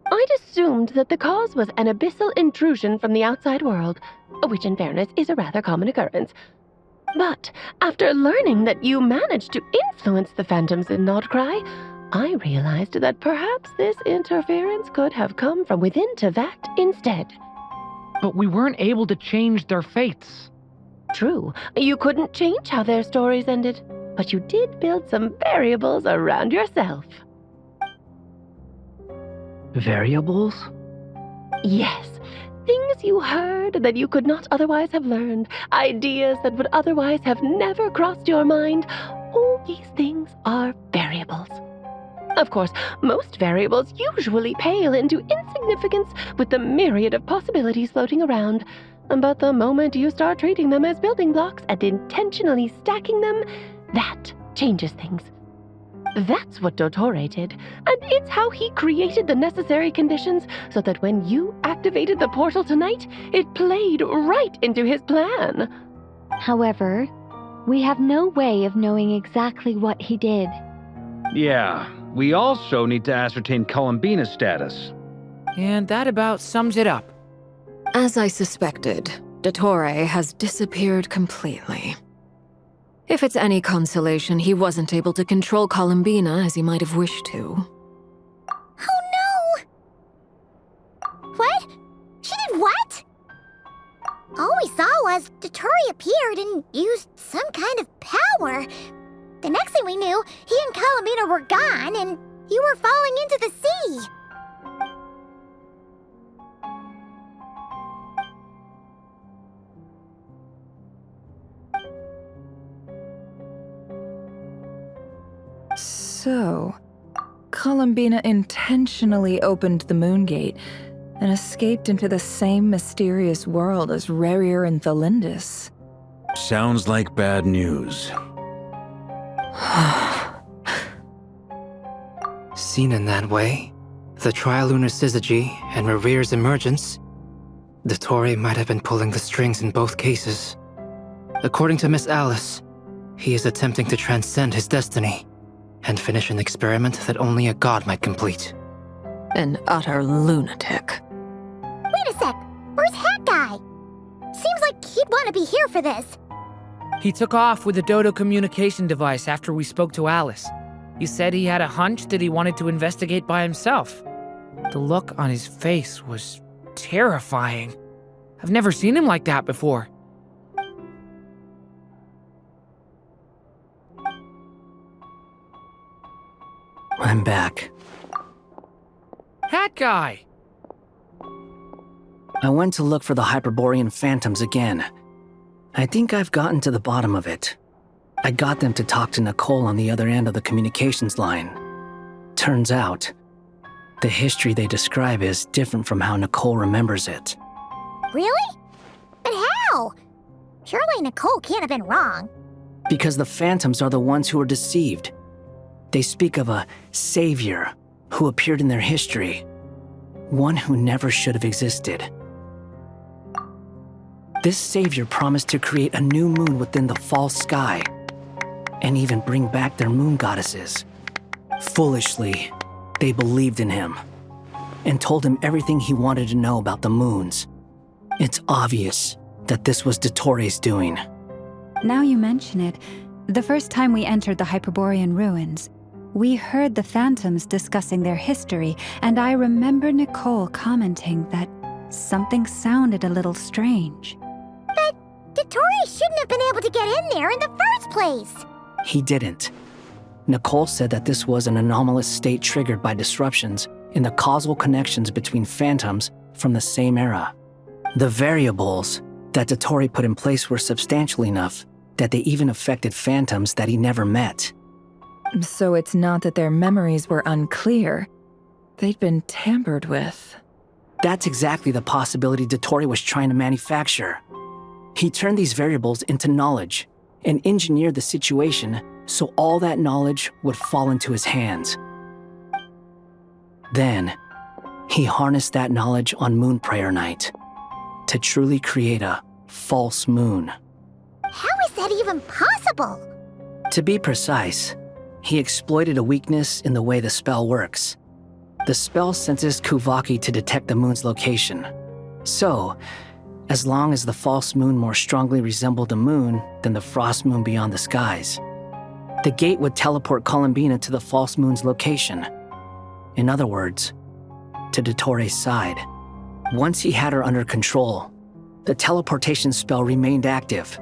I'd assumed that the cause was an abyssal intrusion from the outside world, which in fairness is a rather common occurrence. But after learning that you managed to influence the phantoms in Nodcry, I realized that perhaps this interference could have come from within Tevat instead. But we weren't able to change their fates. True, you couldn't change how their stories ended, but you did build some variables around yourself. Variables? Yes. Things you heard that you could not otherwise have learned. Ideas that would otherwise have never crossed your mind. All these things are variables. Of course, most variables usually pale into insignificance with the myriad of possibilities floating around. But the moment you start treating them as building blocks and intentionally stacking them, that changes things. That's what Dottore did, and it's how he created the necessary conditions so that when you activated the portal tonight, it played right into his plan. However, we have no way of knowing exactly what he did. Yeah, we also need to ascertain Columbina's status. And that about sums it up. As I suspected, Dottore has disappeared completely. If it's any consolation, he wasn't able to control Columbina as he might have wished to. Oh no! What? She did what? All we saw was Dottore appeared and used some kind of power. The next thing we knew, he and Columbina were gone and you were falling into the sea. So, Columbina intentionally opened the Moon Gate and escaped into the same mysterious world as Rerir and Thalindis. Sounds like bad news. Seen in that way, the Trilunar Syzygy and Rerir's emergence, Dottore might have been pulling the strings in both cases. According to Miss Alice, he is attempting to transcend his destiny and finish an experiment that only a god might complete. An utter lunatic. Wait a sec, where's Hat Guy? Seems like he'd want to be here for this. He took off with a Dodo communication device after we spoke to Alice. He said he had a hunch that he wanted to investigate by himself. The look on his face was terrifying. I've never seen him like that before. I'm back. Hat Guy! I went to look for the Hyperborean phantoms again. I think I've gotten to the bottom of it. I got them to talk to Nicole on the other end of the communications line. Turns out, the history they describe is different from how Nicole remembers it. Really? But how? Surely Nicole can't have been wrong. Because the phantoms are the ones who are deceived. They speak of a savior who appeared in their history, one who never should have existed. This savior promised to create a new moon within the false sky, and even bring back their moon goddesses. Foolishly, they believed in him, and told him everything he wanted to know about the moons. It's obvious that this was Dottore's doing. Now you mention it, the first time we entered the Hyperborean ruins, we heard the phantoms discussing their history, and I remember Nicole commenting that something sounded a little strange. But Dottore shouldn't have been able to get in there in the first place. He didn't. Nicole said that this was an anomalous state triggered by disruptions in the causal connections between phantoms from the same era. The variables that Dottore put in place were substantial enough that they even affected phantoms that he never met. So it's not that their memories were unclear. They'd been tampered with. That's exactly the possibility Dottore was trying to manufacture. He turned these variables into knowledge and engineered the situation so all that knowledge would fall into his hands. Then, he harnessed that knowledge on Moon Prayer Night to truly create a false moon. How is that even possible? To be precise, he exploited a weakness in the way the spell works. The spell senses Kuvaki to detect the moon's location. So, as long as the false moon more strongly resembled the moon than the frost moon beyond the skies, the gate would teleport Columbina to the false moon's location. In other words, to Dottore's side. Once he had her under control, the teleportation spell remained active,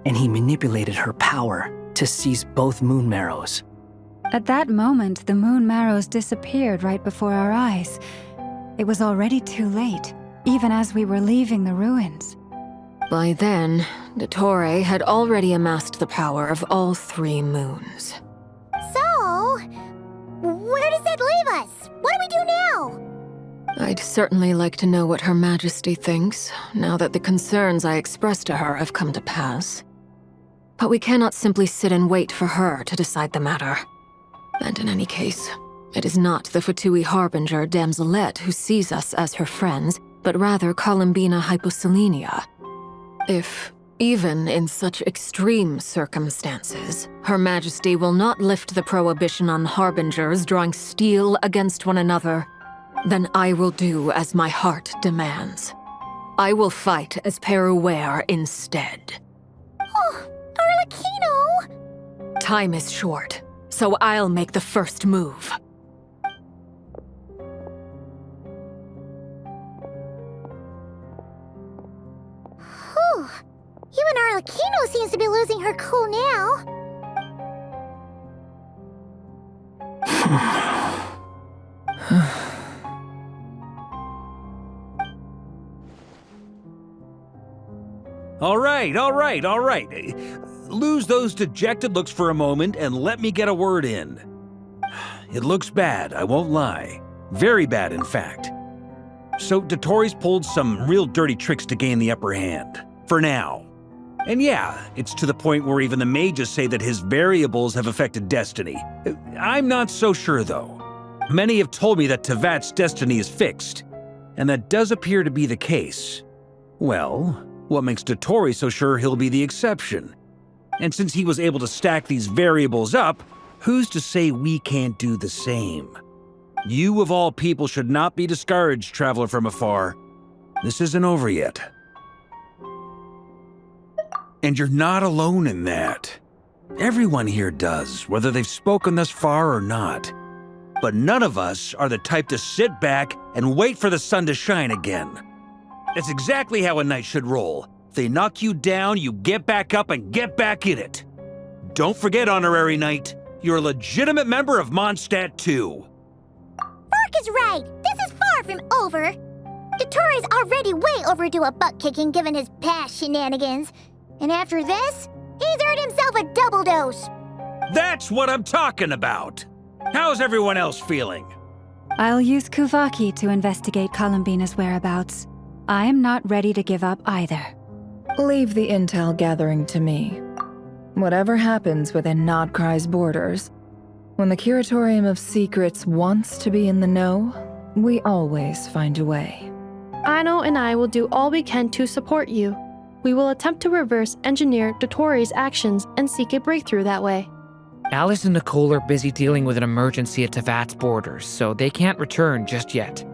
and he manipulated her power to seize both moon marrows. At that moment, the moon marrows disappeared right before our eyes. It was already too late, even as we were leaving the ruins. By then, Dottore had already amassed the power of all 3 moons. So, where does that leave us? What do we do now? I'd certainly like to know what Her Majesty thinks, now that the concerns I expressed to her have come to pass. But we cannot simply sit and wait for her to decide the matter. And in any case, it is not the Fatui Harbinger Damselette who sees us as her friends, but rather Columbina Hyposelenia. If, even in such extreme circumstances, Her Majesty will not lift the prohibition on Harbingers drawing steel against one another, then I will do as my heart demands. I will fight as Peruware instead. Oh, Arlecchino! Time is short, so I'll make the first move. Whew. Even Arlecchino seems to be losing her cool now. All right. Lose those dejected looks for a moment and let me get a word in. It looks bad, I won't lie. Very bad, in fact. So Dotori's pulled some real dirty tricks to gain the upper hand. For now. And yeah, it's to the point where even the mages say that his variables have affected destiny. I'm not so sure, though. Many have told me that Tevat's destiny is fixed, and that does appear to be the case. Well, what makes Dotori so sure he'll be the exception? And since he was able to stack these variables up, who's to say we can't do the same? You of all people should not be discouraged, traveler from afar. This isn't over yet. And you're not alone in that. Everyone here does, whether they've spoken thus far or not. But none of us are the type to sit back and wait for the sun to shine again. That's exactly how a knight should roll. If they knock you down, you get back up and get back in it. Don't forget, Honorary Knight, you're a legitimate member of Mondstadt too. Bark is right. This is far from over. Dotori's already way overdue a butt-kicking given his past shenanigans. And after this, he's earned himself a double dose. That's what I'm talking about. How's everyone else feeling? I'll use Kuvaki to investigate Columbina's whereabouts. I am not ready to give up either. Leave the intel gathering to me. Whatever happens within Nodcry's borders, when the Curatorium of Secrets wants to be in the know, we always find a way. Aino and I will do all we can to support you. We will attempt to reverse engineer Dotori's actions and seek a breakthrough that way. Alice and Nicole are busy dealing with an emergency at Tevat's borders, so they can't return just yet.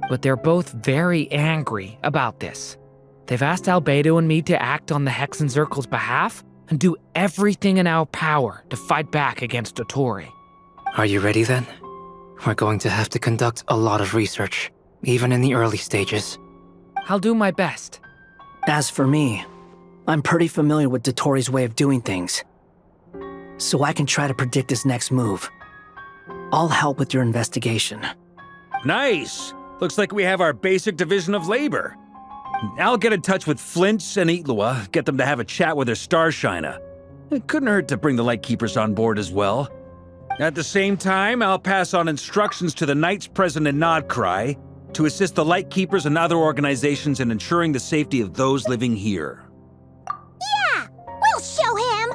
But they're both very angry about this. They've asked Albedo and me to act on the Hexenzirkel's behalf and do everything in our power to fight back against Dotori. Are you ready then? We're going to have to conduct a lot of research, even in the early stages. I'll do my best. As for me, I'm pretty familiar with Dotori's way of doing things, so I can try to predict his next move. I'll help with your investigation. Nice! Looks like we have our basic division of labor. I'll get in touch with Flints and Itlua, get them to have a chat with their Starshiner. It couldn't hurt to bring the Lightkeepers on board as well. At the same time, I'll pass on instructions to the knights present in Nodcry to assist the Lightkeepers and other organizations in ensuring the safety of those living here. Yeah! We'll show him!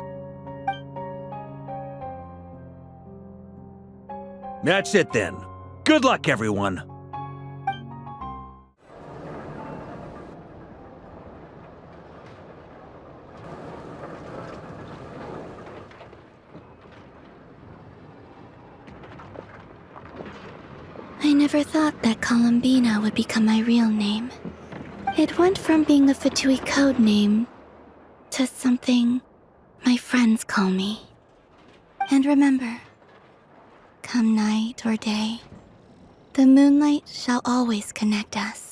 That's it then. Good luck, everyone. I never thought that Columbina would become my real name. It went from being a Fatui code name to something my friends call me. And remember, come night or day, the moonlight shall always connect us.